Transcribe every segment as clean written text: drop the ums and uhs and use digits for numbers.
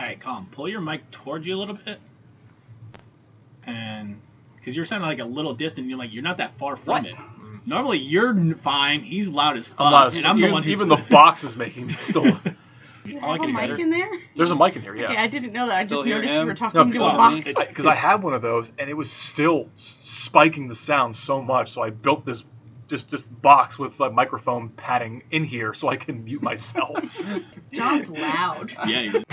All right, Colin, pull your mic towards you a little bit, and because you're sounding like a little distant, you're not that far from it. Normally you're fine. He's loud as fuck. I'm loud as fuck. And I'm the one who's even the box is making me still. Do you have a mic in there? There's a mic in here, yeah. Okay, I didn't know that. I just noticed you were talking to a people box. Because I had one of those, and it was still spiking the sound so much, so I built this just box with a microphone padding in here so I can mute myself. John's loud. Yeah, he is.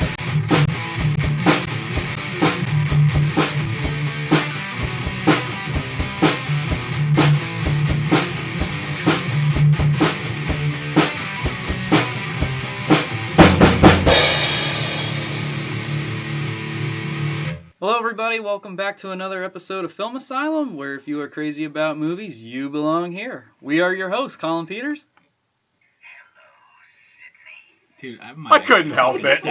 Hello everybody, welcome back to another episode of Film Asylum, where if you are crazy about movies, you belong here. We are your hosts, Colin Peters. Dude, I couldn't help it.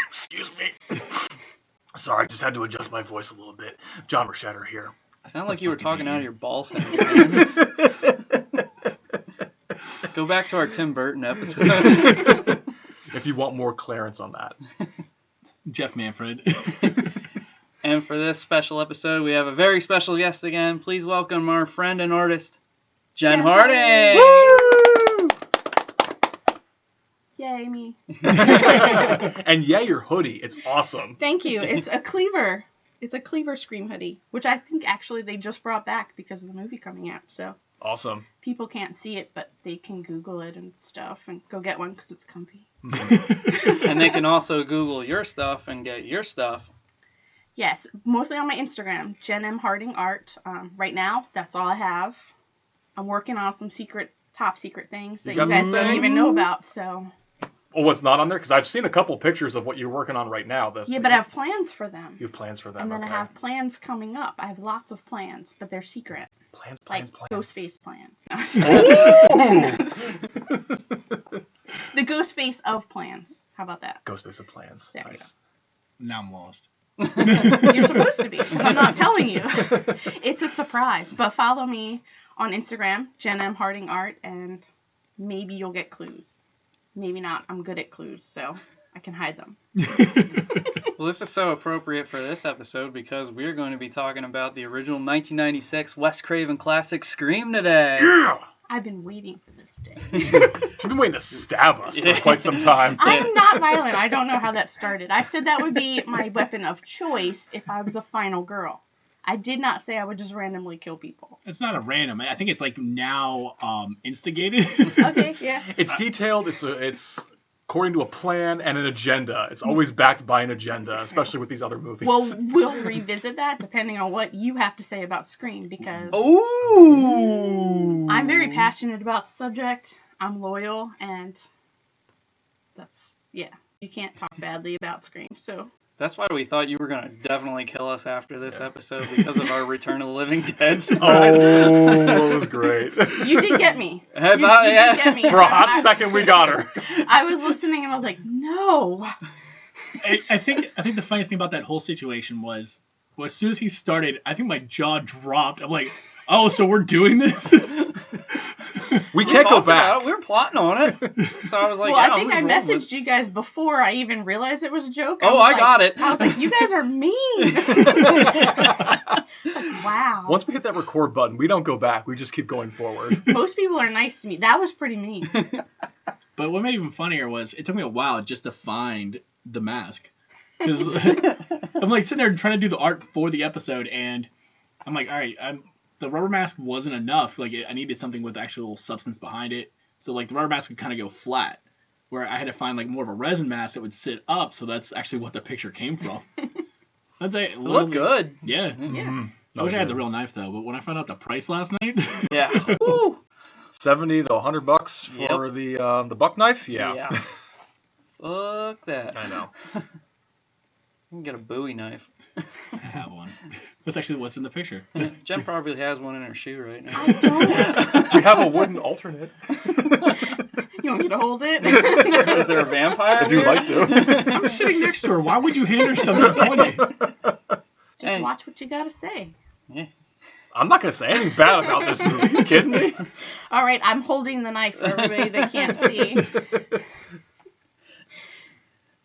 Excuse me. Sorry, I just had to adjust my voice a little bit. John Rochetter here. Sound like you were talking out of your balls. Go back to our Tim Burton episode. If you want more Clarence on that. Jeff Manfred. And for this special episode, we have a very special guest again. Please welcome our friend and artist, Jenn Harding. Woo! Yay, me. And yay, your hoodie. It's awesome. Thank you. It's a Cleaver. It's a Cleaver Scream hoodie, which I think actually they just brought back because of the movie coming out. So awesome. People can't see it, but they can Google it and stuff and go get one because it's comfy. And they can also Google your stuff and get your stuff. Yes, mostly on my Instagram, Jenn Harding Art. Right now, that's all I have. I'm working on some top secret things that you guys don't even know about. So. Oh, what's not on there? Because I've seen a couple pictures of what you're working on right now. Yeah, but I have plans for them. You have plans for them, and then okay. I have plans coming up. I have lots of plans, but they're secret. Plans. Ghostface plans. Oh! The Ghostface of plans. How about that? Ghostface of plans. There Nice. Now I'm lost. You're supposed to be. I'm not telling you. It's a surprise. But follow me on Instagram, Jenn Harding Art, and maybe you'll get clues. Maybe not. I'm good at clues, so I can hide them. Well, this is so appropriate for this episode because we're going to be talking about the original 1996 Wes Craven classic Scream today. Yeah! I've been waiting for this day. You've been waiting to stab us for quite some time. I'm not violent. I don't know how that started. I said that would be my weapon of choice if I was a final girl. I did not say I would just randomly kill people. It's not a random. I think it's like now instigated. Okay, yeah. It's detailed. It's according to a plan and an agenda. It's always backed by an agenda, especially with these other movies. Well, we'll revisit that depending on what you have to say about Scream because I'm very passionate about the subject. I'm loyal, and you can't talk badly about Scream, so. That's why we thought you were going to definitely kill us after this episode because of our Return of the Living Dead. Oh, that was great. You did get me. You did get me. For a hot second, we got her. I was listening and I was like, no. I think the funniest thing about that whole situation was as soon as he started, I think my jaw dropped. I'm like, oh, so we're doing this? We can't go back. We were plotting on it. So I was like, well, I think I messaged you guys before I even realized it was a joke. I got it. I was like, you guys are mean. Wow. Once we hit that record button, we don't go back. We just keep going forward. Most people are nice to me. That was pretty mean. But what made it even funnier was it took me a while just to find the mask. Because I'm like sitting there trying to do the art for the episode, and I'm like, all right, the rubber mask wasn't enough. Like, I needed something with actual substance behind it. So, like, the rubber mask would kind of go flat, where I had to find, like, more of a resin mask that would sit up. So that's actually what the picture came from. That's it. It looked good. Yeah. Mm-hmm. I wish I had the real knife, though. But when I found out the price last night. Yeah. Woo. $70 to $100 for the buck knife? Yeah. Fuck that. I know. You can get a Bowie knife. I have one. That's actually what's in the picture. Jen probably has one in her shoe right now. I don't. We have a wooden alternate. You want me to hold it? Is there a vampire? If you'd like to. I'm sitting next to her. Why would you hand her something pointy? Just watch what you gotta say. Yeah. I'm not going to say anything bad about this movie. Are you kidding me? All right, I'm holding the knife for everybody that can't see.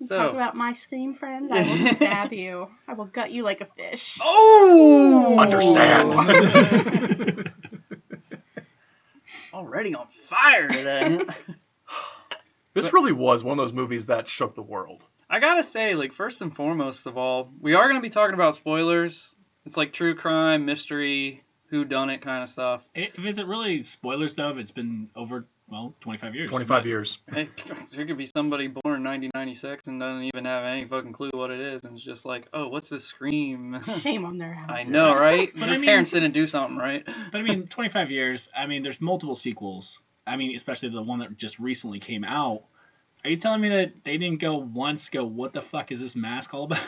You So- talk about my Scream friends, I will stab you. I will gut you like a fish. Oh! Understand. Already on fire today. This really was one of those movies that shook the world. I gotta say, like, first and foremost of all, we are gonna be talking about spoilers. It's like true crime, mystery, whodunit kind of stuff. Is it really spoilers, though, if it's been over, 25 years? 25 years. Hey, there could be somebody born in 1996 and doesn't even have any fucking clue what it is, and it's just like, oh, what's this Scream? Shame on their I houses. know, right? But Their I mean- parents didn't do something right. But, 25 years, there's multiple sequels. Especially the one that just recently came out. Are you telling me that they didn't what the fuck is this mask all about?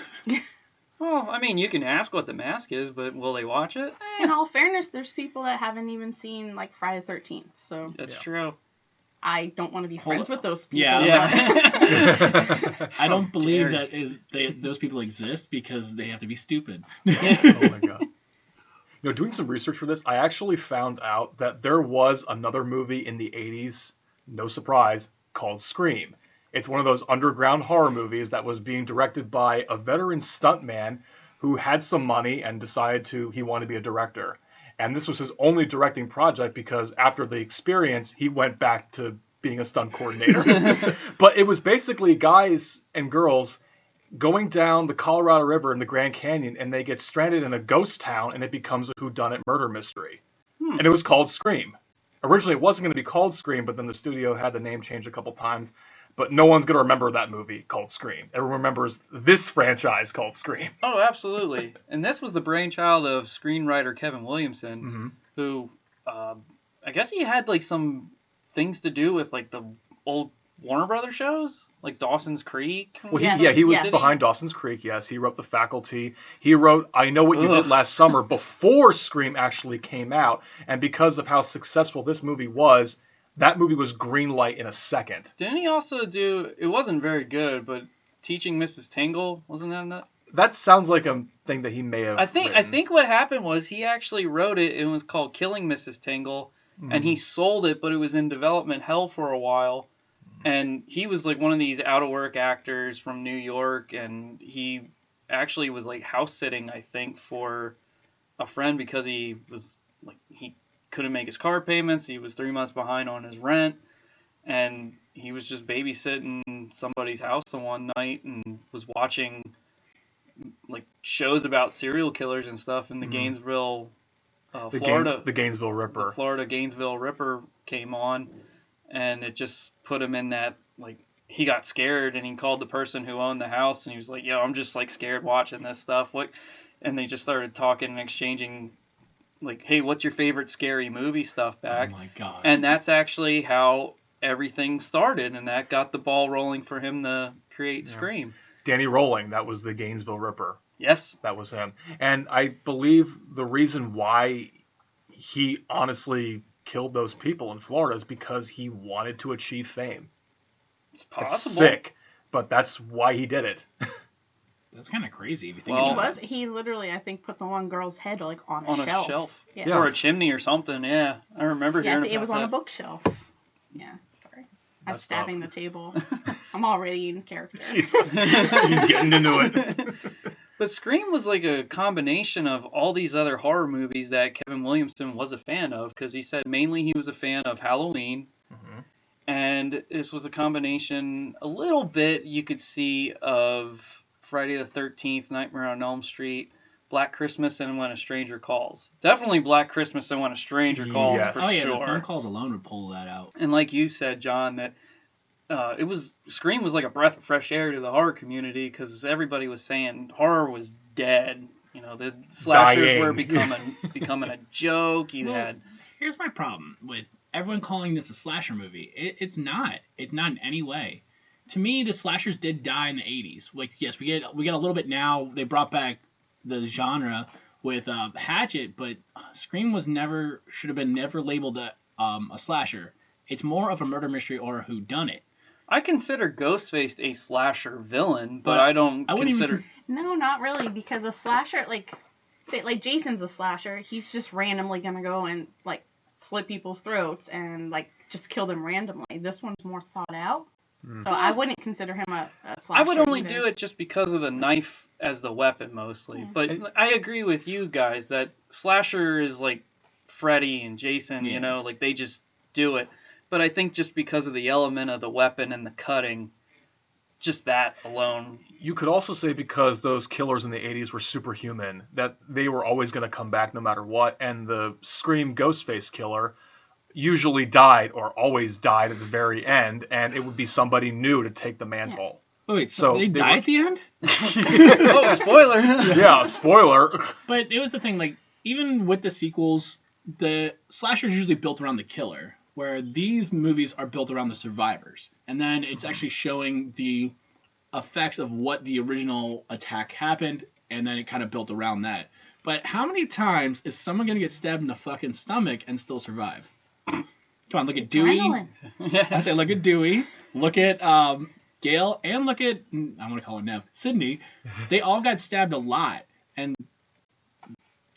Well, you can ask what the mask is, but will they watch it? In all fairness, there's people that haven't even seen, like, Friday the 13th, so That's Yeah. true. I don't want to be friends with those people. Yeah. I don't believe dare that those people exist because they have to be stupid. Oh my god. Doing some research for this, I actually found out that there was another movie in the 80s, no surprise, called Scream. It's one of those underground horror movies that was being directed by a veteran stuntman who had some money and decided he wanted to be a director. And this was his only directing project because after the experience, he went back to being a stunt coordinator. But it was basically guys and girls going down the Colorado River in the Grand Canyon, and they get stranded in a ghost town, and it becomes a whodunit murder mystery. And it was called Scream. Originally, it wasn't going to be called Scream, but then the studio had the name changed a couple times. But no one's going to remember that movie called Scream. Everyone remembers this franchise called Scream. Oh, absolutely. And this was the brainchild of screenwriter Kevin Williamson, who, I guess he had, like, some things to do with, like, the old Warner Brothers shows, like Dawson's Creek. Well, Yes. he was Yeah. behind Dawson's Creek, yes. He wrote The Faculty. He wrote I Know What You Did Last Summer before Scream actually came out. And because of how successful this movie was, that movie was greenlight in a second. Didn't he also do, it wasn't very good, but Teaching Mrs. Tingle, wasn't that enough? That sounds like a thing that he may have I written. think what happened was he actually wrote it. It was called Killing Mrs. Tingle, and he sold it, but it was in development hell for a while. And he was like one of these out of work actors from New York, and he actually was like house sitting, I think, for a friend because he was like he couldn't make his car payments. He was 3 months behind on his rent, and he was just babysitting somebody's house the one night and was watching like shows about serial killers and stuff in the Gainesville, Florida. The Gainesville Ripper. The Florida Gainesville Ripper came on, and it just put him in that, like, he got scared, and he called the person who owned the house, and he was like, yo, I'm just, like, scared watching this stuff. What? And they just started talking and exchanging, like, hey, what's your favorite scary movie stuff back? Oh my god. And that's actually how everything started, and that got the ball rolling for him to create Scream. Danny Rolling, that was the Gainesville Ripper. Yes. That was him. And I believe the reason why he honestly killed those people in Florida is because he wanted to achieve fame. It's possible. It's sick, but that's why he did it. That's kind of crazy if you think Well, about it. He literally, I think, put the one girl's head, like, on On a a shelf. shelf. Yeah. Or a chimney or something, yeah. I remember Yeah, hearing about it was on that. a bookshelf. Yeah, sorry. I'm Messed stabbing up. the table. I'm already in character. She's getting into it. But Scream was like a combination of all these other horror movies that Kevin Williamson was a fan of, because he said mainly he was a fan of Halloween, and this was a combination, a little bit you could see, of Friday the 13th, Nightmare on Elm Street, Black Christmas, and When a Stranger Calls. Definitely Black Christmas and When a Stranger Calls, Yes. for Oh yeah, sure. the phone calls alone would pull that out. And like you said, John, that Scream was like a breath of fresh air to the horror community, because everybody was saying horror was dead. You know, the slashers Dying. were becoming a joke. You Well, had Here's my problem with everyone calling this a slasher movie. It's not. It's not in any way. To me, the slashers did die in the 80s. Like, yes, we get a little bit now. They brought back the genre with Hatchet, but Scream should have been never labeled a slasher. It's more of a murder mystery or a whodunit. I consider Ghostface a slasher villain, but But I don't I wouldn't consider. even- No, not really, because a slasher, like, say, like, Jason's a slasher. He's just randomly gonna go and, like, slit people's throats and, like, just kill them randomly. This one's more thought out. So I wouldn't consider him a slasher. I would only either. do it just because of the knife as the weapon mostly. Yeah. But I agree with you guys that slasher is like Freddy and Jason, you know, like they just do it. But I think just because of the element of the weapon and the cutting, just that alone. You could also say because those killers in the 80s were superhuman, that they were always going to come back no matter what. And the Scream Ghostface killer usually died or always died at the very end, and it would be somebody new to take the mantle. Oh, wait, so they die at the end? Oh, spoiler. Yeah, spoiler. But it was the thing, like, even with the sequels, the slasher is usually built around the killer, where these movies are built around the survivors. And then it's actually showing the effects of what the original attack happened, and then it kind of built around that. But how many times is someone going to get stabbed in the fucking stomach and still survive? Come on, look at Dewey. I say look at Dewey. Look at Gail, and look at, I'm going to call her Nev, Sydney. They all got stabbed a lot, and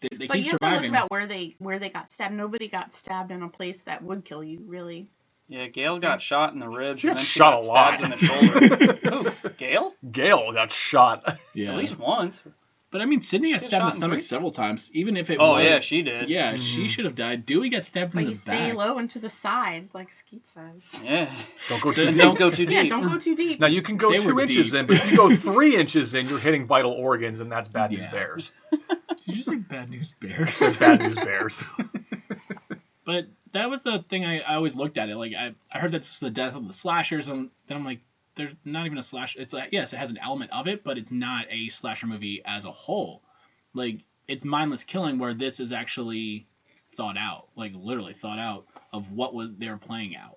they But keep you have surviving. to look about where they got stabbed. Nobody got stabbed in a place that would kill you, really. Yeah, Gail got shot in the ribs. She and got then shot she a got stabbed lot. in the shoulder. Who? Gail? Gail got shot. Yeah. At least once. But I mean, Sydney got She stabbed in got the shot in stomach three? several times, even if it Oh, was. yeah, she did. Yeah, she should have died. Dewey got stabbed But from you the stay back. low and to the side, like Skeet says. Yeah. Don't go too deep. Don't go too deep. Yeah, don't go too deep. Now, you can go They 2 were inches deep. in, but if you go 3 inches in, you're hitting vital organs, and that's bad news Yeah. bears. Did you say bad news bears? That's bad news bears. But that was the thing I always looked at it. Like, I heard that's the death of the slashers, and then I'm like, there's not even a slasher. It's like, yes, it has an element of it, but it's not a slasher movie as a whole. Like, it's mindless killing, where this is actually thought out, like literally thought out of what they were playing out.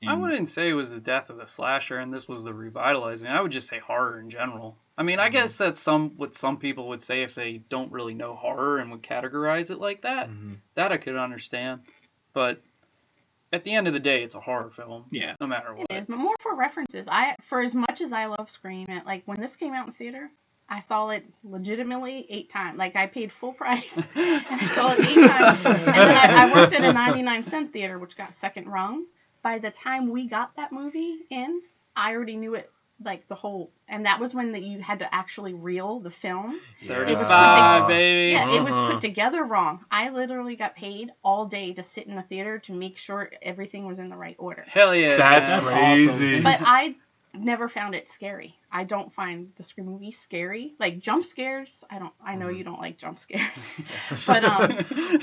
I wouldn't say it was the death of the slasher and this was the revitalizing. I would just say horror in general. I mean, I guess that's what some people would say if they don't really know horror and would categorize it like that. That I could understand. But at the end of the day, it's a horror film. Yeah. No matter what. It is, but more for references. For as much as I love Scream, like when this came out in theater, I saw it legitimately 8 times. Like, I paid full price, and I saw it 8 times. And then I worked at a 99-cent theater, which got second rung. By the time we got that movie in, I already knew it, like, the whole... And that was when you had to actually reel the film. 35, baby. Yeah, it was put together wrong. I literally got paid all day to sit in the theater to make sure everything was in the right order. Hell yeah. That's That's crazy. awesome. But I never found it scary. I don't find the Scream movies scary. Like, jump scares, I know you don't like jump scares. But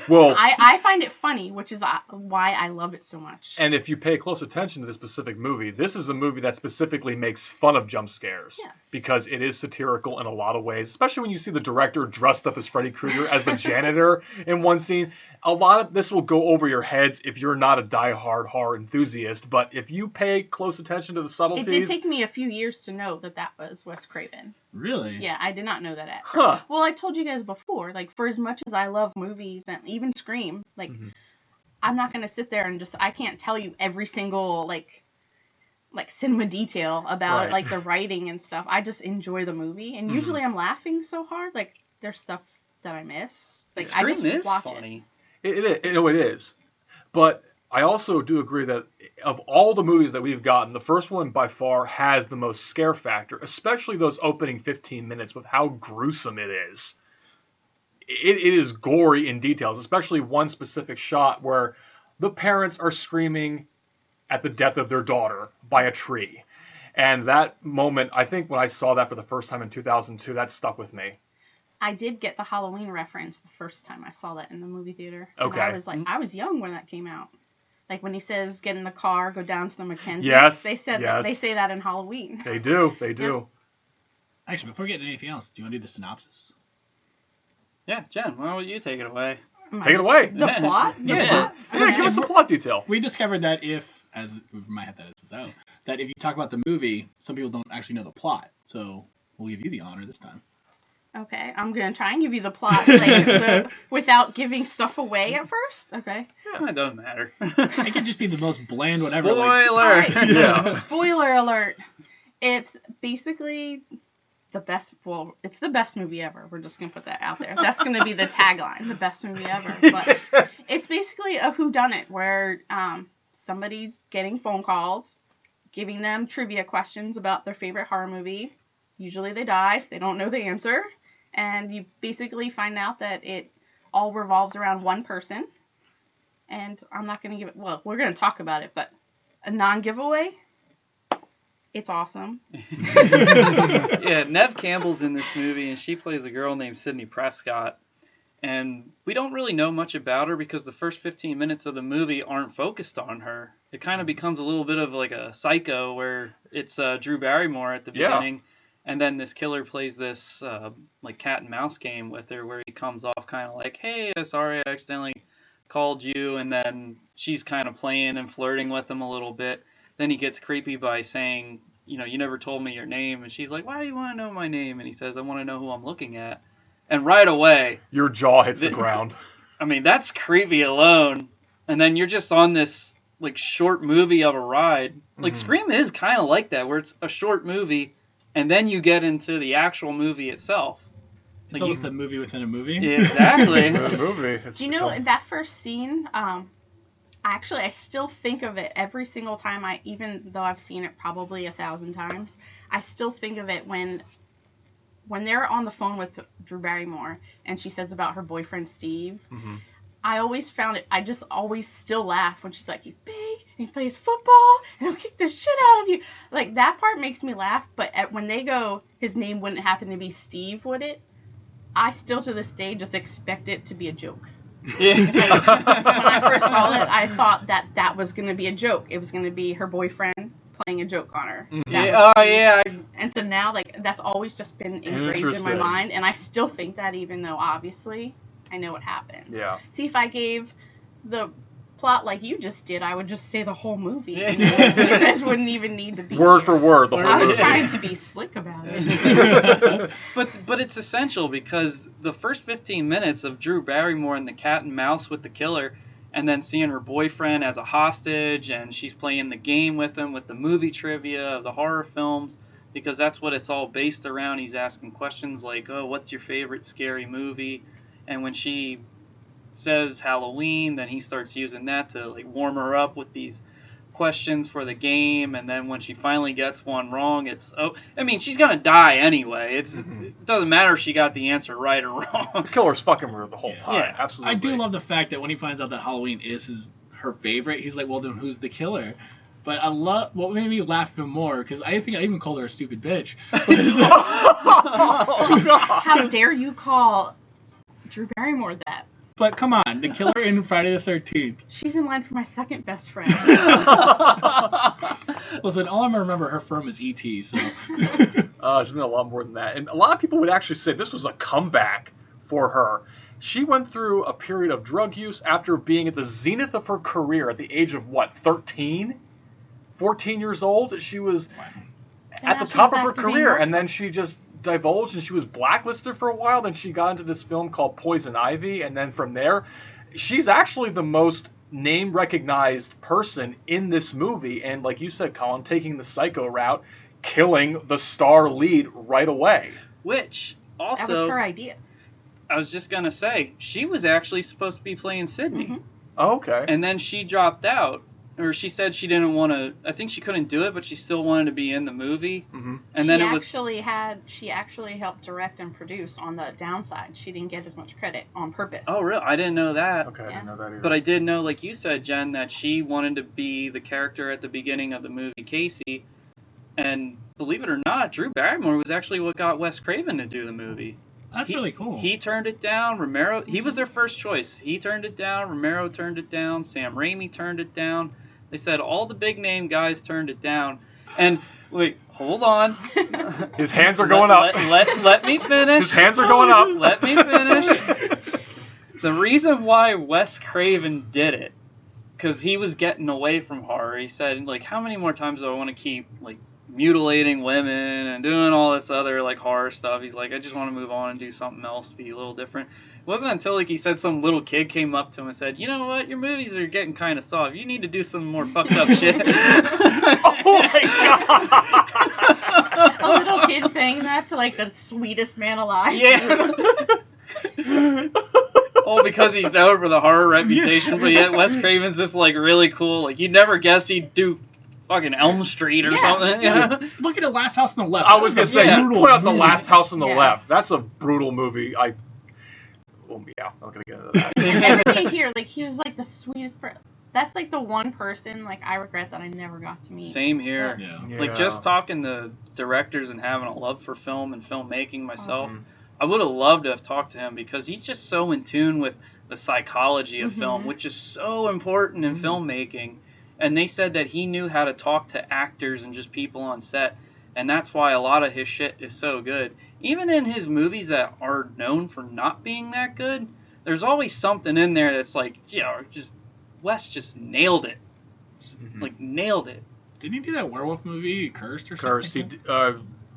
Well, I find it funny, which is why I love it so much. and if you pay close attention to this specific movie, this is a movie that specifically makes fun of jump scares. Yeah. Because it is satirical in a lot of ways, especially when you see the director dressed up as Freddy Krueger as the janitor in one scene. A lot of this will go over your heads if you're not a die-hard horror enthusiast, but if you pay close attention to the It subtleties... did take me a few years to know that was Wes Craven. Really? Yeah, I did not know that at first. Huh. Well, I told you guys before, like, for as much as I love movies and even Scream, like, I'm not going to sit there and I can't tell you every single, like cinema detail about Right. like the writing and stuff. I just enjoy the movie, and usually I'm laughing so hard, like, there's stuff that I miss. Like, I just Scream is watch funny. It is. But I also do agree that of all the movies that we've gotten, the first one by far has the most scare factor, especially those opening 15 minutes with how gruesome it is. It is gory in details, especially one specific shot where the parents are screaming at the death of their daughter by a tree. And that moment, I think when I saw that for the first time in 2002, that stuck with me. I did get the Halloween reference the first time I saw that in the movie theater. Okay. And I was young when that came out. Like, when he says, get in the car, go down to the Mackenzie. Yes, They said yes. that. They say that in Halloween. They do. They do. Actually, before we get into anything else, do you want to do the synopsis? Yeah, Jen, why don't you take it away? Take it away. The plot? The Yeah. plot? Yeah, give us some plot detail. We discovered that as we might have to edit this out, that if you talk about the movie, some people don't actually know the plot. So we'll give you the honor this time. Okay, I'm going to try and give you the plot like, without giving stuff away at first. Okay. It doesn't matter. It could just be the most bland whatever. Spoiler! Like, Alright. Yeah. Spoiler alert. It's basically the best, well, it's the best movie ever. We're just going to put that out there. That's going to be the tagline, the best movie ever. But it's basically a whodunit where somebody's getting phone calls giving them trivia questions about their favorite horror movie. Usually they die if they don't know the answer. And you basically find out that it all revolves around one person. And I'm not going to give it, well, we're going to talk about it, but a non-giveaway, it's awesome. Yeah, Neve Campbell's in this movie, and she plays a girl named Sydney Prescott. And we don't really know much about her because the first 15 minutes of the movie aren't focused on her. It kind of becomes a little bit of like a Psycho where it's Drew Barrymore at the beginning. And then this killer plays this like cat and mouse game with her where he comes off kind of like, hey, sorry I accidentally called you. And then she's kind of playing and flirting with him a little bit. Then he gets creepy by saying, you know, you never told me your name. And she's like, why do you want to know my name? And he says, I want to know who I'm looking at. And right away, your jaw hits the ground. I mean, that's creepy alone. And then you're just on this like short movie of a ride. Like Scream is kind of like that, where it's a short movie, and then you get into the actual movie itself. It's almost the movie within a movie. Exactly. movie. Do you know that first scene? I still think of it every single time. Even though I've seen it probably 1,000 times, I still think of it when they're on the phone with Drew Barrymore and she says about her boyfriend Steve. I always found it. I just always still laugh when she's like, he's big and he plays football and he'll kick the shit out of you. Like that part makes me laugh. But when they go, his name wouldn't happen to be Steve, would it? I still to this day just expect it to be a joke. Yeah. Like, when I first saw it, I thought that was going to be a joke. It was going to be her boyfriend playing a joke on her. Yeah. And so now, like, that's always just been engraved in my mind, and I still think that, even though obviously I know what happens. Yeah. See, if I gave the plot like you just did, I would just say the whole movie. Yeah. You guys wouldn't even need to be word here. for word. The whole I was movie. trying to be slick about it. But it's essential because the first 15 minutes of Drew Barrymore and the cat and mouse with the killer, and then seeing her boyfriend as a hostage, and she's playing the game with him with the movie trivia of the horror films, because that's what it's all based around. He's asking questions like, oh, what's your favorite scary movie? And when she says Halloween, then he starts using that to like warm her up with these questions for the game. And then when she finally gets one wrong, she's gonna die anyway. It doesn't matter if she got the answer right or wrong. The killer's fucking her the whole time. Yeah. Absolutely. I do love the fact that when he finds out that Halloween is her favorite, he's like, well, then who's the killer? But I love what made me laugh even more, because I think I even called her a stupid bitch. How dare you call Drew Barrymore that? But come on, the killer in Friday the 13th. She's in line for my second best friend. Listen, all I remember her from is E.T., so. It's been a lot more than that. And a lot of people would actually say this was a comeback for her. She went through a period of drug use after being at the zenith of her career at the age of, 13? 14 years old? She was at the top of her career, and then she just divulged, and she was blacklisted for a while. Then she got into this film called Poison Ivy, and then from there, she's actually the most name-recognized person in this movie. And like you said, Colin, taking the Psycho route, killing the star lead right away. Which also, that was her idea. I was just gonna say, she was actually supposed to be playing Sydney, Oh, okay. and then she dropped out. Or she said she didn't want to. I think she couldn't do it, but she still wanted to be in the movie. And then she actually helped direct and produce on the downside. She didn't get as much credit on purpose. Oh, really? I didn't know that. Okay, I didn't know that either. But I did know, like you said, Jen, that she wanted to be the character at the beginning of the movie Casey. And believe it or not, Drew Barrymore was actually what got Wes Craven to do the movie. That's really cool. He turned it down. Romero, he was their first choice. He turned it down. Romero turned it down. Sam Raimi turned it down. They said all the big name guys turned it down. And wait, hold on. His hands are going up. Let me finish. His hands are going up. Let me finish. The reason why Wes Craven did it, because he was getting away from horror. He said, like, how many more times do I want to keep, like, mutilating women and doing all this other, like, horror stuff? He's like, I just want to move on and do something else, be a little different. It wasn't until, like, he said some little kid came up to him and said, you know what, your movies are getting kind of soft. You need to do some more fucked up shit. Oh my god! A little kid saying that to, like, the sweetest man alive. Yeah. Oh, because he's known for the horror reputation, but yet Wes Craven's this, like, really cool, like, you'd never guess he'd do fucking Elm Street or Yeah. something. Yeah. Look at the Last House on the Left. I was gonna say, brutal point out the movie. Last House on the Yeah. Left. That's a brutal movie. I'm not gonna get into that. And everybody here, like, he was like the sweetest person. That's like the one person, like, I regret that I never got to meet. Same here. Yeah. Like, just talking to directors and having a love for film and filmmaking myself, Mhm. I would have loved to have talked to him because he's just so in tune with the psychology of Mhm. film, which is so important in filmmaking. And they said that he knew how to talk to actors and just people on set, and that's why a lot of his shit is so good. Even in his movies that are known for not being that good, there's always something in there that's like, Wes just nailed it. Like, nailed it. Didn't he do that werewolf movie, Cursed or Cursed. something?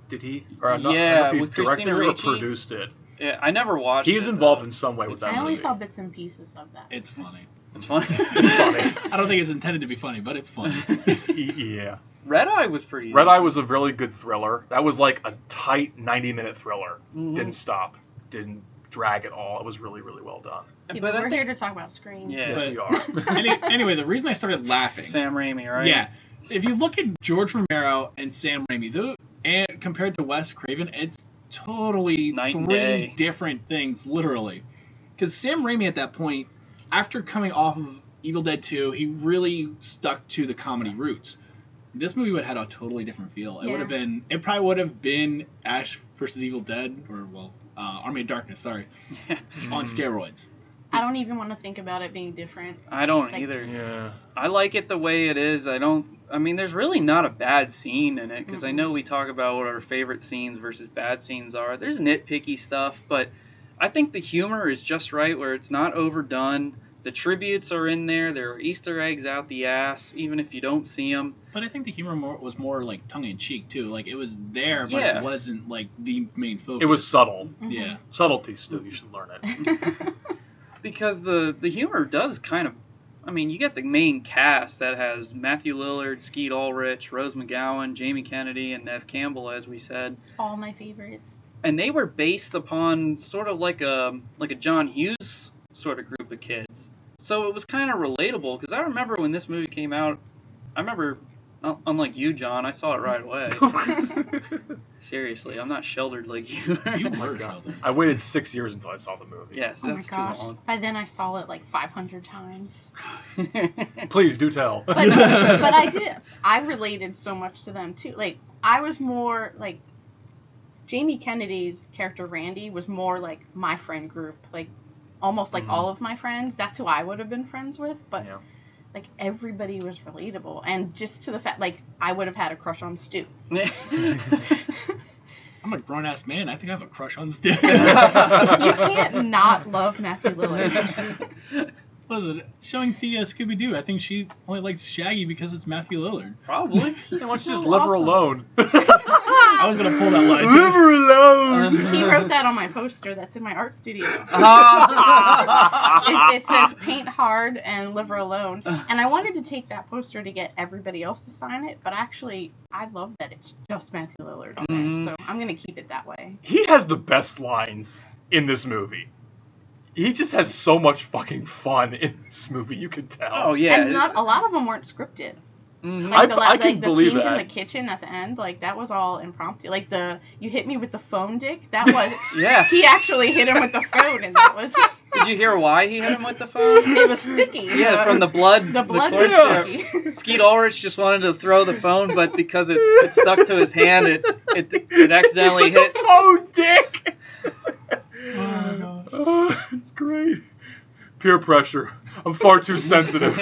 Did he? Or I don't Yeah, know if he with directed Christina it or Ricci. produced it. Yeah, I never watched He's it, involved though. in some way with that I only movie. saw bits and pieces of that. It's funny. It's funny. It's funny. I don't think it's intended to be funny, but it's funny. Yeah. Red Eye was pretty Red Eye was a really good thriller. That was like a tight 90-minute thriller. Mhm. Didn't stop. Didn't drag at all. It was really, really well done. Okay, But but I we're think- here to talk about Scream. Yeah. Yes, But- we are. Anyway, the reason I started laughing. Sam Raimi, right? Yeah. If you look at George Romero and Sam Raimi, and compared to Wes Craven, it's totally Night and three day. different things, literally. Because Sam Raimi at that point, after coming off of Evil Dead 2, he really stuck to the comedy roots. This movie would have had a totally different feel. It Yeah. would have been. It probably would have been Ash versus Evil Dead, or Army of Darkness. Sorry, on steroids. I don't even want to think about it being different. I don't Like- either. Yeah. I like it the way it is. I mean, there's really not a bad scene in it, because I know we talk about what our favorite scenes versus bad scenes are. There's nitpicky stuff, but I think the humor is just right, where it's not overdone. The tributes are in there. There are Easter eggs out the ass, even if you don't see them. But I think the humor was more like tongue in cheek too. Like it was there, but Yeah. it wasn't like the main focus. It was subtle. Yeah. Subtleties, too. You should learn it. Because the humor does kind of, I mean, you get the main cast that has Matthew Lillard, Skeet Ulrich, Rose McGowan, Jamie Kennedy, and Nev Campbell, as we said. All my favorites. And they were based upon sort of like a John Hughes sort of group of kids. So it was kind of relatable, because I remember when this movie came out, unlike you, John, I saw it right away. Seriously, I'm not sheltered like you. You Oh my were God. Sheldon. I waited 6 years until I saw the movie. Yes, Oh my that's gosh. too long. By then I saw it like 500 times. Please do tell. But I did. I related so much to them too. Like, I was more like Jamie Kennedy's character Randy was more like my friend group. Like, almost like all of my friends. That's who I would have been friends with. But Yeah. like everybody was relatable, and just to the fact, like, I would have had a crush on Stu. I'm a grown ass man. I think I have a crush on Stu. You can't not love Matthew Lillard. What is it? Showing Thea Scooby Doo. I think she only likes Shaggy because it's Matthew Lillard. Probably. He's Why don't you so just leave her awesome. alone? I was gonna pull that line. Leave her alone. He wrote that on my poster that's in my art studio. Ah. It says paint hard and live her alone. And I wanted to take that poster to get everybody else to sign it, but actually, I love that it's just Matthew Lillard on Mhm. there. So I'm going to keep it that way. He has the best lines in this movie. He just has so much fucking fun in this movie, you can tell. Oh, yeah. And a lot of them weren't scripted. Mhm. Like I can the believe scenes that. in the kitchen at the end, like that was all impromptu. Like you hit me with the phone, Dick. That was Yeah. he actually hit him with the phone, and that was Did you hear why he hit him with the phone? it was sticky. Yeah, from the blood. The blood corn was syrup. sticky. Skeet Ulrich just wanted to throw the phone, but because it stuck to his hand, it accidentally hit. Oh, Dick! Oh my gosh. Oh, it's great. Peer pressure. I'm far too sensitive.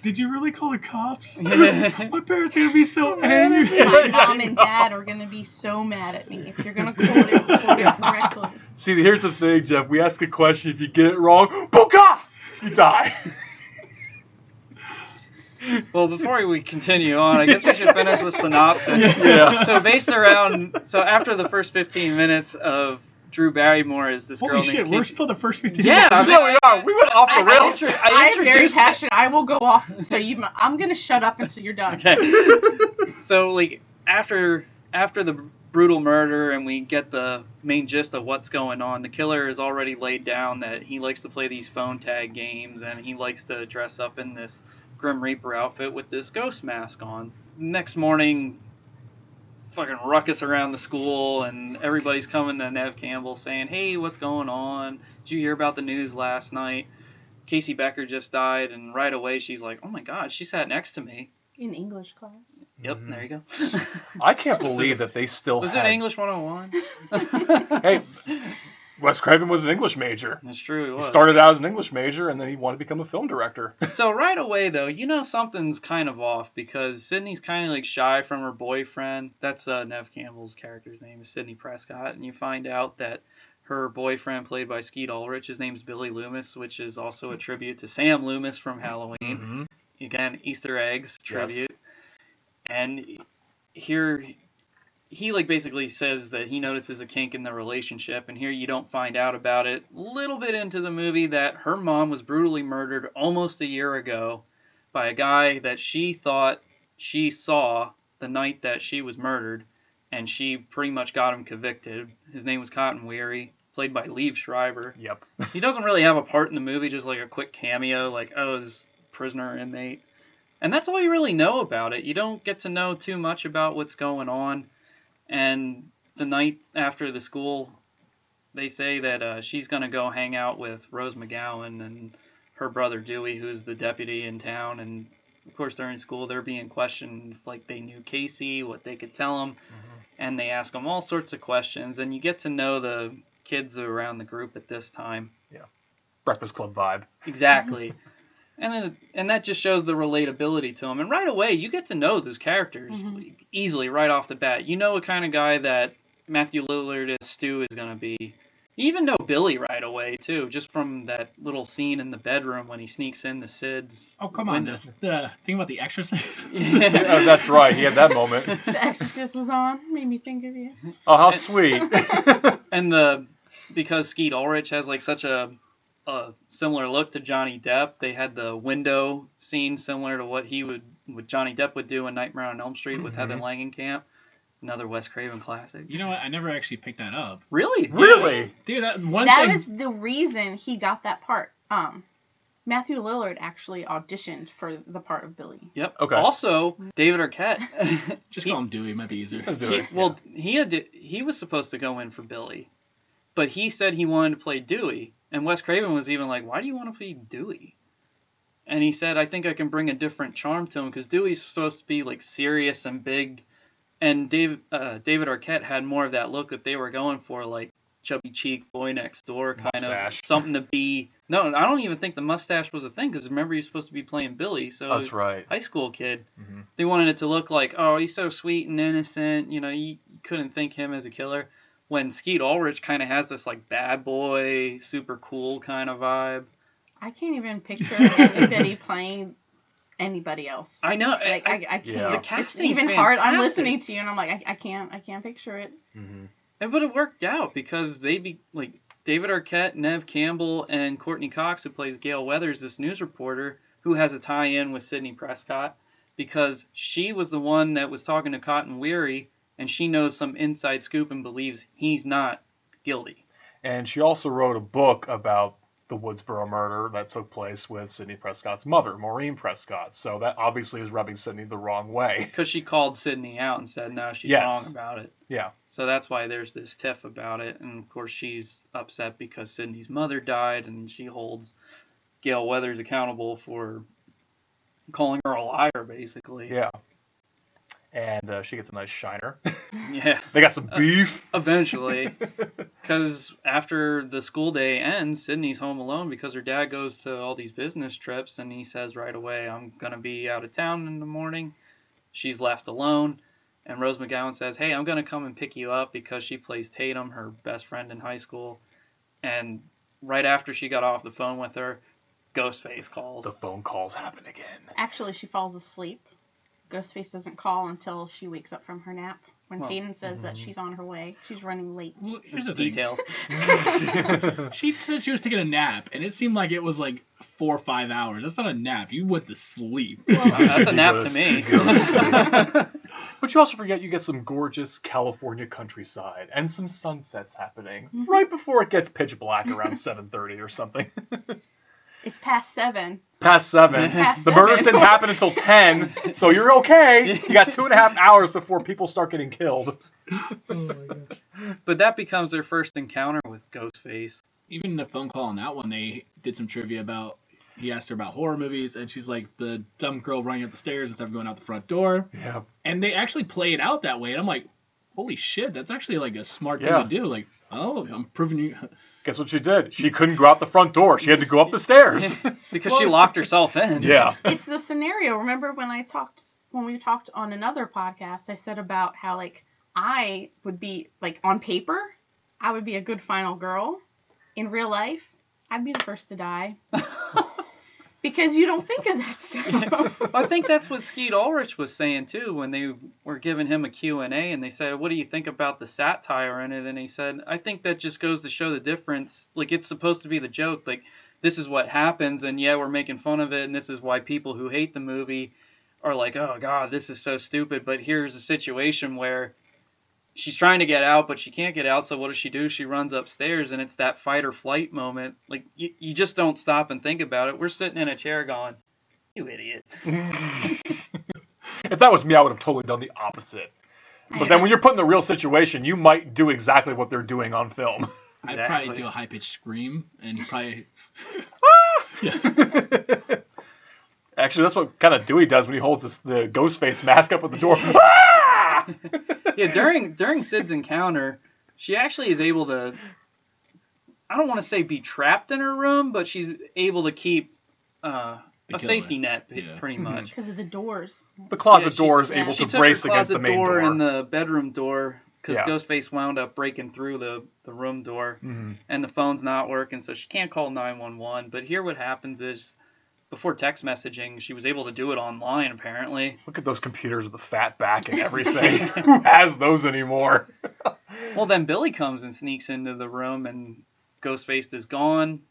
Did you really call the cops? Yeah. My parents are gonna be so angry. My mom and dad are gonna be so mad at me if you're gonna quote it correctly. See, here's the thing, Jeff. We ask a question. If you get it wrong, Boka! You die. Well, before we continue on, I guess we should finish the synopsis. Yeah. So after the first 15 minutes of Drew Barrymore as this girl Holy named shit, we're Casey- still the first 15 Yeah, minutes. I mean, Yeah, we are. We went off the rails. I am very introduced it. passionate. I will go off. So I'm gonna shut up until you're done. Okay. So like after the brutal murder and we get the main gist of what's going on, the killer has already laid down that he likes to play these phone tag games and he likes to dress up in this Grim Reaper outfit with this ghost mask on. Next morning, fucking ruckus around the school, and everybody's coming to Nev Campbell saying, hey, what's going on? Did you hear about the news last night? Casey Becker just died, and right away she's like, oh my god, she sat next to me. In English class. Yep, there you go. I can't believe that they still Was had... it English 101? Hey, Wes Craven was an English major. That's true, he was. He started out as an English major, and then he wanted to become a film director. So right away, though, you know something's kind of off, because Sydney's kind of like shy from her boyfriend. That's Nev Campbell's character's name is Sidney Prescott, and you find out that her boyfriend, played by Skeet Ulrich, his name's Billy Loomis, which is also a tribute to Sam Loomis from Halloween. Mm-hmm. Again, Easter eggs tribute. Yes. And here he like basically says that he notices a kink in the relationship, and here you don't find out about it a little bit into the movie that her mom was brutally murdered almost a year ago by a guy that she thought she saw the night that she was murdered, and she pretty much got him convicted. His name was Cotton Weary, played by Liev Schreiber. Yep. He doesn't really have a part in the movie, just like a quick cameo, like, oh, this prisoner or inmate. And that's all you really know about it. You don't get to know too much about what's going on. And the night after the school, they say that she's going to go hang out with Rose McGowan and her brother Dewey, who's the deputy in town. And, of course, during school, they're being questioned if, like, they knew Casey, what they could tell them. Mm-hmm. And they ask them all sorts of questions. And you get to know the kids around the group at this time. Yeah. Breakfast Club vibe. Exactly. And that just shows the relatability to them. And right away, you get to know those characters easily right off the bat. You know what kind of guy that Matthew Lillard as Stu is going to be. You even know Billy right away, too, just from that little scene in the bedroom when he sneaks in the Sid's. Oh, come on. The thing about The Exorcist? Yeah, that's right. He had that moment. The Exorcist was on. Made me think of you. Oh, how sweet. And because Skeet Ulrich has like such a similar look to Johnny Depp, they had the window scene similar to what Johnny Depp would do in Nightmare on Elm Street with Heather Langenkamp. Another Wes Craven classic. You know what? I never actually picked that up. Really? Really? Dude, that was the reason he got that part. Matthew Lillard actually auditioned for the part of Billy. Yep. Okay. Also, David Arquette. Just call him Dewey. It might be easier. Let's do it. He was supposed to go in for Billy, but he said he wanted to play Dewey. And Wes Craven was even like, why do you want to play Dewey? And he said, I think I can bring a different charm to him, because Dewey's supposed to be like serious and big. And David Arquette had more of that look that they were going for, like chubby cheek, boy next door kind mustache. Of something to be. No, I don't even think the mustache was a thing, because remember he's supposed to be playing Billy. So that's right. High school kid. Mm-hmm. They wanted it to look like, oh, he's so sweet and innocent. You know, you couldn't think him as a killer. When Skeet Ulrich kind of has this like bad boy, super cool kind of vibe. I can't even picture anybody playing anybody else. I know. Like I can't. Yeah. The It's casting's even hard. I'm fantastic. listening to you and I'm like, I can't picture it. Mm-hmm. But it worked out because David Arquette, Nev Campbell, and Courtney Cox, who plays Gail Weathers, this news reporter who has a tie-in with Sidney Prescott, because she was the one that was talking to Cotton Weary. And she knows some inside scoop and believes he's not guilty. And she also wrote a book about the Woodsboro murder that took place with Sidney Prescott's mother, Maureen Prescott. So that obviously is rubbing Sidney the wrong way. Because she called Sidney out and said, no, she's wrong about it. Yeah. So that's why there's this tiff about it. And, of course, she's upset because Sidney's mother died, and she holds Gail Weathers accountable for calling her a liar, basically. Yeah. And she gets a nice shiner. Yeah. They got some beef. Eventually. Because after the school day ends, Sydney's home alone because her dad goes to all these business trips, and he says right away, I'm going to be out of town in the morning. She's left alone. And Rose McGowan says, hey, I'm going to come and pick you up, because she plays Tatum, her best friend in high school. And right after she got off the phone with her, Ghostface calls. The phone calls happen again. Actually, she falls asleep. Ghostface doesn't call until she wakes up from her nap. When Tatum says that she's on her way, she's running late. Well, here's the Details. thing. She said she was taking a nap, and it seemed like it was like 4 or 5 hours. That's not a nap. You went to sleep. Well, That's a nap to me. But you also forget you get some gorgeous California countryside and some sunsets happening right before it gets pitch black around 7:30 or something. It's past 7. Past 7. It's past The murders 7. didn't happen until 10, so you're okay. You got 2.5 hours before people start getting killed. Oh my gosh. But that becomes their first encounter with Ghostface. Even the phone call on that one, they did some trivia about. He asked her about horror movies, and she's like the dumb girl running up the stairs instead of going out the front door. Yeah. And they actually play it out that way, and I'm like, holy shit, that's actually like a smart thing Yeah. to do. Like, oh, I'm proving you. Guess what she did? She couldn't go out the front door. She had to go up the stairs. Because she locked herself in. Yeah. It's the scenario. Remember when we talked on another podcast, I said about how like I would be like on paper, I would be a good final girl. In real life, I'd be the first to die. Because you don't think of that stuff. I think that's what Skeet Ulrich was saying too when they were giving him a Q&A and they said, what do you think about the satire in it? And he said, I think that just goes to show the difference. Like, it's supposed to be the joke. Like, this is what happens, and yeah, we're making fun of it, and this is why people who hate the movie are like, oh God, this is so stupid. But here's a situation where she's trying to get out, but she can't get out, so what does she do? She runs upstairs, and it's that fight or flight moment. Like, you just don't stop and think about it. We're sitting in a chair going, you idiot. If that was me, I would have totally done the opposite. But then when you're put in the real situation, you might do exactly what they're doing on film. I'd probably do a high-pitched scream, and probably... Yeah. Actually, that's what kind of Dewey does when he holds the Ghostface mask up at the door. Yeah, during Sid's encounter, she actually is able to, I don't want to say be trapped in her room, but she's able to keep a safety net, pretty much. Because of the doors. The closet door is able She to took brace her against the closet main door. and the bedroom door, because Yeah. Ghostface wound up breaking through the room door, and the phone's not working, so she can't call 911. But here what happens is, before text messaging, she was able to do it online, apparently. Look at those computers with the fat back and everything. Who has those anymore? Well, then Billy comes and sneaks into the room, and Ghostface is gone,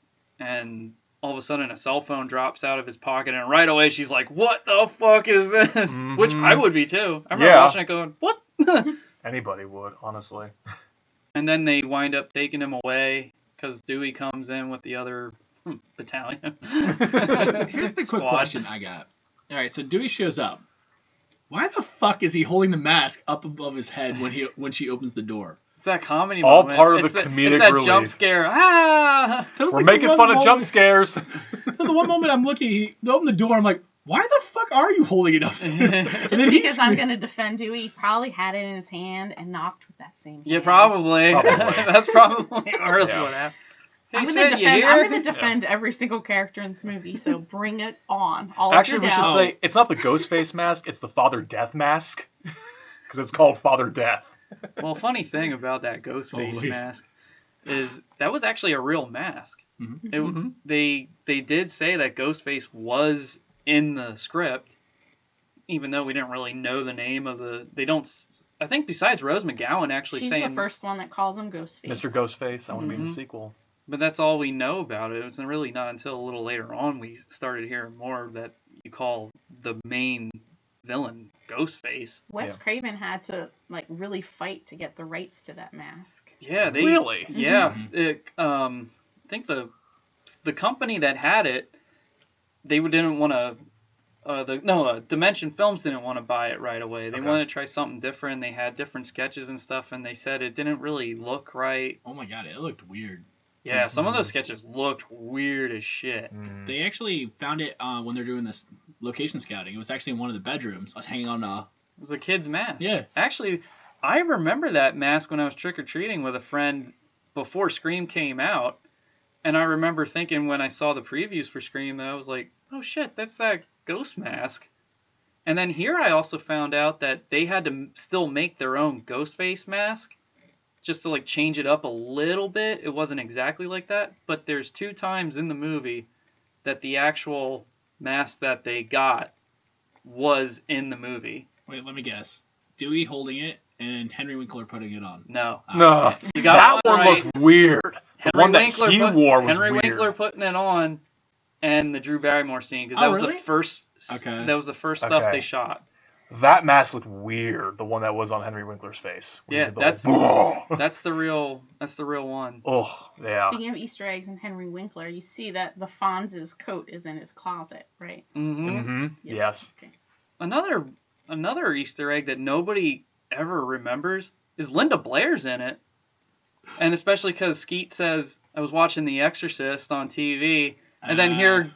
and all of a sudden a cell phone drops out of his pocket, and right away she's like, what the fuck is this? Which I would be too. I remember watching it going, what? Anybody would, honestly. And then they wind up taking him away, because Dewey comes in with the other battalion. Here's the quick question I got. All right, so Dewey shows up. Why the fuck is he holding the mask up above his head when she opens the door? It's that comedy All moment. part of the comedic it's that relief. jump scare. Ah! We're making fun of jump scares. The one moment I'm looking, he opened the door, I'm like, why the fuck are you holding it up there? Just because I'm going to defend Dewey, he probably had it in his hand and knocked with that same hand. Yeah, probably. That's probably what happened. I'm going to defend every single character in this movie, so bring it on. Actually, we should say it's not the Ghostface mask, it's the Father Death mask. Because it's called Father Death. Well, funny thing about that Ghostface mask is that was actually a real mask. They did say that Ghostface was in the script, even though we didn't really know the name of the... They don't... I think besides Rose McGowan actually She's saying... the first one that calls him Ghostface. Mr. Ghostface, I want to be in the sequel. But that's all we know about it. It's really not until a little later on we started hearing more that you call the main villain Ghostface. Wes Craven had to really fight to get the rights to that mask. Yeah, Really? Yeah, I think the company that had it, they didn't want to. Dimension Films didn't want to buy it right away. They wanted to try something different. They had different sketches and stuff, and they said it didn't really look right. Oh my god, it looked weird. Yeah, some of those sketches looked weird as shit. They actually found it when they're doing this location scouting. It was actually in one of the bedrooms. I was hanging on a... It was a kid's mask. Yeah. Actually, I remember that mask when I was trick-or-treating with a friend before Scream came out. And I remember thinking when I saw the previews for Scream that I was like, oh shit, that's that ghost mask. And then here I also found out that they had to still make their own Ghostface mask. Just to change it up a little bit. It wasn't exactly like that. But there's 2 times in the movie that the actual mask that they got was in the movie. Wait, let me guess. Dewey holding it and Henry Winkler putting it on. No. No. You got that one right. looked weird. The one that he wore was Henry weird. Winkler putting it on, and the Drew Barrymore scene, because that was really? the first. Okay. That was the first stuff they shot. That mask looked weird. The one that was on Henry Winkler's face. When he Yeah, did the that's whole- that's the real one. Oh, yeah. Speaking of Easter eggs and Henry Winkler, you see that the Fonz's coat is in his closet, right? Mm-hmm. Mm-hmm. Yep. Yes. Okay. Another Easter egg that nobody ever remembers is Linda Blair's in it, and especially because Skeet says, "I was watching The Exorcist on TV," and then here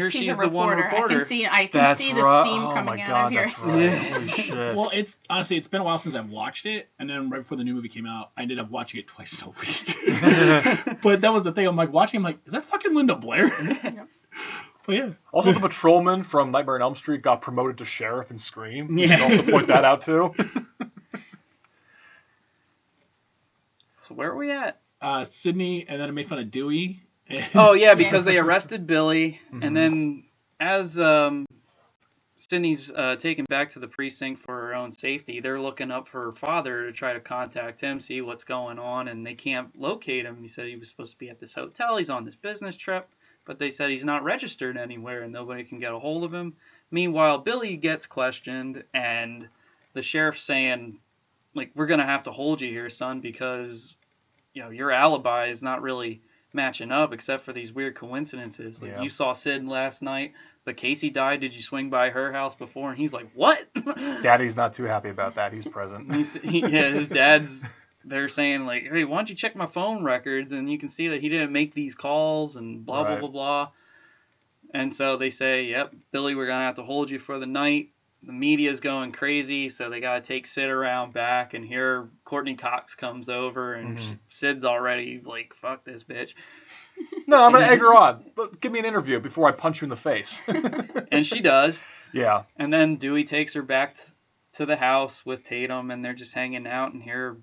she's a the one reporter. reporter. I can see the steam Oh coming my out God, of here. that's right. Yeah. Holy shit. Well, it's honestly, it's been a while since I've watched it, and then right before the new movie came out, I ended up watching it twice in a week. But that was the thing. I'm like watching. I'm like, is that fucking Linda Blair? Yep. But yeah. Also, the patrolman from Nightmare on Elm Street got promoted to sheriff in Scream. You Yeah. should also point that out, too. So where are we at? Sydney, and then I made fun of Dewey. And Oh yeah, because they arrested Billy, Mhm. and then as Sydney's taken back to the precinct for her own safety, they're looking up her father to try to contact him, see what's going on, and they can't locate him. He said he was supposed to be at this hotel. He's on this business trip, but they said he's not registered anywhere, and nobody can get a hold of him. Meanwhile, Billy gets questioned, and the sheriff's saying, like, we're gonna have to hold you here, son, because your alibi is not really matching up except for these weird coincidences. Like, Yeah. you saw Sid last night, but Casey died. Did you swing by her house before? And he's like, what? Daddy's not too happy about that. He's present. His dad's, they're saying, like, hey, why don't you check my phone records? And you can see that he didn't make these calls and blah, Right. blah, blah, blah. And so they say, yep, Billy, we're going to have to hold you for the night. The media's going crazy, so they got to take Sid around back. And here Courtney Cox comes over, and Mhm. Sid's already like, fuck this bitch. No, I'm going to egg her on. Give me an interview before I punch you in the face. And she does. Yeah. And then Dewey takes her back to the house with Tatum, and they're just hanging out. And here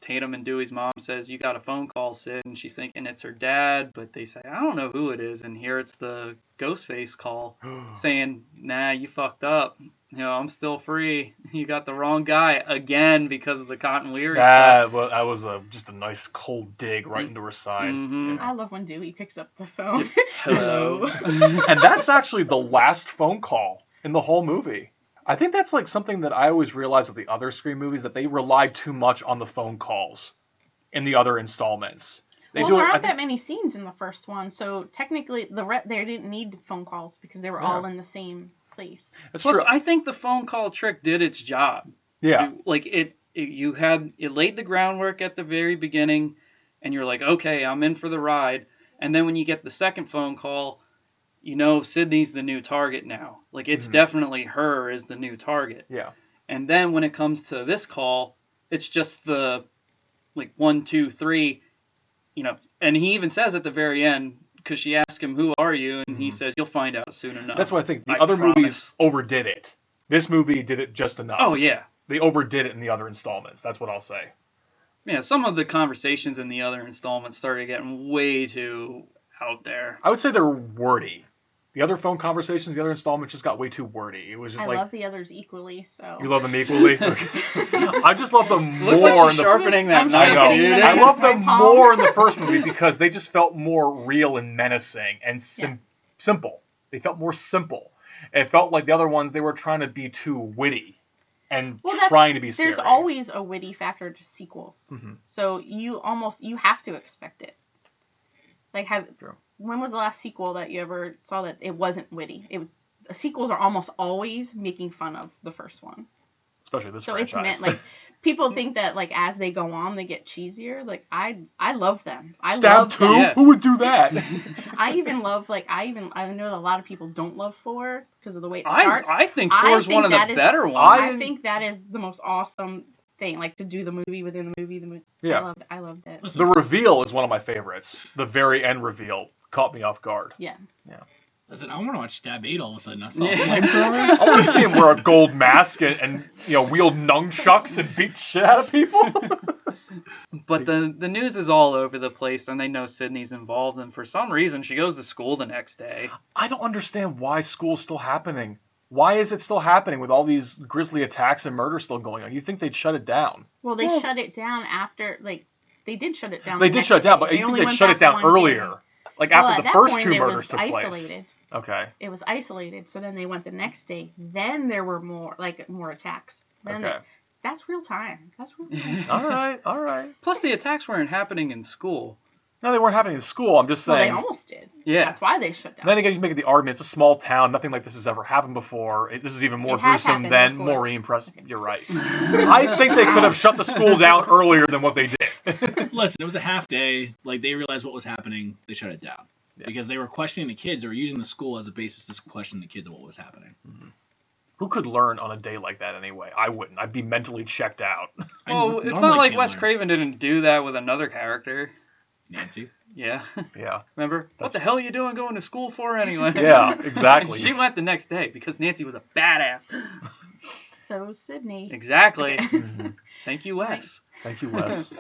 Tatum and Dewey's mom says, you got a phone call, Sid. And she's thinking it's her dad, but they say, I don't know who it is. And here it's the Ghostface call saying, nah, you fucked up. I'm still free. You got the wrong guy again because of the Cotton Weary stuff. That was just a nice cold dig right into her side. Mhm. I love when Dewey picks up the phone. Hello. And that's actually the last phone call in the whole movie. I think that's like something that I always realized with the other Scream movies, that they relied too much on the phone calls in the other installments. There aren't that many scenes in the first one, so technically they didn't need phone calls because they were all in the same place. That's Plus, true. I think the phone call trick did its job. Yeah. Like it laid the groundwork at the very beginning, and you're like, okay, I'm in for the ride. And then when you get the second phone call, Sydney's the new target now. Like, it's definitely her as the new target. Yeah. And then when it comes to this call, it's just the, like, 1, 2, 3, and he even says at the very end, because she asked him, who are you? And he says, you'll find out soon enough. That's what I think. The I other promise. movies overdid it. This movie did it just enough. Oh, yeah. They overdid it in the other installments. That's what I'll say. Yeah, some of the conversations in the other installments started getting way too out there. I would say they're wordy. The other phone conversations, the other installments just got way too wordy. It was just I love the others equally, so. You love them equally? Okay. I just love them Looks more like she's in the sharpening that I'm I knife, know. dude. I love them My palm. more in the first movie because they just felt more real and menacing and simple. They felt more simple. It felt like the other ones, they were trying to be too witty and trying to be scary. There's always a witty factor to sequels. Mhm. So you have to expect it. Like, True. when was the last sequel that you ever saw that it wasn't witty? Sequels are almost always making fun of the first one. Especially this So franchise. it's meant, like, people think that, like, as they go on, they get cheesier. Like, I love them. I Stab love 2? them. Yeah. Who would do that? I even love, like, I know that a lot of people don't love 4 because of the way it starts. I think 4 is one of the that is- better ones. I think that is the most awesome thing, like, to do the movie within the movie. Yeah. I loved it. Listen, The reveal is one of my favorites. The very end reveal caught me off guard. Yeah. listen, I want to watch Stab 8 all of a sudden. I saw Yeah. a flamethrower. I want to see him wear a gold mask and wield nunchucks and beat shit out of people. But the news is all over the place, and they know Sydney's involved, and for some reason she goes to school the next day. I don't understand why school's still happening. Why is it still happening with all these grisly attacks and murder still going on? You'd think they'd shut it down. Well, they shut it down after, like, they did shut it down. They the did next shut it down, day. but They you think only they'd went shut it back down one earlier. day. Like Well, after at the that first point, 2 it murders was took place. isolated. Okay. It was isolated. So then they went the next day. Then there were more attacks. Then Okay. that's real time. That's real time. All right. Plus, the attacks weren't happening in school. No, they weren't happening in school. I'm just Well, saying. they almost did. Yeah. That's why they shut down. Then again, you make the argument, it's a small town. Nothing like this has ever happened before. This is even more It has gruesome happened than before. Maureen Press. You're right. I think they could have shut the school down earlier than what they did. Listen, it was a half day. Like, they realized what was happening. They shut it down. Yeah. Because they were questioning the kids. They were using the school as a basis to question the kids of what was happening. Who could learn on a day like that anyway? I wouldn't. I'd be mentally checked out. Well, it's not normally like can't Wes learn. Craven didn't do that with another character. Nancy. Yeah. Yeah. Remember? What the hell are you doing going to school for anyway? Yeah, exactly. She went the next day because Nancy was a badass. So Sydney. Exactly. Mhm. Thank you, Wes. Thank you, Wes.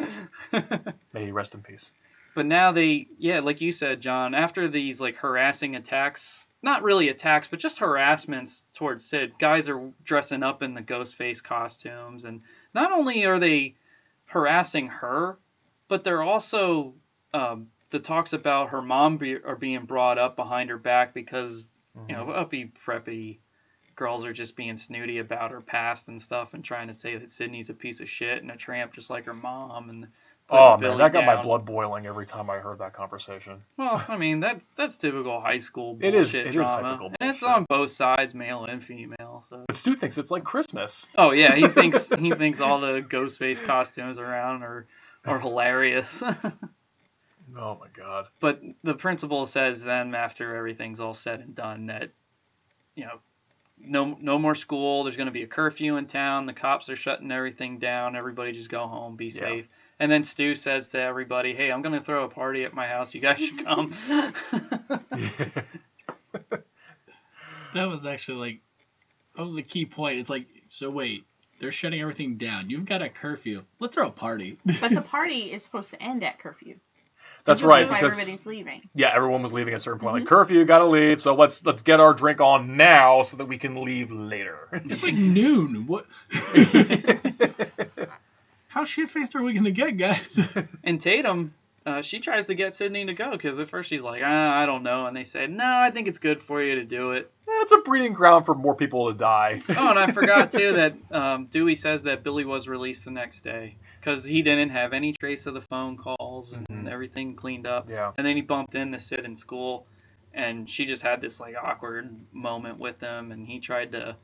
May he rest in peace. But now like you said, John, after these like harassing attacks, not really attacks, but just harassments towards Sid, guys are dressing up in the Ghostface costumes, and not only are they harassing her, but they're also the talks about her mom are being brought up behind her back because you know uppy preppy girls are just being snooty about her past and stuff and trying to say that Sydney's a piece of shit and a tramp just like her mom and Oh Billy man, that got my down. blood boiling every time I heard that conversation. Well, I mean that's typical high school It is- bullshit it is drama, typical and it's bullshit. on both sides, male and female. So. But Stu thinks it's like Christmas. Oh yeah, he thinks all the Ghostface costumes around are hilarious. Oh my god. But the principal says then after everything's all said and done that you know no more school. There's going to be a curfew in town. The cops are shutting everything down. Everybody just go home, be Yeah. safe. And then Stu says to everybody, "Hey, I'm going to throw a party at my house. You guys should come." That was actually like, that was the key point. It's like, so wait, they're shutting everything down. You've got a curfew. Let's throw a party. But the party is supposed to end at curfew. That's right, That's why because everybody's leaving. yeah, everyone was leaving at a certain point. Like curfew, gotta leave. So let's get our drink on now so that we can leave later. It's like noon. What? How shit-faced are we going to get, guys? And Tatum, she tries to get Sydney to go because at first she's like, I don't know. And they said, no, I think it's good for you to do it. That's a breeding ground for more people to die. Oh, and I forgot, too, that Dewey says that Billy was released the next day because he didn't have any trace of the phone calls and everything cleaned up. Yeah. And then he bumped into Sid in school, and she just had this, like, awkward moment with him, and he tried to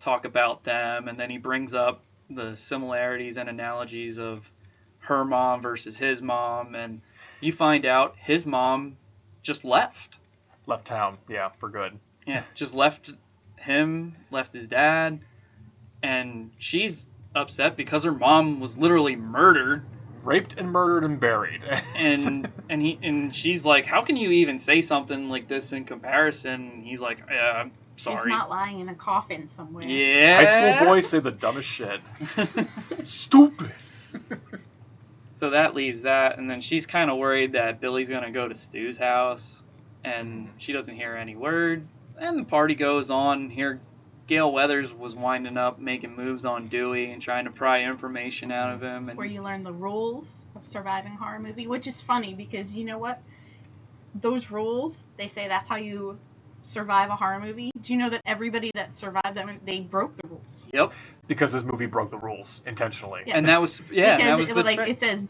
talk about them, and then he brings up the similarities and analogies of her mom versus his mom, and you find out his mom just left. Left town, yeah, for good. Yeah, just left him, left his dad, and she's upset because her mom was literally murdered. Raped and murdered and buried. And she's like, how can you even say something like this in comparison? He's like, I'm sorry. She's not lying in a coffin somewhere. Yeah. High school boys say the dumbest shit. Stupid. So that leaves that, and then she's kind of worried that Billy's going to go to Stu's house, and she doesn't hear any word. And the party goes on. Here, Gale Weathers was winding up, making moves on Dewey and trying to pry information out of him. It's And where you learn the rules of surviving a horror movie, which is funny because you know what? Those rules, they say that's how you survive a horror movie. Do you know that everybody that survived them, they broke the rules? Yep. Because this movie broke the rules intentionally. Yeah. And that was Because that was it, the like trick. it says,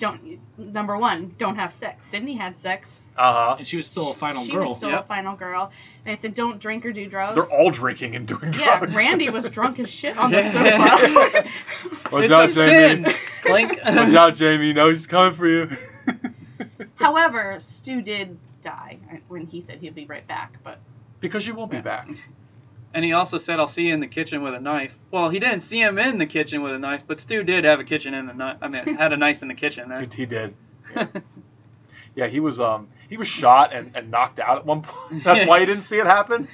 number one, don't have sex. Sydney had sex. Uh-huh. And she was still a final She girl. was still a final girl. And they said, don't drink or do drugs. They're all drinking and doing Yeah, drugs. Randy was drunk as shit on the Yeah. sofa. Watch It's out, a sin. Jamie. Clink. Watch out, Jamie. You know he's coming for you. However, Stu did die when he said he'd be right back. But Because you won't be back. And he also said, I'll see you in the kitchen with a knife. Well, he didn't see him in the kitchen with a knife, but Stu did have a kitchen in the knife. I mean, had a knife in the kitchen. He did. Yeah, he was shot and knocked out at one point. That's why he didn't see it happen.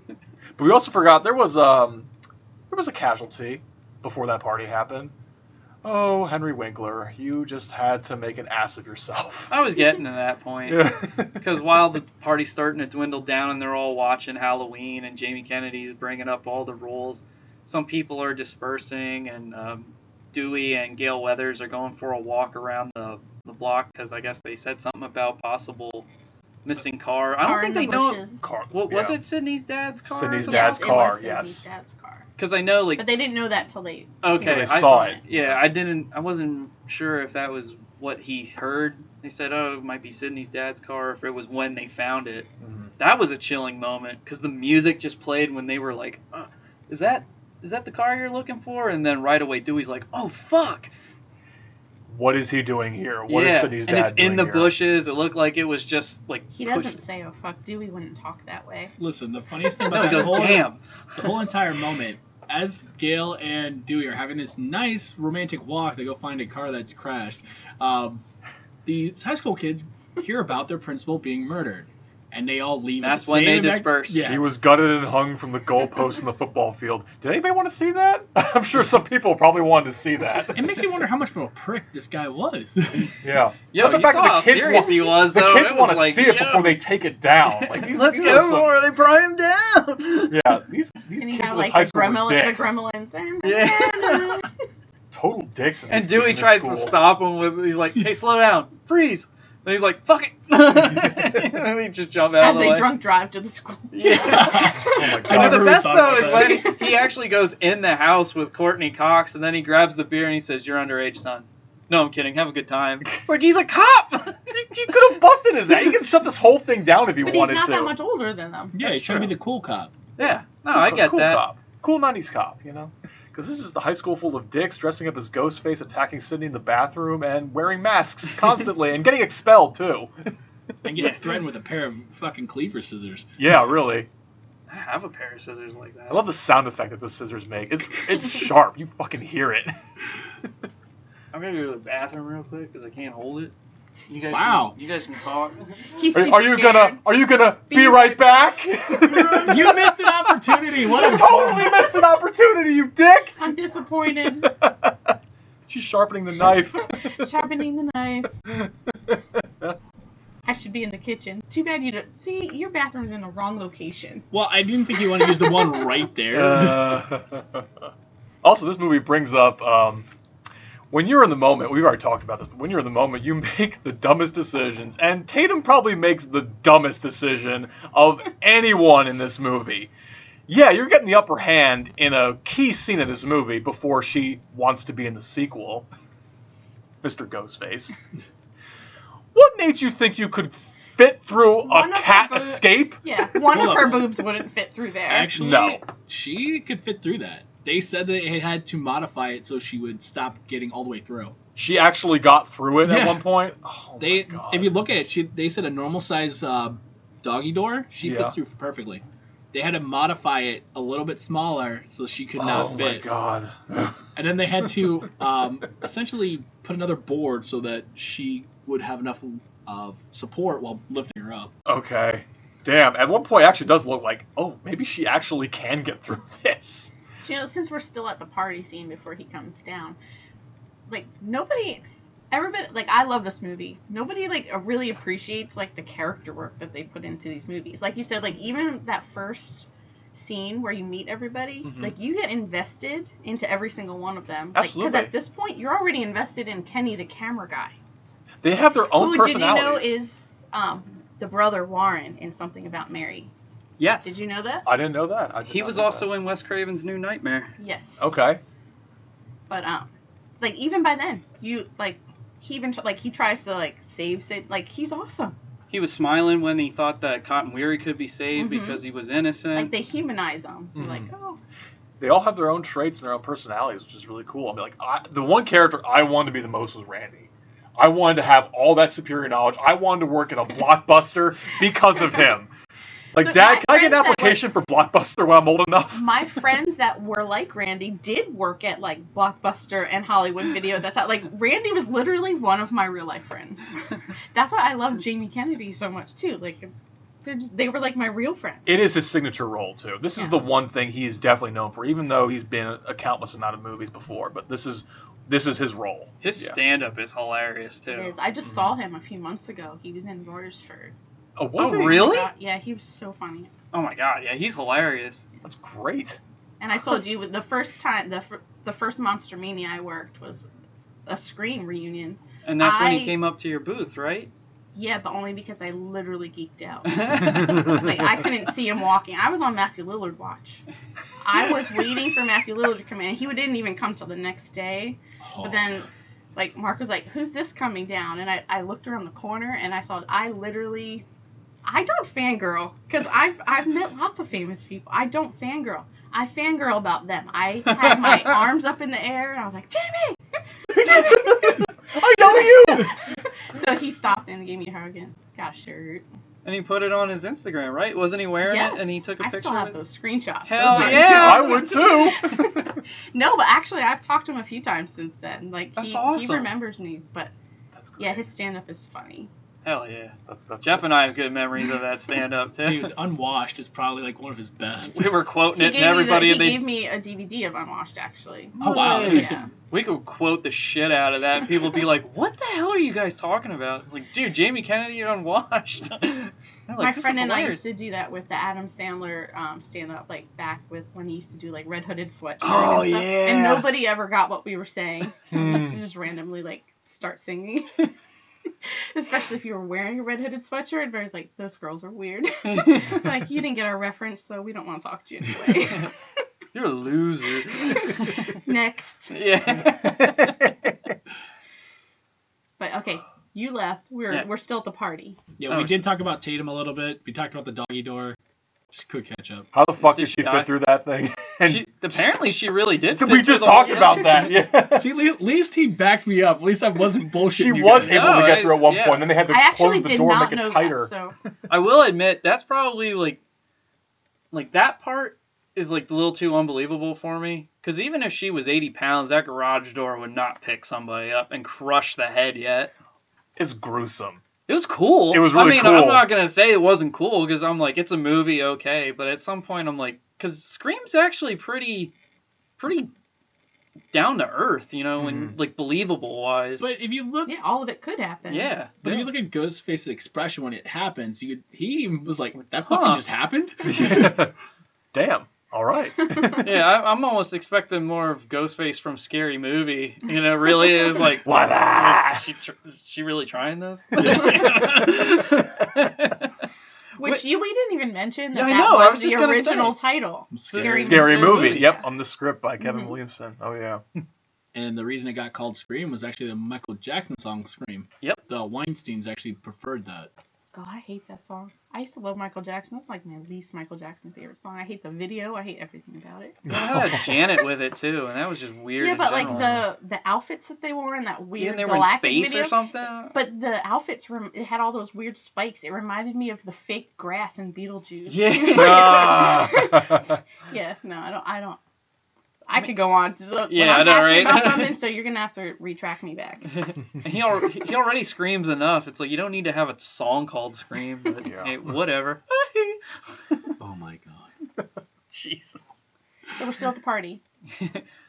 But we also forgot there was a casualty before that party happened. Oh, Henry Winkler, you just had to make an ass of yourself. I was getting to that point. Yeah. Because while the party's starting to dwindle down and they're all watching Halloween and Jamie Kennedy's bringing up all the rules, some people are dispersing and Dewey and Gale Weathers are going for a walk around the block because I guess they said something about possible missing car. I Car don't think in they the know. bushes. Car. What was yeah. it? Sydney's dad's car. Sydney's Yes, dad's it car, was Sydney's yes. dad's car. Because I know, like, But they didn't know that till they. okay, Until they I saw it. Yeah, I wasn't sure if that was what he heard. They said, oh, it might be Sydney's dad's car, if it was when they found it. Mhm. That was a chilling moment because the music just played when they were like, is that the car you're looking for? And then right away Dewey's like, oh fuck. What is he doing here? What is Sydney's dad and it's doing in the here? bushes. It looked like it was just like He doesn't say, oh fuck, Dewey wouldn't talk that way. Listen, the funniest thing No, about he that goes, damn. the whole entire moment, as Gail and Dewey are having this nice romantic walk to go find a car that's crashed, these high school kids hear about their principal being murdered, and they all leave. That's at the when same they exact- disperse. Yeah. He was gutted and hung from the goalpost in the football field. Did anybody want to see that? I'm sure some people probably wanted to see that. It makes you wonder how much of a prick this guy was. Yeah. Yo, But the you fact saw that how the kids serious want, he was, the though. kids It want was to like, see it yo. before they take it down. Like, these, Let's these go are some- more. They pry him down. Yeah, these And kids you in have this like high the school were gremlins. dicks. Yeah. Total dicks in this And Dewey in this tries school. to stop him with, he's like, hey, slow down, freeze. And he's like, fuck it. And he just jump out As of the they way. drunk drive to the school. Yeah. Oh my And god. then never the best thought though is about when that. he actually goes in the house with Courtney Cox, and then he grabs the beer and he says, "You're underage, son." No, I'm kidding. Have a good time. It's like he's a cop. He could have busted his ass. He could have shut this whole thing down if he But he's wanted not to. that much older than them. Yeah, he's That's trying to true. be the cool cop. Yeah. No, I get cool that. Cop. Cool 90s cop, you know? Because this is the high school full of dicks dressing up as Ghostface, attacking Sydney in the bathroom, and wearing masks constantly, and getting expelled, too. And get threatened with a pair of fucking cleaver scissors. Yeah, really. I have a pair of scissors like that. I love the sound effect that those scissors make. It's sharp. You fucking hear it. I'm gonna go to the bathroom real quick because I can't hold it. You guys, Wow. you guys can talk. He's Are, too are you scared. gonna be right back? You missed an opportunity. What You a totally missed an opportunity, you dick! I'm disappointed. She's sharpening the knife. Sharpening the knife. I should be in the kitchen. Too bad you don't. See, your bathroom's in the wrong location. Well, I didn't think you wanted to use the one right there. Also, this movie brings up when you're in the moment. We've already talked about this. But when you're in the moment, you make the dumbest decisions, and Tatum probably makes the dumbest decision of anyone in this movie. Yeah, you're getting the upper hand in a key scene of this movie before she wants to be in the sequel. Mr. Ghostface. What made you think you could fit through a One of cat her escape? Yeah, one Hold of up. her boobs wouldn't fit through there. Actually, No. she could fit through that. They said that they had to modify it so she would stop getting all the way through. She actually got through it at Yeah. one point. Oh They, my God. if you look at it, they said a normal size doggy door, she Yeah. fit through perfectly. They had to modify it a little bit smaller so she could not Oh fit. my God. And then they had to essentially put another board so that she would have enough support while lifting her up. Okay. Damn. At one point, it actually does look like, oh, maybe she actually can get through this. You know, since we're still at the party scene before he comes down, like everybody, like I love this movie. Nobody like really appreciates like the character work that they put into these movies. Like you said, like even that first scene where you meet everybody, Mhm. like you get invested into every single one of them. Because Absolutely. at this point, you're already invested in Kenny, the camera guy. They have their own Who did you know personalities. is the brother Warren in Something About Mary? Yes. Did you know that? I didn't know that. I did He not was know also that. in Wes Craven's New Nightmare. Yes. Okay. But like even by then, you like he even like he tries to like save Sid. Like he's awesome. He was smiling when he thought that Cotton Weary could be saved Mhm. because he was innocent. Like they humanize him. You're Mhm. like, oh, They all have their own traits and their own personalities, which is really cool. I mean, like, the one character I wanted to be the most was Randy. I wanted to have all that superior knowledge. I wanted to work at a Blockbuster because of him. Like, But Dad, my can I get an friends that application for Blockbuster when I'm old enough? my friends that were like Randy did work at like Blockbuster and Hollywood Video at that time. Like Randy was literally one of my real life friends. That's why I love Jamie Kennedy so much too. Like they were like my real friends. It is his signature role, too. This is Yeah. the one thing he's definitely known for, even though he's been a countless amount of movies before. But this is his role. His Yeah. stand-up is hilarious too. It is. I just saw him a few months ago. He was in Royersford. Oh, was Oh, he? really? Yeah, he was so funny. Oh my god, yeah, he's hilarious. That's great. And I told you the first time the first Monster Mania I worked was a Scream reunion. And that's when I- he came up to your booth, right? Yeah, but only because I literally geeked out. Like, I couldn't see him walking. I was on Matthew Lillard watch. I was waiting for Matthew Lillard to come in. He didn't even come till the next day. But then, like, Mark was like, who's this coming down? And I looked around the corner, and I saw, I don't fangirl, because I've met lots of famous people. I don't fangirl. I fangirl about them. I had my arms up in the air, and I was like, Jamie! Jamie! I know you! So he stopped and gave me a hug and got a shirt. And he put it on his Instagram, right? Wasn't he wearing it? And he took a picture I still have of it? those screenshots. Hell Those are- yeah! I would too! No, but actually, I've talked to him a few times since then. Like, That's he awesome. remembers me, but That's great. yeah, his stand-up is funny. Hell yeah. That's Jeff and I have good memories of that stand-up, too. Dude, Unwashed is probably like one of his best. We were quoting He it, and everybody... he gave me a DVD of Unwashed, actually. Oh, wow. That's Nice. actually- We could quote the shit out of that, and people would be like, what the hell are you guys talking about? Like, dude, Jamie Kennedy Unwashed. Like, My this friend is and I hilarious. used to do that with the Adam Sandler stand-up, like, back with when he used to do, like, Red Hooded Sweatshirt Oh, and stuff. yeah. And nobody ever got what we were saying. We used to Hmm. just randomly, like, start singing. Especially if you were wearing a Red Hooded Sweatshirt. Everybody's like, those girls are weird. Like, you didn't get our reference, so we don't want to talk to you anyway. You're a loser. Next. Yeah. But, okay, you left. We're still at the party. Yeah, Oh, we did talk about Tatum a little bit. We talked about the doggy door. Just quick catch up. How the fuck Did did she she die? fit through that thing? And Apparently she really did fit we through just the talked whole- about that, yeah. See, at least he backed me up. At least I wasn't bullshitting. She you was guys. able to No, get through at one yeah. point, and they had to I actually close the did door and not make know it tighter. that, so... I will admit, that's probably, like that part is, like, a little too unbelievable for me. Because even if she was 80 pounds, that garage door would not pick somebody up and crush the head yet. It's gruesome. It was cool. It was really I mean, cool. I'm not going to say it wasn't cool, because I'm like, it's a movie, okay. But at some point, I'm like, because Scream's actually pretty down to earth, you know, and, like, believable-wise. But if you look, Yeah, all of it could happen. Yeah. but if you look at Ghostface's expression when it happens, he even was like, "That fucking Huh. just happened." Damn. All right. Yeah, I'm almost expecting more of Ghostface from Scary Movie. You know, really is like, What? she really trying this? Which we didn't even mention Yeah, I that know, I was was the just gonna original say. title. Scary Scary movie. Movie. Yep, on the script by Kevin Mhm. Williamson. Oh yeah. And the reason it got called Scream was actually the Michael Jackson song Scream. Yep. The Weinsteins actually preferred that. Oh, I hate that song. I used to love Michael Jackson. That's like my least Michael Jackson favorite song. I hate the video. I hate everything about it. I had Janet with it too, and that was just weird. Yeah, in but like general. the outfits that they wore in that weird Even they were in galactic space video. or something. But the outfits it had all those weird spikes. It reminded me of the fake grass in Beetlejuice. Yeah. Ah. Yeah, no, I don't. I could go on. Look, Yeah, when I'm I know, passionate right? about something, so you're gonna have to retrack me back. he already screams enough. It's like you don't need to have a song called Scream. But Yeah. hey, whatever. Oh my god. Jesus. So we're still at the party.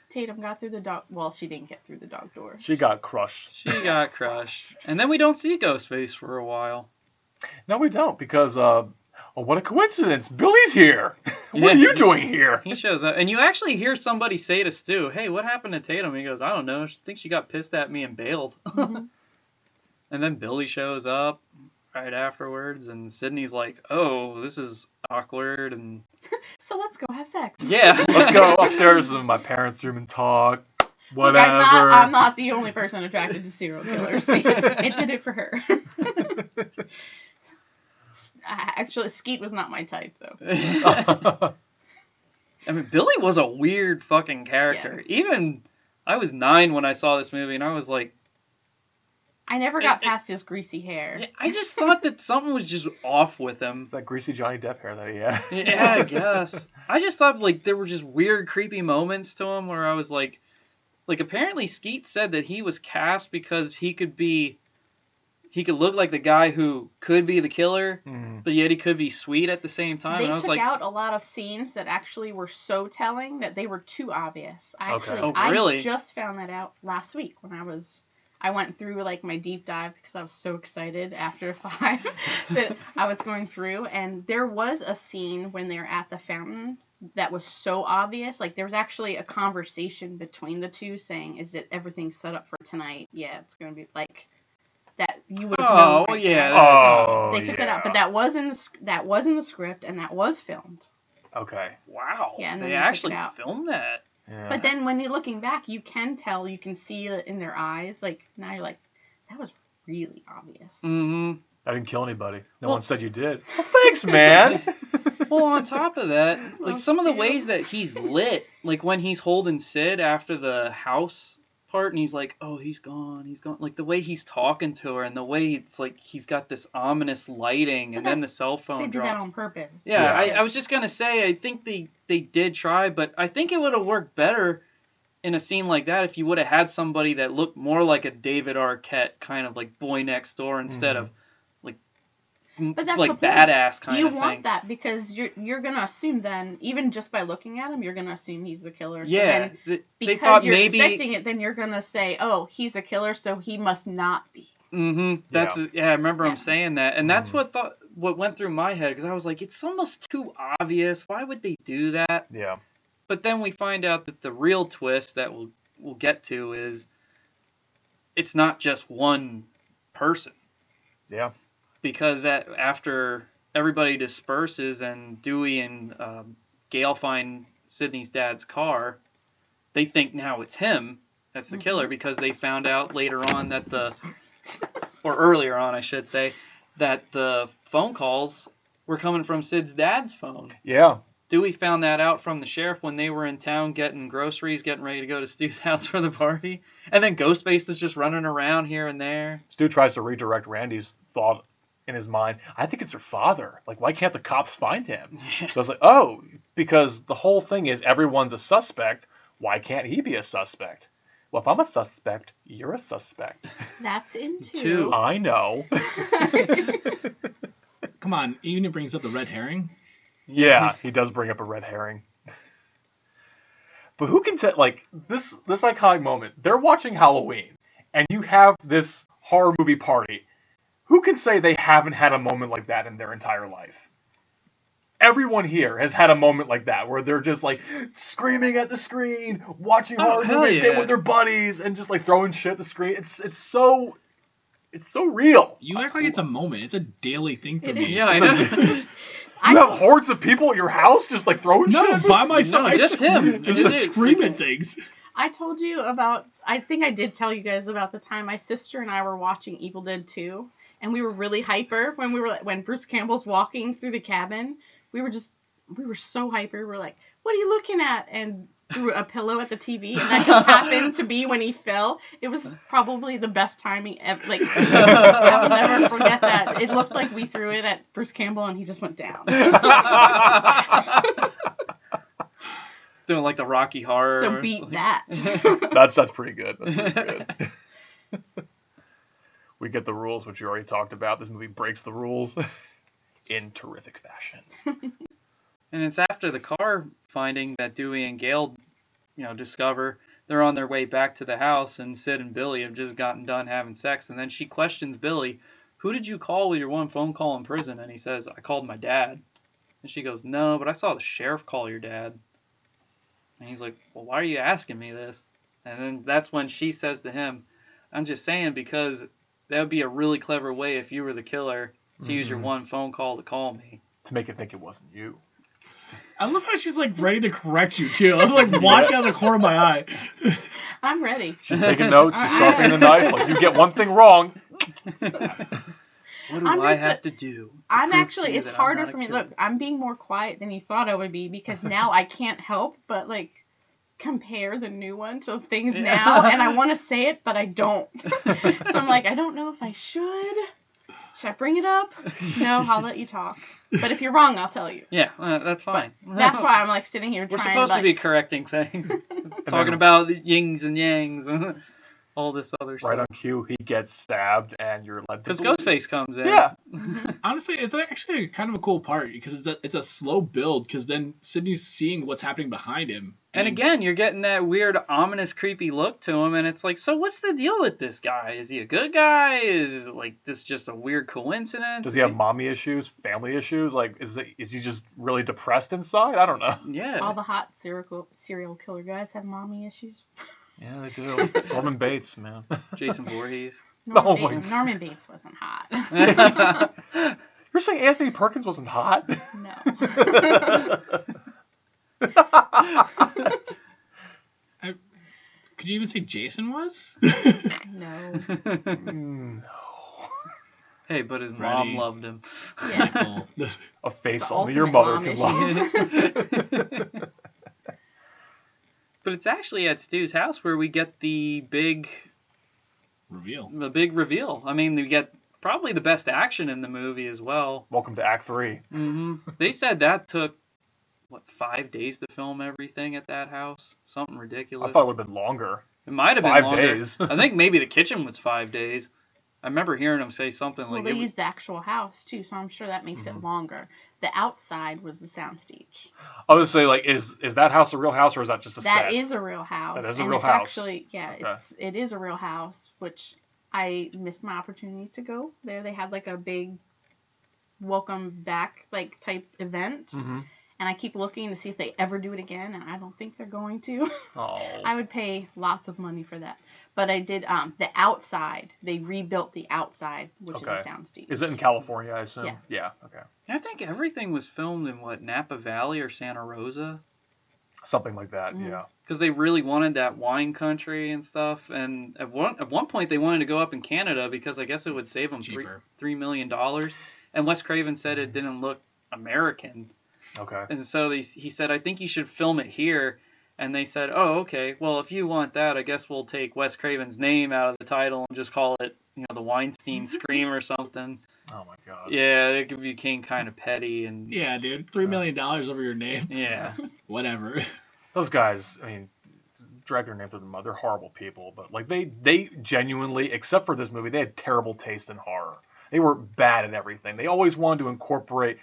Tatum got through the dog. Well, she didn't get through the dog door. She got crushed. She got crushed, and then we don't see Ghostface for a while. No, we don't, because what a coincidence! Billy's here. What are Yeah. you doing here? He shows up, and you actually hear somebody say to Stu, "Hey, what happened to Tatum?" He goes, "I don't know. I think she got pissed at me and bailed." Mhm. And then Billy shows up right afterwards, and Sydney's like, "Oh, this is awkward," and So let's go have sex. yeah, Let's go upstairs to my parents' room and talk. Look, Whatever. I'm not the only person attracted to serial killers. It did it for her. Actually, Skeet was not my type, though. I mean, Billy was a weird fucking character. Even I was 9 when I saw this movie, and I was like, I never got past his greasy hair. I just thought that something was just off with him. It's that greasy Johnny Depp hair that he had. Yeah, I guess. I just thought, like, there were just weird, creepy moments to him where I was like, apparently Skeet said that he was cast because he could look like the guy who could be the killer, but yet he could be sweet at the same time. They and I was took like, out a lot of scenes that actually were so telling that they were too obvious. Okay. Oh, really? I just found that out last week when I went through like my deep dive because I was so excited after 5 that I was going through, and there was a scene when they're at the fountain that was so obvious. Like there was actually a conversation between the two saying, "Is it everything set up for tonight? Yeah, it's gonna be like." that you would have known. Oh, right yeah. there. Oh, They took that yeah. out, but that was in the script and that was filmed. Okay. Wow. Yeah, and then they they took actually it out. filmed that. Yeah. But then when you're looking back, you can tell, you can see it in their eyes. Like, now you're like, that was really obvious. Mm-hmm. I didn't kill anybody. No Well- one said you did. Well, thanks, man. Well, on top of that, like Love some of the Stu. ways that he's lit, like when he's holding Sid after the house part, and he's like, "Oh, he's gone, he's gone." Like the way he's talking to her, and the way it's like he's got this ominous lighting, But and then the that's- cell They phone did drops. that on purpose. Yeah, Yeah. I was just gonna say, I think they did try, but I think it would have worked better in a scene like that if you would have had somebody that looked more like a David Arquette kind of like boy next door instead of like But that's like the point. badass kind You of want thing. that because you're gonna assume then, even just by looking at him, you're gonna assume he's the killer. So Yeah, then, they because thought you're maybe. expecting it, then you're gonna say, "Oh, he's a killer, so he must not be." Mm-hmm. That's I remember him Yeah. saying that, and that's what went through my head because I was like, it's almost too obvious. Why would they do that? Yeah. But then we find out that the real twist that we'll get to is it's not just one person. Yeah. Because after everybody disperses and Dewey and Gail find Sydney's dad's car, they think now it's him that's the killer because they found out later on that or earlier on I should say, that the phone calls were coming from Sid's dad's phone. Yeah. Dewey found that out from the sheriff when they were in town getting groceries, getting ready to go to Stu's house for the party. And then Ghostface is just running around here and there. Stu tries to redirect Randy's thought in his mind. I think it's her father. Like, why can't the cops find him? So I was like, oh, because the whole thing is everyone's a suspect. Why can't he be a suspect? Well, if I'm a suspect, you're a suspect. That's in two. Two. I know. Come on, even it brings up the red herring. Yeah, he does bring up a red herring. But who can tell, like, this iconic moment, they're watching Halloween, and you have this horror movie party. Who can say they haven't had a moment like that in their entire life? Everyone here has had a moment like that, where they're just, like, screaming at the screen, watching horror hell movies, yeah. getting with their buddies, and just, like, throwing shit at the screen. It's so real. You act like it's a moment. It's a daily thing for It me. is. Yeah, I know. You have hordes of people at your house just, like, throwing No, shit? by myself. No, I just him. Just Just to it. scream at things. I told you about, I think I did tell you guys about the time my sister and I were watching Evil Dead 2, and we were really hyper when Bruce Campbell's walking through the cabin. We were so hyper. We were like, what are you looking at? And threw a pillow at the TV, and that just happened to be when he fell. It was probably the best timing ever. Like, I will never forget that. It looked like we threw it at Bruce Campbell, and he just went down. Doing like the Rocky Horror. So beat that. That's pretty good. That's pretty good. We get the rules, which you already talked about. This movie breaks the rules in terrific fashion. And it's after the car finding that Dewey and Gail, discover they're on their way back to the house, and Sid and Billy have just gotten done having sex. And then she questions Billy, who did you call with your one phone call in prison? And he says, I called my dad. And she goes, no, but I saw the sheriff call your dad. And he's like, well, why are you asking me this? And then that's when she says to him, I'm just saying because that would be a really clever way if you were the killer to use your one phone call to call me. To make it think it wasn't you. I love how she's like ready to correct you too. I'm like watching out of the corner of my eye. I'm ready. She's taking notes. She's sharpening the knife. Like, you get one thing wrong. What do I'm I just have to do? I'm prove actually, to you it's that I'm harder not a for me. killer? Look, I'm being more quiet than you thought I would be because now I can't help but like compare the new one to things now, and I want to say it, but I don't. So I'm like, I don't know if I should. Should I bring it up? No, I'll let you talk. But if you're wrong, I'll tell you. Yeah, that's fine. That's why I'm like sitting here We're trying supposed to to be correcting things. And Talking then about the yings and yangs. All this other right on stuff. cue, he gets stabbed, and you're led to Because believe. Ghostface comes in. Yeah. Honestly, it's actually kind of a cool part because it's a slow build because then Sidney's seeing what's happening behind him. And again, you're getting that weird, ominous, creepy look to him, and it's like, so what's the deal with this guy? Is he a good guy? Is like this just a weird coincidence? Does he have mommy issues, family issues? Like, is he just really depressed inside? I don't know. Yeah. all the hot serial killer guys have mommy issues. Yeah, they do. Norman Bates, man. Jason Voorhees. Norman Bates wasn't hot. You're saying Anthony Perkins wasn't hot? No. Could you even say Jason was? No. No. Hey, but his Freddy. mom loved him. Yeah. A face It's only your ultimate mother mom can love. But it's actually at Stu's house where we get the big reveal. I mean, we get probably the best action in the movie as well. Welcome to Act 3. Mm-hmm. They said that took, 5 days to film everything at that house? Something ridiculous. I thought it would have been longer. It might have been 5 longer. days. I think maybe the kitchen was 5 days. I remember hearing him say something Well, like... they used the actual house, too, so I'm sure that makes it longer. The outside was the soundstage. I was gonna say, is that house a real house or is that just a set? That is a real house. That is a and real it's house. Actually, yeah, Okay. it is a real house, which I missed my opportunity to go there. They had a big welcome back type event. Mm-hmm. And I keep looking to see if they ever do it again, and I don't think they're going to. Oh. I would pay lots of money for that. But I did the outside. They rebuilt the outside, which is a soundstage. Is it in California, I assume? Yes. Yeah, okay. I think everything was filmed in, Napa Valley or Santa Rosa? Something like that, yeah. Because they really wanted that wine country and stuff. And at one point, they wanted to go up in Canada because I guess it would save them $3 million. And Wes Craven said it didn't look American. Okay. And so he said, I think you should film it here. And they said, oh, okay. Well, if you want that, I guess we'll take Wes Craven's name out of the title and just call it, the Weinstein Scream or something. Oh, my God. Yeah, it became kind of petty. And yeah, dude. $3 million over your name. Yeah. Whatever. Those guys, I mean, drag their name through the mud. They're horrible people. But, they genuinely, except for this movie, they had terrible taste in horror. They were bad at everything. They always wanted to incorporate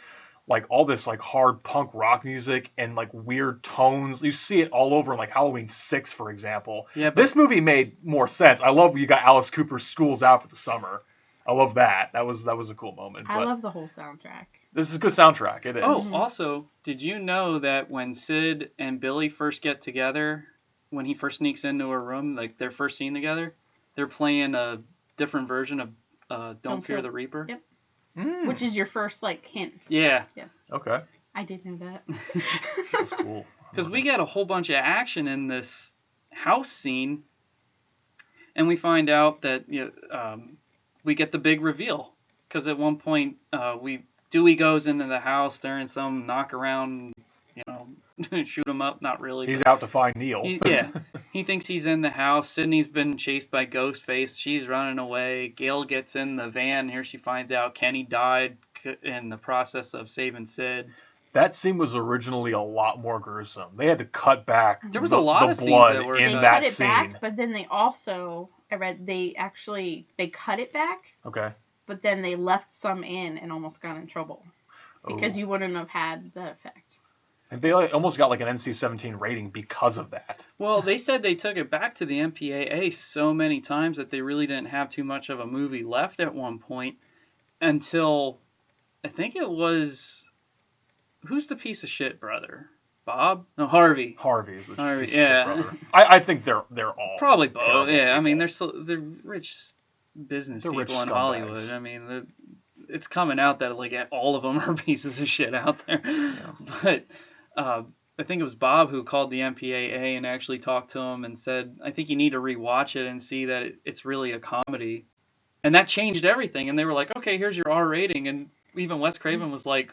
all this hard punk rock music and weird tones. You see it all over in Halloween 6, for example. Yeah, but this movie made more sense. I love you got Alice Cooper's School's Out for the Summer. I love that. That was a cool moment. I love the whole soundtrack. This is a good soundtrack. It is. Oh, also, did you know that when Sid and Billy first get together, when he first sneaks into her room, their first scene together, they're playing a different version of Don't Fear the Reaper? Yep. Which is your first hint. Yeah. Okay. I did know that. That's cool. Because we get a whole bunch of action in this house scene, and we find out that we get the big reveal. Because at one point, Dewey goes into the house during some knock around, shoot him up. Not really. He's out to find Neil. He thinks he's in the house. Sydney's been chased by Ghostface. She's running away. Gail gets in the van. Here she finds out Kenny died in the process of saving Sid. That scene was originally a lot more gruesome. They had to cut back there was a lot of blood scenes that were in they that cut it scene. back, but then they also, I read, they cut it back, Okay. but then they left some in and almost got in trouble. Because you wouldn't have had that effect. And they almost got an NC-17 rating because of that. Well, they said they took it back to the MPAA so many times that they really didn't have too much of a movie left at one point until, I think it was, who's the piece of shit brother? Bob? No, Harvey. Harvey is the Harvey, piece of yeah. shit brother. I think they're all Probably both. terrible Yeah, I people. mean, they're rich business They're people rich in scumbags. Hollywood. I mean, it's coming out that all of them are pieces of shit out there. Yeah. But I think it was Bob who called the MPAA and actually talked to him and said, I think you need to rewatch it and see that it's really a comedy. And that changed everything. And they were like, okay, here's your R rating. And even Wes Craven was like,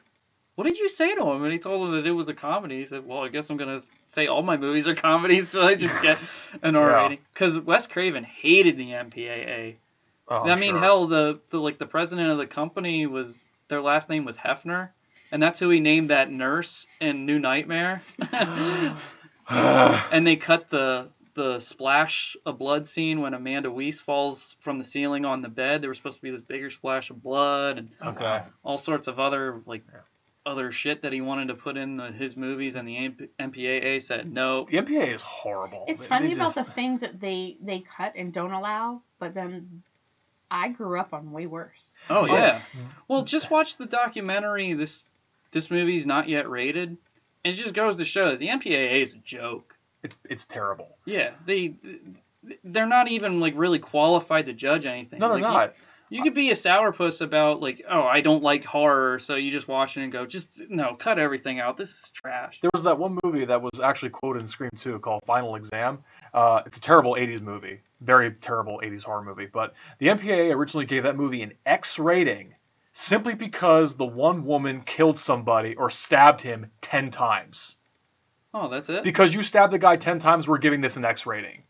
what did you say to him? And he told him that it was a comedy. He said, well, I guess I'm going to say all my movies are comedies, so I just get an R rating. Because Wes Craven hated the MPAA. Oh, I mean, sure. hell, the president of the company their last name was Hefner. And that's who he named that nurse in New Nightmare. And they cut the splash of blood scene when Amanda Weiss falls from the ceiling on the bed. There was supposed to be this bigger splash of blood and Okay. all sorts of other other shit that he wanted to put in his movies, and the MPAA said no. The MPAA is horrible. It's funny about the things that they cut and don't allow, but then I grew up on way worse. Oh yeah. Well, just watch the documentary. This movie's not yet rated. And it just goes to show that the MPAA is a joke. It's terrible. Yeah, they're not even like really qualified to judge anything. No, they're like, not. You could be a sourpuss about like, oh, I don't like horror, so you just watch it and go, no, cut everything out. This is trash. There was that one movie that was actually quoted in Scream 2 called Final Exam. It's a terrible 80s movie. Very terrible 80s horror movie. But the MPAA originally gave that movie an X rating simply because the one woman killed somebody or stabbed him 10 times. Oh, that's it? Because you stabbed the guy 10 times, we're giving this an X rating.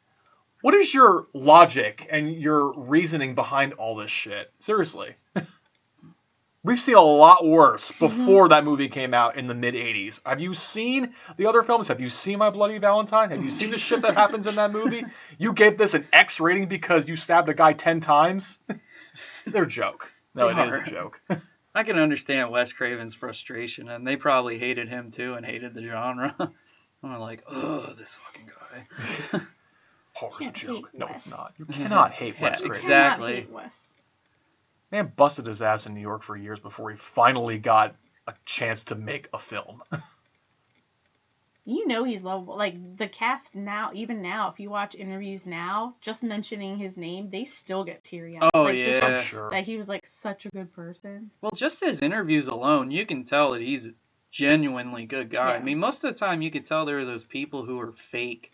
What is your logic and your reasoning behind all this shit? Seriously. We've seen a lot worse before that movie came out in the mid-'80s. Have you seen the other films? Have you seen My Bloody Valentine? Have you seen the shit that happens in that movie? You gave this an X rating because you stabbed a guy 10 times? They're a joke. No, it is a joke. I can understand Wes Craven's frustration, and they probably hated him too and hated the genre. I'm like, oh, this fucking guy. Horror's a joke. No, it's not. You cannot hate Wes Craven. Exactly. Hate Wes. Man busted his ass in New York for years before he finally got a chance to make a film. You know he's lovable. Like, the cast now, even now, if you watch interviews now, just mentioning his name, they still get teary-eyed. Oh, like, yeah. I'm sure. That he was, like, such a good person. Well, just his interviews alone, you can tell that he's a genuinely good guy. Yeah. I mean, most of the time you could tell there are those people who are fake.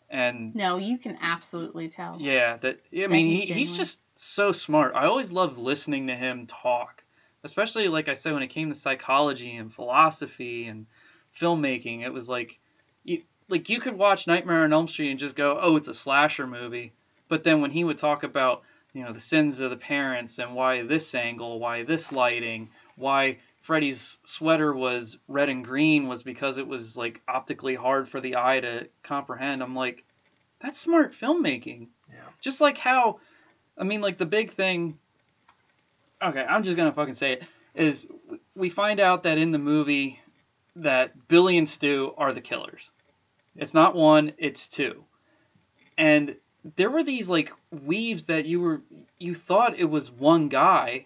And No, you can absolutely tell. yeah, I mean, he's he's genuine. just so smart. I always loved listening to him talk, especially like I said when it came to psychology and philosophy and filmmaking. It was like you could watch Nightmare on Elm Street and just go, oh, it's a slasher movie. But then when he would talk about, the sins of the parents and why this angle, why this lighting, why Freddy's sweater was red and green was because it was like optically hard for the eye to comprehend. I'm like, that's smart filmmaking. Yeah. Just like how, I mean, like the big thing. Okay, I'm just gonna fucking say it. Is we find out that in the movie that Billy and Stu are the killers. It's not one, it's two. And there were these like weaves that you thought it was one guy.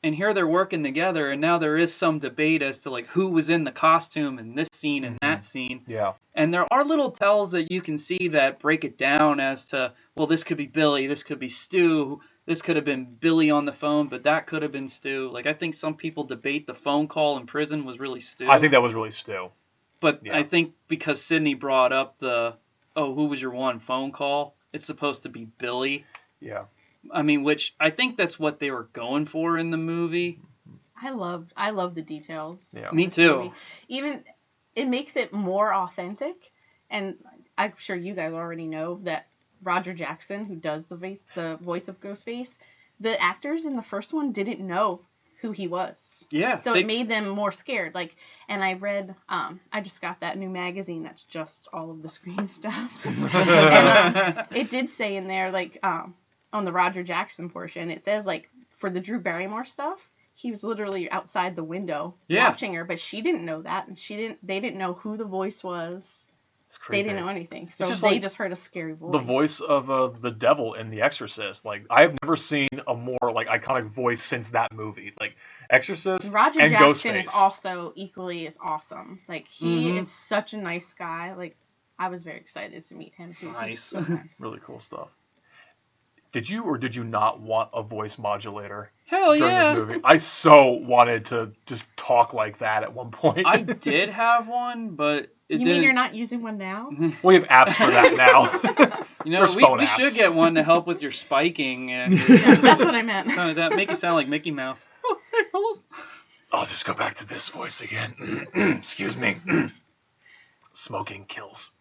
And here they're working together, and now there is some debate as to like who was in the costume in this scene and that scene. Yeah. And there are little tells that you can see that break it down as to, well, this could be Billy, this could be Stu, this could have been Billy on the phone, but that could have been Stu. Like I think some people debate the phone call in prison was really Stu. I think that was really Stu. But yeah. I think because Sydney brought up who was your one phone call? It's supposed to be Billy. Yeah. I mean, which I think that's what they were going for in the movie. I love the details. Yeah. Me of this too. movie. Even it makes it more authentic, and I'm sure you guys already know that Roger Jackson, who does the voice of Ghostface, the actors in the first one didn't know who he was. Yeah. So it made them more scared. Like, and I read, I just got that new magazine that's just all of the Scream stuff, and it did say in there like on the Roger Jackson portion, it says like for the Drew Barrymore stuff, he was literally outside the window watching her, but she didn't know that, and they didn't know who the voice was. It's creepy. They didn't know anything, so just they like just heard a scary voice. The voice of the devil in The Exorcist. Like I have never seen a more like iconic voice since that movie. Like Exorcist Roger and Jackson Ghostface. is also equally as awesome. Like he is such a nice guy. Like I was very excited to meet him too. Nice. So nice. Really cool stuff. Did you or did you not want a voice modulator Hell during yeah. this movie? I so wanted to just talk like that at one point. I did have one, but it You didn't. mean you're not using one now? We have apps for that now. There's we phone apps. should get one to help with your spiking and Yeah, that's what I meant. that make you sound like Mickey Mouse. Oh, hey fellas. I'll just go back to this voice again. Excuse me. Smoking kills.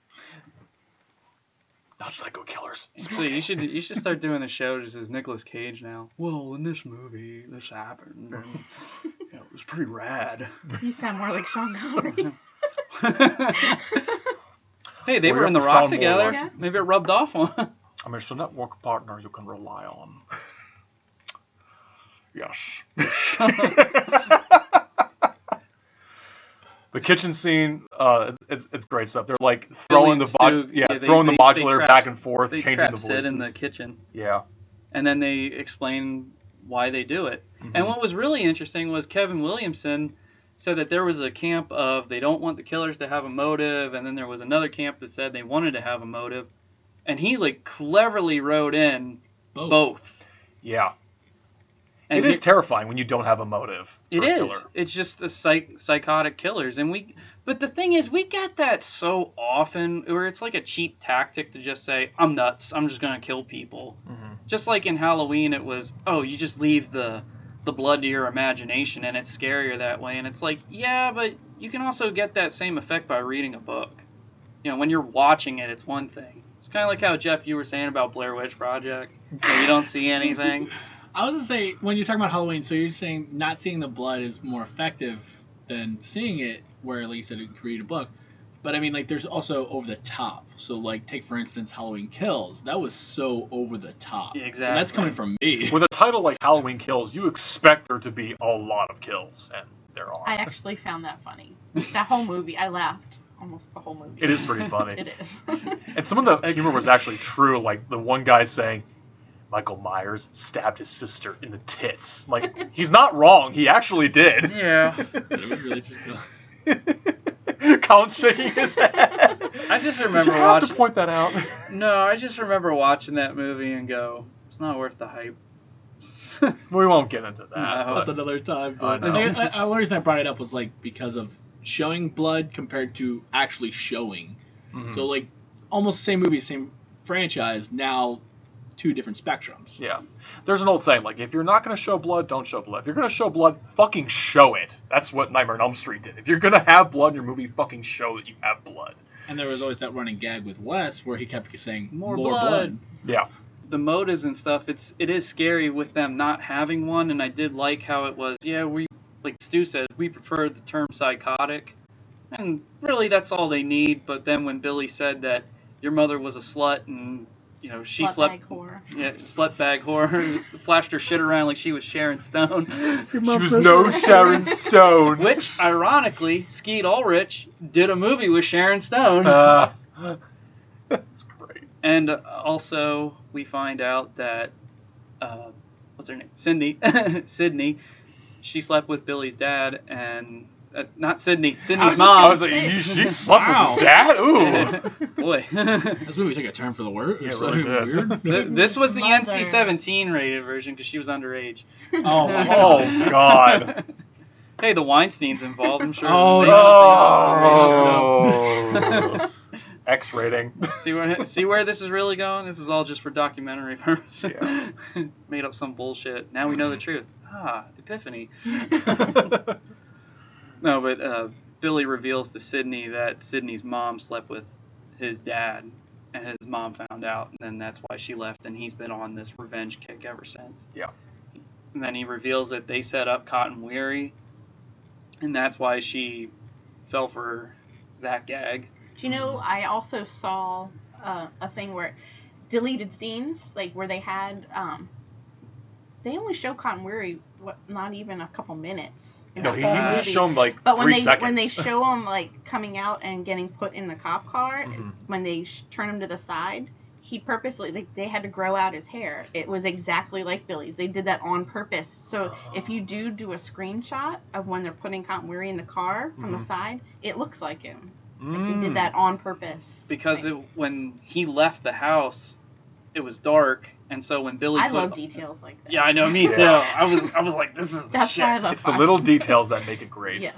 Not psycho killers. Actually, you should start doing the show just as Nicolas Cage now. Well, in this movie, this happened, and it was pretty rad. You sound more like Sean Connery. Hey, they We're were in The Sean Rock Moore. together. Yeah. Maybe it rubbed off on. I mean, it's a network partner you can rely on. Yes. The kitchen scene, it's great stuff. They're like throwing the throwing the modulator back and forth, they changing the trap voices. Sid in the kitchen. Yeah. And then they explain why they do it. And what was really interesting was Kevin Williamson said that there was a camp of they don't want the killers to have a motive, and then there was another camp that said they wanted to have a motive. And he like cleverly wrote in both. Yeah. And it is terrifying when you don't have a motive for a killer. It's just the psychotic killers. But the thing is, we get that so often where it's like a cheap tactic to just say, I'm nuts, I'm just going to kill people. Mm-hmm. Just like in Halloween, it was, oh, you just leave the blood to your imagination and it's scarier that way. And it's like, yeah, but you can also get that same effect by reading a book. You know, when you're watching it, it's one thing. It's kind of like how, Jeff, you were saying about Blair Witch Project. You don't see anything. I was going to say, when you're talking about Halloween, so you're saying not seeing the blood is more effective than seeing it, where, like you said, you could read a book. But, I mean, like, there's also over the top. So, like, take, for instance, Halloween Kills. That was so over the top. Yeah, exactly. And that's coming from me. With a title like Halloween Kills, you expect there to be a lot of kills, and there are. I actually found that funny. That whole movie, I laughed almost the whole movie. It is pretty funny. It is. And some of the humor was actually true, like the one guy saying, Michael Myers stabbed his sister in the tits. Like, he's not wrong. He actually did. Yeah. Really just Colin's shaking his head. I just remember Did you have to point that out? No, I just remember watching that movie and go, it's not worth the hype. We won't get into that. No, that's another time. But I know. the only reason I brought it up was, like, because of showing blood compared to actually showing. Mm-hmm. So, like, almost the same movie, same franchise, now two different spectrums. Yeah. There's an old saying, like, if you're not going to show blood, don't show blood. If you're going to show blood, fucking show it. That's what Nightmare on Elm Street did. If you're going to have blood in your movie, fucking show that you have blood. And there was always that running gag with Wes where he kept saying, more blood. Yeah. The motives and stuff, it is scary with them not having one, and I did like how it was, like Stu says, we prefer the term psychotic, and really that's all they need. But then when Billy said that your mother was a slut and she slept, slut bag whore, flashed her shit around like she was Sharon Stone. She was no Sharon Stone. Which, ironically, Skeet Ulrich did a movie with Sharon Stone. That's great. And also, we find out that, what's her name? Sydney, she slept with Billy's dad, and not Sydney's mom. I was like, she slept with his dad? Ooh. Boy. This movie took a turn for the worse. Yeah, really did. Weird. This was the NC-17 rated version because she was underage. Oh, my God. Oh, God. Hey, the Weinstein's involved, I'm sure. Oh. X rating. See where this is really going? This is all just for documentary purposes. Yeah. Made up some bullshit. Now we know the truth. Epiphany. No, but Billy reveals to Sydney that Sydney's mom slept with his dad, and his mom found out, and then that's why she left, and he's been on this revenge kick ever since. Yeah. And then he reveals that they set up Cotton Weary, and that's why she fell for that gag. Do you know, I also saw a thing where deleted scenes, like where they had, they only show Cotton Weary, not even a couple minutes. No, he just showed him like but 3 seconds. When they show him like coming out and getting put in the cop car, when they turn him to the side, he purposely, they had to grow out his hair. It was exactly like Billy's. They did that on purpose. So if you do a screenshot of when they're putting Cotton Weary in the car from the side, it looks like him. Like they did that on purpose. Because when he left the house, it was dark. And so when Billy I love details like that. Yeah, I know, me too. I was like, this is That's shit. why I love It's the little details that make it great. Yes.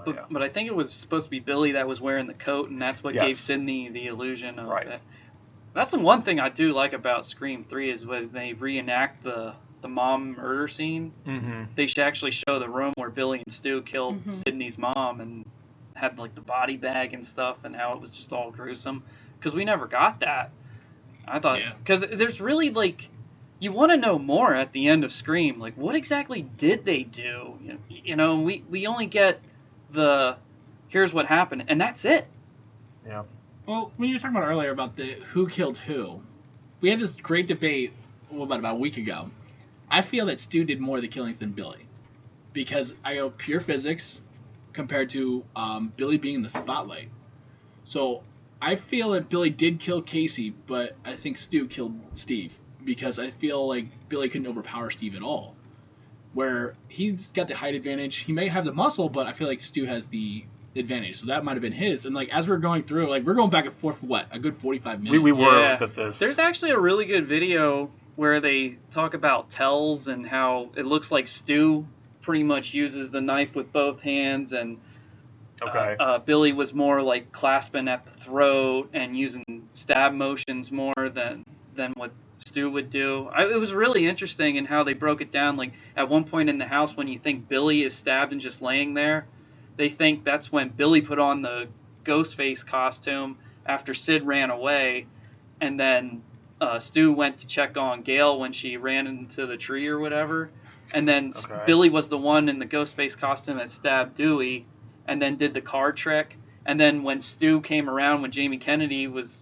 But I think it was supposed to be Billy that was wearing the coat, and that's what gave Sydney the illusion of that. That's the one thing I do like about Scream 3 is when they reenact the mom murder scene. Mm-hmm. They should actually show the room where Billy and Stu killed Sydney's mom and had like the body bag and stuff, and how it was just all gruesome. Because we never got that. I thought, because there's really, like, you want to know more at the end of Scream. Like, what exactly did they do? We only get the, here's what happened, and that's it. Yeah. Well, when you were talking about earlier about the who killed who, we had this great debate, about a week ago. I feel that Stu did more of the killings than Billy. Because I go pure physics compared to Billy being in the spotlight. So I feel that Billy did kill Casey, but I think Stu killed Steve because I feel like Billy couldn't overpower Steve at all. Where he's got the height advantage, he may have the muscle, but I feel like Stu has the advantage. So that might have been his. And like as we're going through, like we're going back and forth for what, a good 45 minutes. We were Yeah. at this. There's actually a really good video where they talk about tells and how it looks like Stu pretty much uses the knife with both hands, and Okay. Billy was more like clasping at the throat and using stab motions more than what Stu would do. It was really interesting in how they broke it down. Like at one point in the house, when you think Billy is stabbed and just laying there, they think that's when Billy put on the Ghostface costume after Sid ran away, and then Stu went to check on Gail when she ran into the tree or whatever, and then Billy was the one in the Ghostface costume that stabbed Dewey, and then did the card trick. And then when Stu came around, when Jamie Kennedy was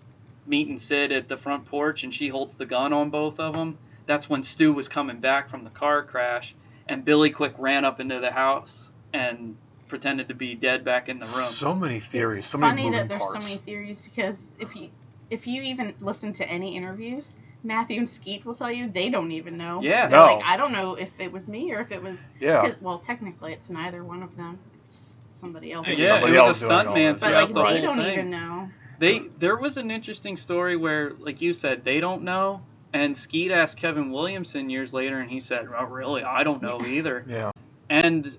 meeting Sid at the front porch and she holds the gun on both of them, that's when Stu was coming back from the car crash, and Billy quick ran up into the house and pretended to be dead back in the room. So many theories, It's so many funny moving that parts. there's so many theories, because if you even listen to any interviews, Matthew and Skeet will tell you they don't even know. Yeah. They're No. like, I don't know if it was me or if it was. Yeah. Well, technically, it's neither one of them. It's somebody else. Yeah, Somebody it else was a doing all stuntman this. But throughout like the they whole don't thing. even know. There was an interesting story where, like you said, they don't know, and Skeet asked Kevin Williamson years later, and he said, "Oh, really? I don't know either." Yeah. And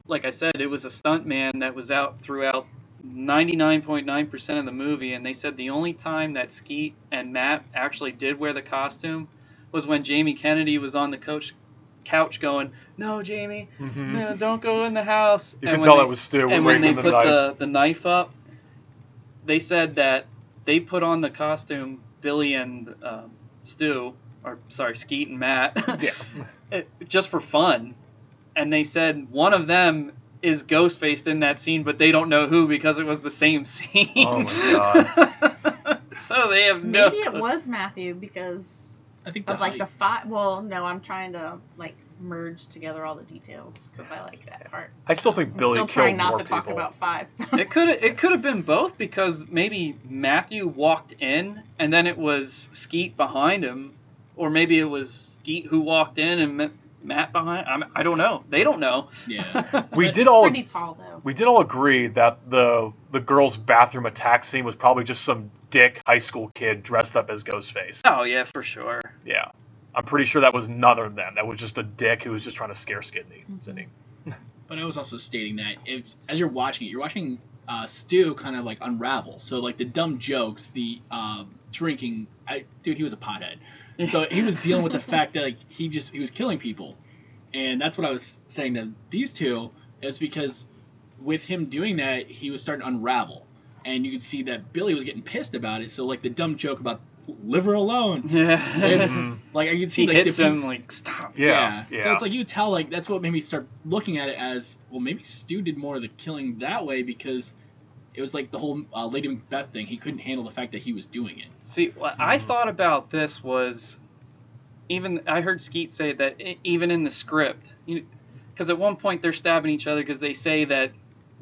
like I said, it was a stuntman that was out throughout 99.9% of the movie, and they said the only time that Skeet and Matt actually did wear the costume was when Jamie Kennedy was on the couch going, "No, Jamie, no, don't go in the house." You And can when tell they- that was Stu And when they raising the put knife. the knife up, they said that they put on the costume, Billy and Skeet and Matt, Yeah. just for fun. And they said one of them is Ghostface in that scene, but they don't know who because it was the same scene. Oh my god. So they have no. Maybe it was Matthew because I think of like the height. 5. Well, no, I'm trying to like merge together all the details because I like that part. I still think I'm Billy still killed trying not more to talk people. about 5. It could have been both, because maybe Matthew walked in and then it was Skeet behind him, or maybe it was Skeet who walked in and Matt behind. I don't know. They don't know. Yeah. We But did he's all pretty tall though. we did all agree that the girls' bathroom attack scene was probably just some dick high school kid dressed up as Ghostface. Oh yeah, for sure. Yeah. I'm pretty sure that was none of them. That was just a dick who was just trying to scare Sydney. But I was also stating that as you're watching it, you're watching Stu kind of like unravel. So like the dumb jokes, the drinking. He was a pothead. So he was dealing with the fact that like he was killing people, and that's what I was saying to these two. Is because with him doing that, he was starting to unravel, and you could see that Billy was getting pissed about it. So like the dumb joke about live her alone. Yeah. And, like you could see He like hits him like, stop. Yeah. So it's like you tell like that's what made me start looking at it as well. Maybe Stu did more of the killing that way because it was like the whole Lady Macbeth thing. He couldn't handle the fact that he was doing it. See, what I thought about this was, I heard Skeet say that even in the script, because at one point they're stabbing each other because they say that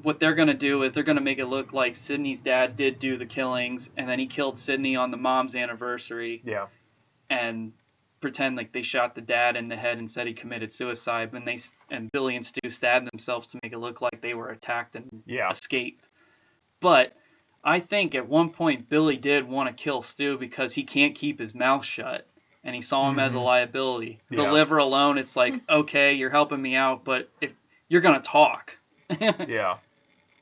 what they're going to do is they're going to make it look like Sydney's dad did do the killings, and then he killed Sydney on the mom's anniversary. Yeah. And pretend like they shot the dad in the head and said he committed suicide, and Billy and Stu stabbed themselves to make it look like they were attacked and escaped. But I think at one point Billy did want to kill Stu because he can't keep his mouth shut, and he saw him as a liability. The liver alone, it's like, okay, you're helping me out, but if you're gonna talk. Yeah.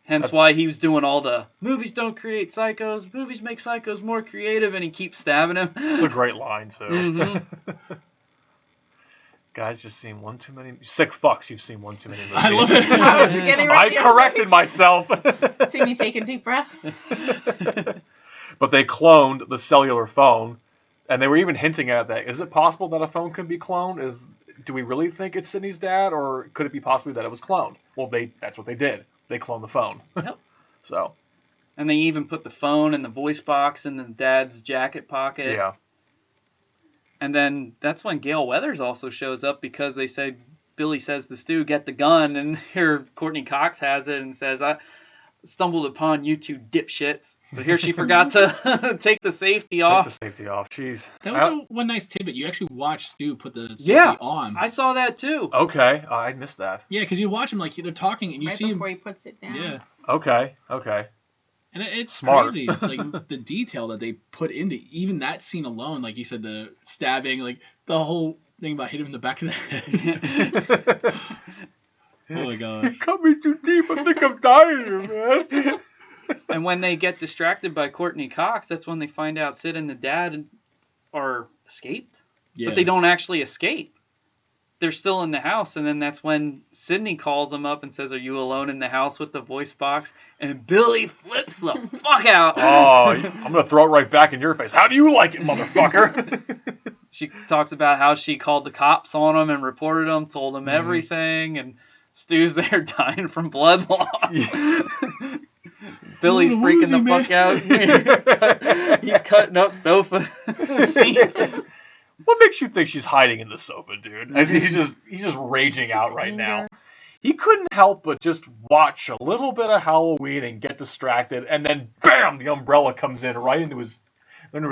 Hence why he was doing all the movies don't create psychos, movies make psychos more creative, and he keeps stabbing him. It's a great line too. Mhm. Guys, just seen one too many. Sick fucks, you've seen one too many movies. I love it. I was getting I ready. corrected myself. See me take a deep breath. But they cloned the cellular phone, and they were even hinting at that. Is it possible that a phone can be cloned? Do we really think it's Sydney's dad, or could it be possibly that it was cloned? Well, that's what they did. They cloned the phone. Yep. So. And they even put the phone and the voice box in the dad's jacket pocket. Yeah. And then that's when Gale Weathers also shows up, because they say, Billy says to Stu, get the gun, and here Courtney Cox has it and says, I stumbled upon you two dipshits. But here she forgot to take the safety off. Take the safety off. Jeez. That was one nice tidbit. You actually watched Stu put the safety on. I saw that too. Okay. I missed that. Yeah, because you watch him like they're talking and you Right see him. before he puts it down. Yeah. Okay. And it's Smart. crazy, like the detail that they put into even that scene alone. Like you said, the stabbing, like the whole thing about hitting him in the back of the head. Oh my gosh. You're coming too deep. I think I'm dying here, man. And when they get distracted by Courtney Cox, that's when they find out Sid and the dad are escaped. Yeah. But they don't actually escape. They're still in the house, and then that's when Sydney calls them up and says, "Are you alone in the house with the voice box?" And Billy flips the fuck out. Oh, I'm gonna throw it right back in your face. How do you like it, motherfucker? She talks about how she called the cops on him and reported them, told them everything, and Stu's there dying from blood loss. Billy's freaking the fuck out. He's cutting up sofa seats. What makes you think she's hiding in the sofa, dude? I think he's just raging out right now. He couldn't help but just watch a little bit of Halloween and get distracted, and then bam, the umbrella comes in right into his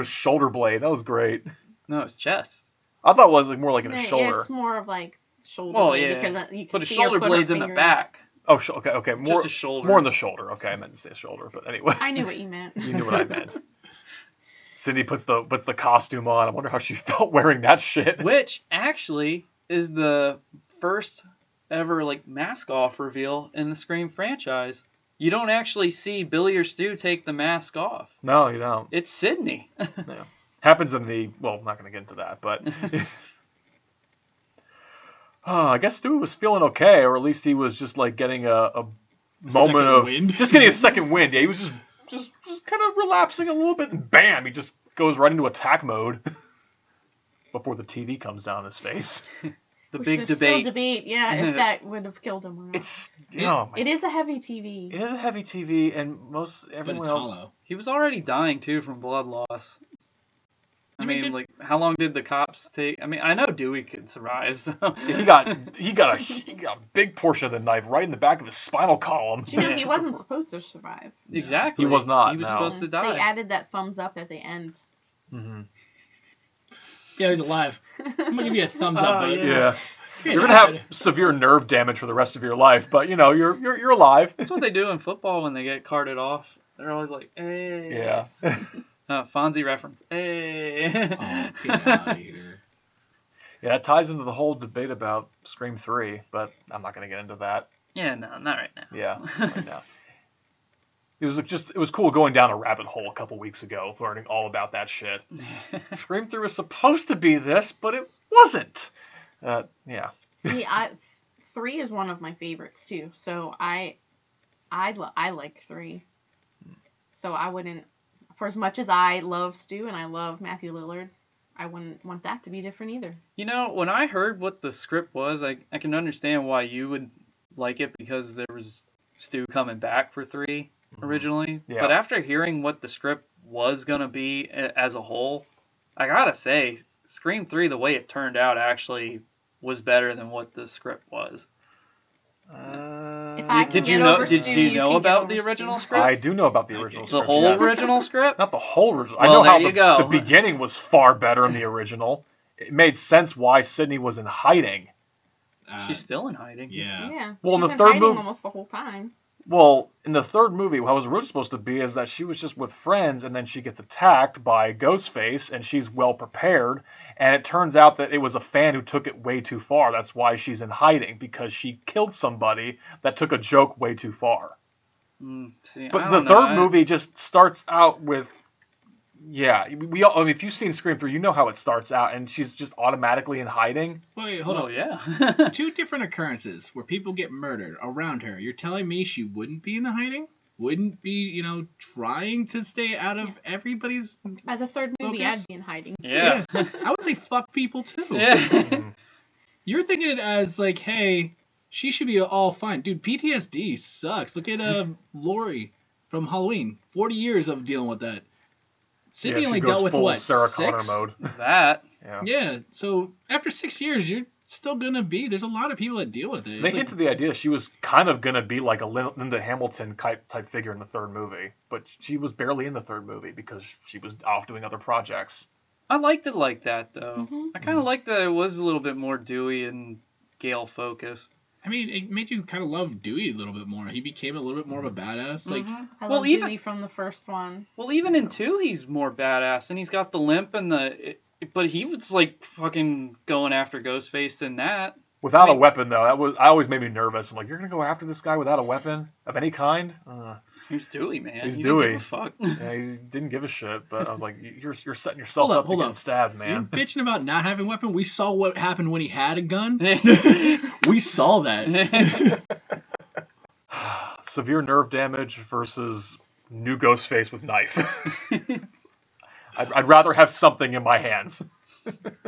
shoulder blade. That was great. No, it's chest. I thought it was more like in his shoulder. It's more of like shoulder Well, blade yeah. because you can But his see her shoulder put her blade's in the finger back. Oh, okay. More Just a shoulder. More in the shoulder. Okay, I meant to say shoulder, but anyway. I knew what you meant. You knew what I meant. Cindy puts the costume on. I wonder how she felt wearing that shit. Which actually is the first ever mask off reveal in the Scream franchise. You don't actually see Billy or Stu take the mask off. No, you don't. It's Sydney. Yeah. Happens in the I'm not going to get into that, but I guess Stu was feeling okay, or at least he was just getting a moment of wind. Just getting a second wind. Yeah, he was just kind of relapsing a little bit, and bam, he just goes right into attack mode before the TV comes down his face. The Which big there's still debate. debate, if that would have killed him or not. It's It is a heavy TV. It is a heavy TV, and But everyone it's else. hollow. He was already dying too from blood loss. I I mean, mean, how long did the cops take? I mean, I know Dewey could survive. So. He got a big portion of the knife right in the back of his spinal column. Do you know he wasn't supposed to survive? Exactly. He was not, He was no. supposed to die. They added that thumbs up at the end. Mm-hmm. Yeah, he's alive. I'm gonna give you a thumbs up, bud. Yeah. You're gonna have severe nerve damage for the rest of your life, but you're alive. That's what they do in football when they get carted off. They're always like, "Hey." Yeah. Fonzie reference. Hey. Oh, get out of here. Yeah, that ties into the whole debate about Scream 3, but I'm not gonna get into that. Yeah, no, not right now. Yeah, right now. It was cool going down a rabbit hole a couple weeks ago, learning all about that shit. Scream 3 was supposed to be this, but it wasn't. Yeah. See, 3 is one of my favorites too. So I like 3. So I wouldn't, for as much as I love Stu and I love Matthew Lillard, I wouldn't want that to be different either. You know, when I heard what the script was, I can understand why you would like it because there was Stu coming back for 3 originally. Yeah. But after hearing what the script was going to be as a whole, I gotta say, Scream 3, the way it turned out, actually was better than what the script was. If I can Did get you know? over Did Stu, you know can about get the over original Stu. script? I do know about the original The script. whole yes. original script? Not the whole original. Well, I know there how you go. the beginning was far better in the original. It made sense why Sydney was in hiding. She's still in hiding. Yeah. Yeah. Well, in She's the been third hiding movie- almost the whole time. Well, in the third movie, what was originally supposed to be is that she was just with friends, and then she gets attacked by Ghostface, and she's well prepared. And it turns out that it was a fan who took it way too far. That's why she's in hiding, because she killed somebody that took a joke way too far. See, But I the don't know. third movie just starts out with, if you've seen Scream 3, you know how it starts out, and she's just automatically in hiding. Wait, hold on. Yeah. 2 different occurrences where people get murdered around her. You're telling me she wouldn't be in the hiding? Wouldn't be, trying to stay out of everybody's... By the third movie, Focus? I'd be in hiding too. Yeah. I would say fuck people, too. Yeah. You're thinking it as, hey, she should be all fine. Dude, PTSD sucks. Look at Lori from Halloween. 40 years of dealing with that. Sydney she only goes dealt with, full what, Sarah 6? Connor mode. That. Yeah. Yeah, so after 6 years, you're still going to be... There's a lot of people that deal with it. They It's hint to the idea she was kind of going to be like a Linda Hamilton type figure in the third movie, but she was barely in the third movie because she was off doing other projects. I liked it like that, though. Mhm. I kind of liked that it was a little bit more Dewey and Gale focused. I mean, it made you kind of love Dewey a little bit more. He became a little bit more of a badass. Like, I love Dewey from the first one. Well, even in 2, he's more badass, and he's got the limp and but he was like fucking going after Ghostface in that. Without a weapon, though, I always made me nervous. I'm like, you're gonna go after this guy without a weapon of any kind? He's Dewey, man. He's he Dewey. Didn't give a fuck. Yeah, he didn't give a shit. But I was like, you're setting yourself up to get stabbed, man. You're bitching about not having a weapon. We saw what happened when he had a gun. We saw that. Severe nerve damage versus new Ghostface with knife. I'd rather have something in my hands.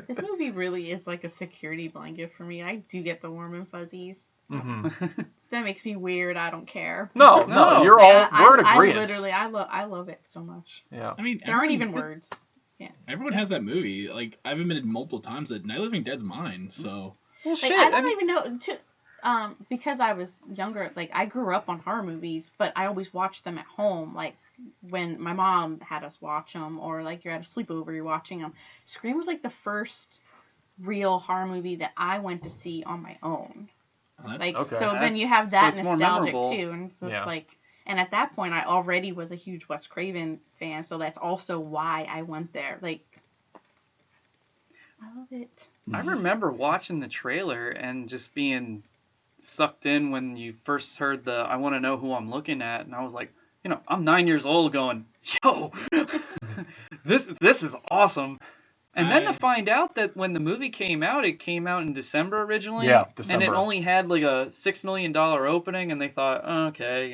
This movie really is like a security blanket for me. I do get the warm and fuzzies. Mm-hmm. That makes me weird. I don't care. No, we're in agreement. I love it so much. Yeah. I mean, there aren't even words. Yeah. Everyone has that movie. Like, I've admitted multiple times that Night of the Living Dead's mine. So. Well, shit. I don't even know. Because I was younger, like I grew up on horror movies, but I always watched them at home, like when my mom had us watch them, or like you're at a sleepover, you're watching them. Scream was like the first real horror movie that I went to see on my own. So then you have that nostalgic too, and it's just like, and at that point I already was a huge Wes Craven fan, so that's also why I went there. Like, I love it. I remember watching the trailer and just being sucked in when you first heard the "I want to know who I'm looking at," and I was like, I'm 9 years old going, yo, this is awesome. And then to find out that when the movie came out, it came out in December originally. Yeah, December. And it only had like a $6 million opening, and they thought, okay,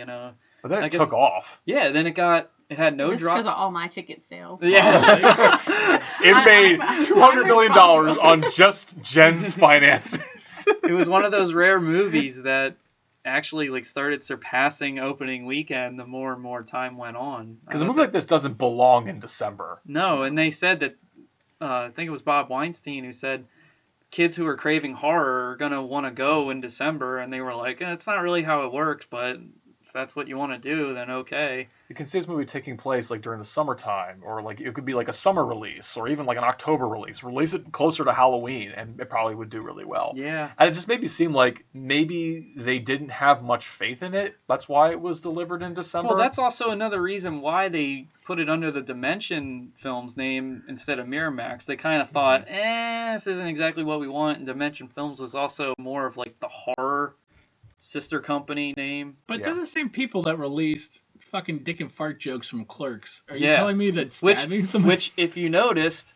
But then it took off. Yeah, then it had no drop. Because of all my ticket sales. Yeah. It made $200 million on just Jenn's finances. It was one of those rare movies that actually like started surpassing opening weekend the more and more time went on. Because a movie like this doesn't belong in December. No, and they said that, I think it was Bob Weinstein who said kids who are craving horror are going to want to go in December, and they were like, it's not really how it works, but if that's what you want to do, then okay. You can see this movie taking place like during the summertime, or like it could be like a summer release, or even like an October release. Release it closer to Halloween, and it probably would do really well. Yeah. And it just made me seem like maybe they didn't have much faith in it. That's why it was delivered in December. Well, that's also another reason why they put it under the Dimension Films name instead of Miramax. They kind of thought, this isn't exactly what we want. And Dimension Films was also more of like the horror sister company name. But they're the same people that released fucking dick and fart jokes from Clerks. Are you telling me that stabbing somebody? Which, if you noticed,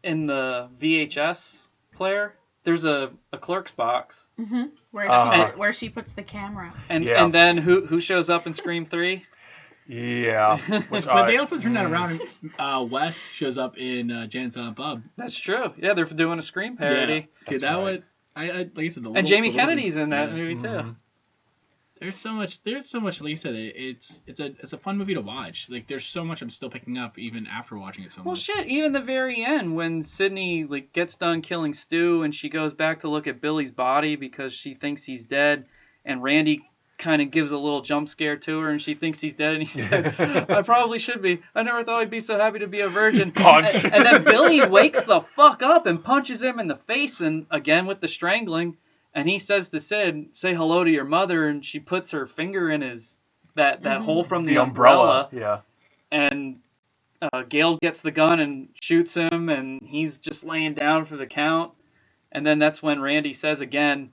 in the VHS player, there's a Clerks box. Mm-hmm. Where she puts the camera. And then who shows up in Scream 3? Yeah. But they also turned that around. Wes shows up in Jan Silent Bob. That's true. Yeah, they're doing a Scream parody. Yeah. Dude, that would... like you said, and Jamie Kennedy's in that movie too. Mm-hmm. There's so much. Like you said, it's a fun movie to watch. Like there's so much I'm still picking up even after watching it so much. Well, shit. Even the very end when Sydney like gets done killing Stu and she goes back to look at Billy's body because she thinks he's dead, and Randy kind of gives a little jump scare to her and she thinks he's dead, and he said, I probably should be. I never thought I'd be so happy to be a virgin. Punch. And then Billy wakes the fuck up and punches him in the face, and again with the strangling, and he says to Sid, say hello to your mother, and she puts her finger in his that hole from the umbrella. Yeah. And Gale gets the gun and shoots him, and he's just laying down for the count. And then that's when Randy says again,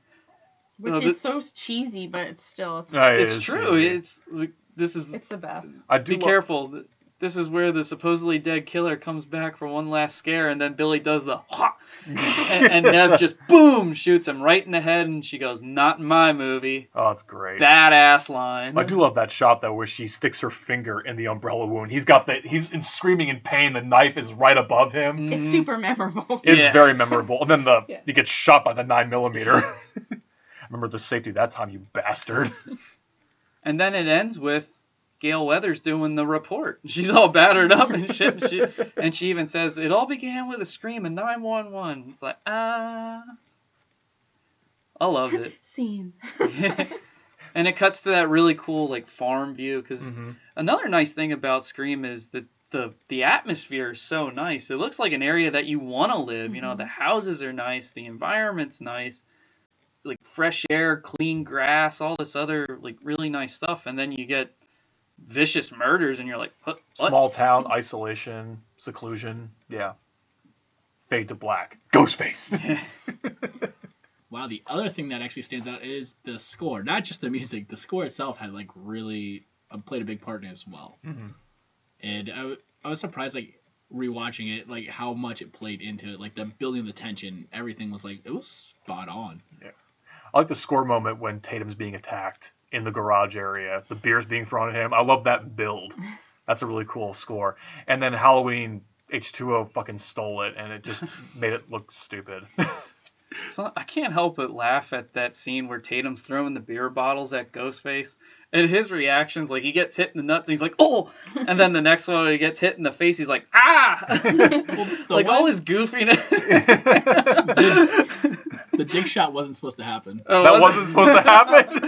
which is so cheesy, but it's still it's true. Cheesy. It's the best. Be careful. This is where the supposedly dead killer comes back for one last scare, and then Billy does the ha, and Nev just boom shoots him right in the head, and she goes, "Not in my movie." Oh, that's great. Badass line. I do love that shot though, where she sticks her finger in the umbrella wound. He's screaming in pain. The knife is right above him. It's super memorable. It's very memorable. And then he gets shot by the 9mm. Remember the safety that time, you bastard. And then it ends with Gale Weathers doing the report. She's all battered up and shit. And she even says, it all began with a scream in 911. It's like, I loved it. Scene. And it cuts to that really cool like farm view, because another nice thing about Scream is that the atmosphere is so nice. It looks like an area that you want to live. You know, the houses are nice. The environment's nice. like fresh air, clean grass, all this other like really nice stuff, and then you get vicious murders, and you're like, what? Small town, isolation, seclusion. Yeah. Fade to black. Ghostface. Wow, the other thing that actually stands out is the score. Not just the music. The score itself had like really played a big part in it as well. Mm-hmm. And I was surprised, like rewatching it, like how much it played into it. Like the building of the tension, everything was like it was spot on. Yeah. I like the score moment when Tatum's being attacked in the garage area. The beer's being thrown at him. I love that build. That's a really cool score. And then Halloween H2O fucking stole it, and it just made it look stupid. So I can't help but laugh at that scene where Tatum's throwing the beer bottles at Ghostface, and his reactions, like he gets hit in the nuts, and he's like, oh! And then the next one, he gets hit in the face, he's like, ah! Like all his goofiness. The dick shot wasn't supposed to happen. Oh, That wasn't supposed to happen?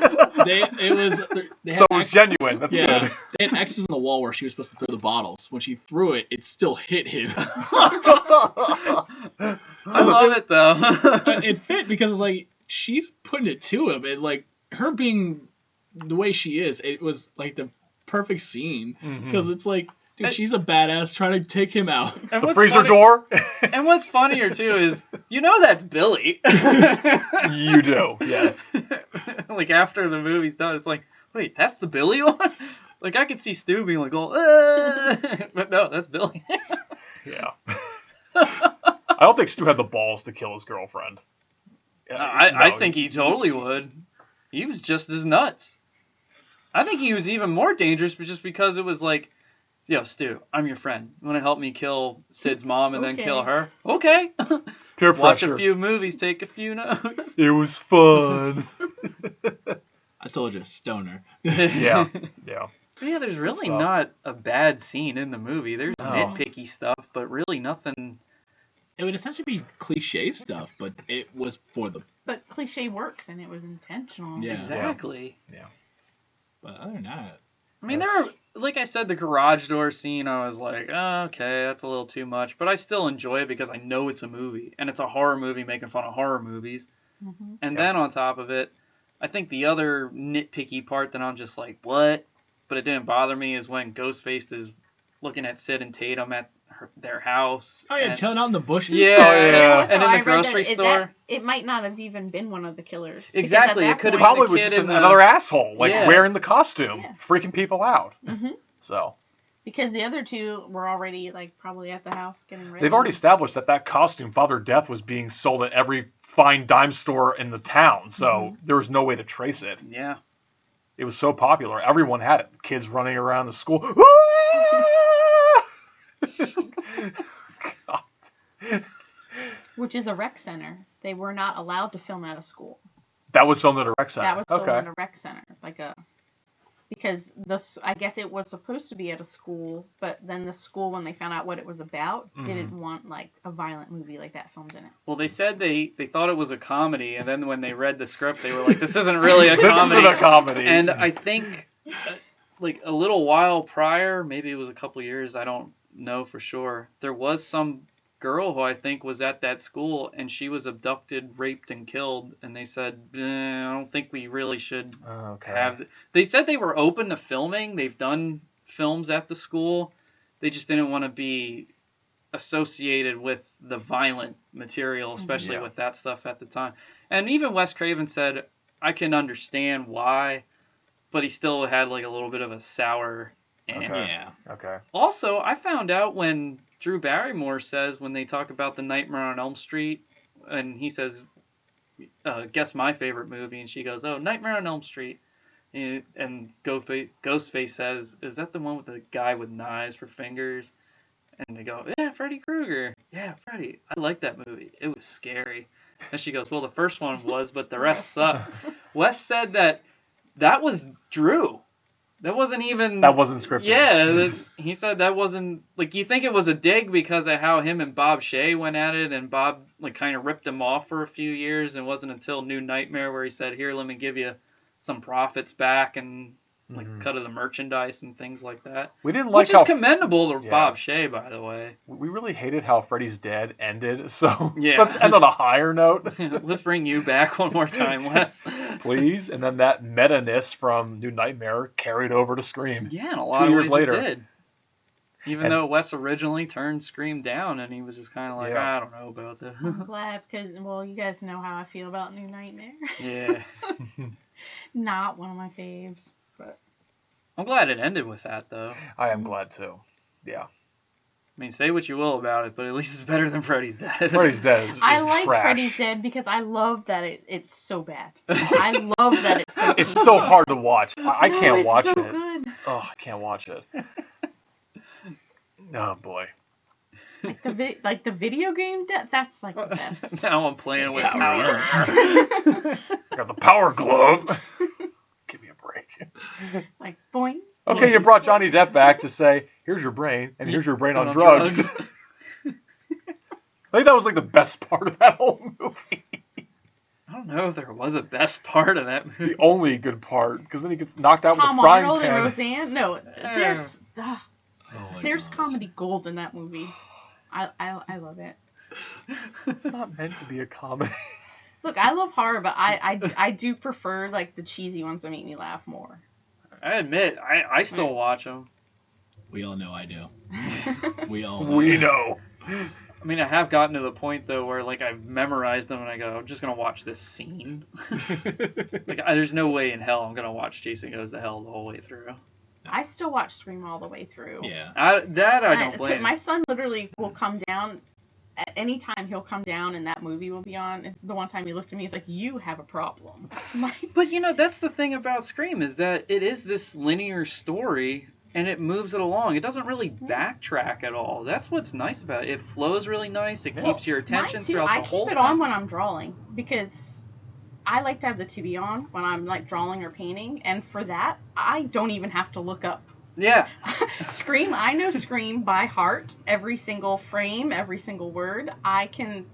They had So it was genuine. That's good. They had X's in the wall where she was supposed to throw the bottles. When she threw it, it still hit him. I love it though. It fit because like she's putting it to him, and like her being the way she is, it was like the perfect scene because it's like, dude, she's a badass trying to take him out. And The what's freezer funny- door? And what's funnier too is, that's Billy. You do, yes. Like after the movie's done, it's like, wait, that's the Billy one? Like I could see Stu being like, but no, that's Billy. Yeah. I don't think Stu had the balls to kill his girlfriend. I think he totally would. He was just as nuts. I think he was even more dangerous, but just because it was like, yo, Stu, I'm your friend. You want to help me kill Sid's mom and then kill her? Okay. Peer Watch pressure. a few movies, take a few notes. It was fun. I told you, stoner. Yeah. But yeah, there's really stuff. not a bad scene in the movie. There's No. nitpicky stuff, but really nothing. It would essentially be cliche stuff, but it was for the. But cliche works, and it was intentional. Yeah. Exactly. But other than that, I mean, Yes. there were, like I said, the garage door scene, I was like, oh, okay, that's a little too much. But I still enjoy it because I know it's a movie. And it's a horror movie making fun of horror movies. Mm-hmm. And Yeah. then on top of it, I think the other nitpicky part that I'm just like, what? But it didn't bother me is when Ghostface is looking at Sid and Tatum at their house. oh yeah, and- chilling out in the bushes. Yeah. You know what, And though? in the I read grocery that store. it might not have even been one of the killers. because Exactly, at it that could have point- Probably the was kid just in the- another asshole, like Yeah. wearing the costume, Yeah. freaking people out. Mhm. So Because the other two were already like probably at the house getting ready. they've already established that costume, Father Death, was being sold at every fine dime store in the town. So there was no way to trace it. Yeah. It was so popular. Everyone had it. Kids running around the school. God. Which is a rec center. They were not allowed to film at a school. That was filmed at a rec center. That was filmed okay. at a rec center, because I guess it was supposed to be at a school, but then the school, when they found out what it was about, didn't want like a violent movie like that filmed in it. Well, they said they thought it was a comedy, and then when they read the script, they were like, this isn't really a This comedy. isn't a comedy. And I think, like, a little while prior, maybe it was a couple years, I don't know for sure, there was some girl who I think was at that school, and she was abducted, raped, and killed, and they said, I don't think we really should Okay. have... They said they were open to filming. They've done films at the school. They just didn't want to be associated with the violent material, especially Yeah. with that stuff at the time. And even Wes Craven said, I can understand why, but he still had like a little bit of a sour Okay. Yeah. Okay. Also, I found out when Drew Barrymore says, when they talk about the Nightmare on Elm Street, and he says, guess my favorite movie, and she goes, oh, Nightmare on Elm Street. And Ghostface says, is that the one with the guy with knives for fingers? And they go, yeah, Freddy Krueger. Yeah, Freddy. I like that movie. It was scary. And she goes, well, the first one was, but the rest sucked. Wes said that was Drew. That wasn't even... That wasn't scripted. Yeah, he said that wasn't... Like, you think it was a dig because of how him and Bob Shea went at it, and Bob, like, kind of ripped him off for a few years, and it wasn't until New Nightmare where he said, here, let me give you some profits back, and like cut of the merchandise and things like that. We didn't like which is commendable to Bob Shea, by the way. We really hated how Freddy's Dead ended, so Yeah. let's end on a higher note. Let's bring you back one more time, Wes. Please. And then that meta-ness from New Nightmare carried over to Scream. Yeah, and a lot 2 of years ways later. it did. Even though Wes originally turned Scream down, and he was just kind of like, I don't know about that. I'm glad, because, well, you guys know how I feel about New Nightmare. Yeah. Not one of my faves. But I'm glad it ended with that, though. I am glad, too. Yeah. I mean, say what you will about it, but at least it's better than Freddy's Dead. Freddy's Dead is I like trash. Freddy's Dead because I love that it's so bad. I love that it's so It's so hard to watch. I can't watch so it. Good. Oh, I can't watch it. Oh, boy. Like the video game that's like the best. Now I'm playing with power. Got the power glove. Give me a break. Like boing. Okay, you brought Johnny Depp back to say, here's your brain, and here's your brain on drugs. I think that was like the best part of that whole movie. I don't know if there was a best part of that movie. The only good part, because then he gets knocked out Tom with a frying Arnold pan. and Roseanne. No, there's comedy gold in that movie. I love it. It's not meant to be a comedy. Look, I love horror, but I do prefer like the cheesy ones that make me laugh more. I admit, I still watch them. We all know I do. We all know. We know. I mean, I have gotten to the point, though, where, like, I've memorized them and I go, I'm just going to watch this scene. Like, there's no way in hell I'm going to watch Jason Goes to Hell the whole way through. I still watch Scream all the way through. Yeah. I don't blame. My son literally will come down. At any time he'll come down and that movie will be on. And the one time he looked at me, he's like, "You have a problem." I'm like, But, you know, that's the thing about Scream, is that it is this linear story, and it moves it along. It doesn't really backtrack at all. That's what's nice about it. It flows really nice. It keeps your attention mine too. throughout I the whole keep it time. on when I'm drawing because I like to have the TV on when I'm like drawing or painting, and for that I don't even have to look up. Yeah. Scream, I know Scream by heart. Every single frame, every single word. I'm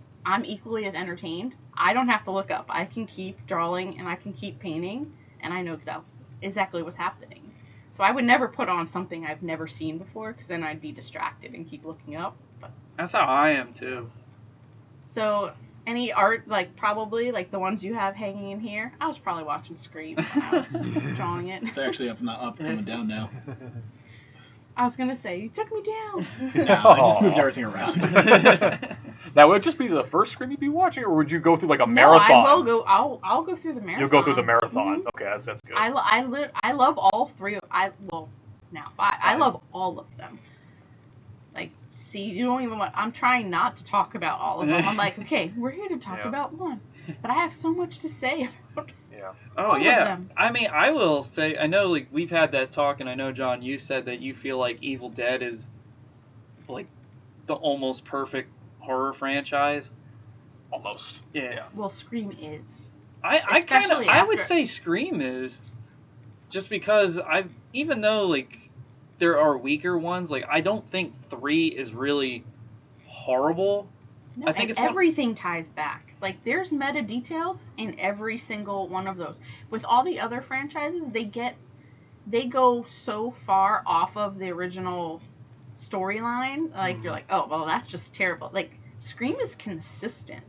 equally as entertained. I don't have to look up. I can keep drawing and I can keep painting, and I know exactly what's happening. So I would never put on something I've never seen before, because then I'd be distracted and keep looking up. But That's how I am, too. so any art, like probably like the ones you have hanging in here, I was probably watching Scream when I was drawing it. They're actually coming down now. I was gonna say, you took me down. No, I just moved everything around. Now, would it just be the first Scream you'd be watching, or would you go through like a No, marathon? I will go. I'll go through the marathon. You'll go through the marathon. Mhm. Okay, that's good. I love all three. I love all of them. Like, see, you don't even want. I'm trying not to talk about all of them. I'm like, okay, we're here to talk about one, but I have so much to say about. Yeah. Oh, all of yeah. them. I mean, I will say, I know, like, we've had that talk, and I know, John, you said that you feel like Evil Dead is, like, the almost perfect horror franchise. Almost. Yeah. Well, Scream is. I would after- say Scream is, just because even though, like, there are weaker ones, like, I don't think 3 is really horrible. No, I think and it's everything ties back. Like, there's meta details in every single one of those. With all the other franchises, they go so far off of the original storyline. Like, you're like, oh, well, that's just terrible. Like, Scream is consistent.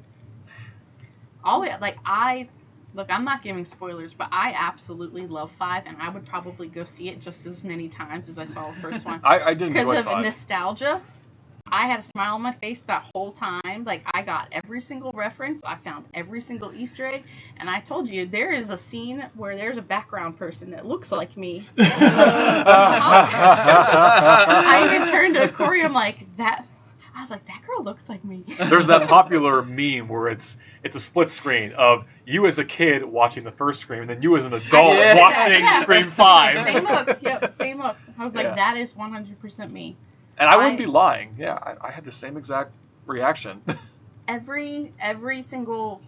I'm not giving spoilers, but I absolutely love 5, and I would probably go see it just as many times as I saw the first one. I did enjoy Because of 5. nostalgia. I had a smile on my face that whole time. Like, I got every single reference. I found every single Easter egg. And I told you, there is a scene where there's a background person that looks like me. I even turned to Corey, I'm like, that girl looks like me. There's that popular meme where it's a split screen of you as a kid watching the first Scream, and then you as an adult watching Scream 5. Same look. Yep, same look. I was like, Yeah. that is 100% me. And I wouldn't be lying. Yeah, I had the same exact reaction. Every single,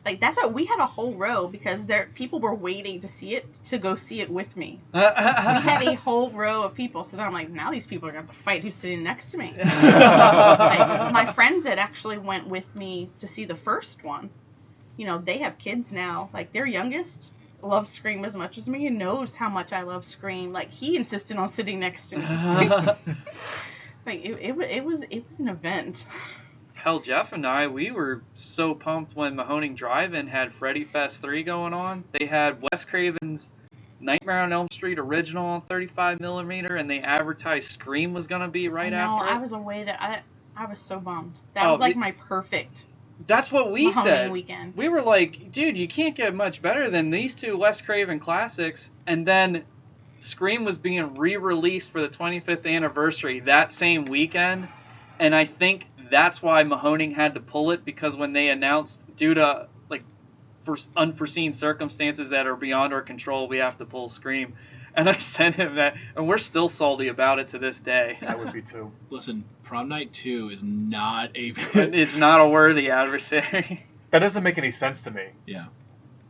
like, that's why we had a whole row, because people were waiting to go see it with me. We had a whole row of people, so then I'm like, now these people are going to have to fight who's sitting next to me. Like, my friends that actually went with me to see the first one, you know, they have kids now. Like, their youngest, loves Scream as much as me and knows how much I love Scream. Like, he insisted on sitting next to me. Like, it was an event. Hell, Jeff and I, we were so pumped when Mahoning Drive-In had Freddy Fest 3 going on. They had Wes Craven's Nightmare on Elm Street original on 35mm, and they advertised Scream was going to be right after it. I was away that I was so bummed. That was like my perfect That's what we Mahoning said. weekend. We were like, dude, you can't get much better than these two Wes Craven classics. And then Scream was being re-released for the 25th anniversary that same weekend. And I think that's why Mahoning had to pull it, because when they announced, due to like for unforeseen circumstances that are beyond our control, we have to pull Scream. And I sent him that, and we're still salty about it to this day. I would be too. Listen, Prom Night 2 is not a... It's not a worthy adversary. That doesn't make any sense to me. Yeah.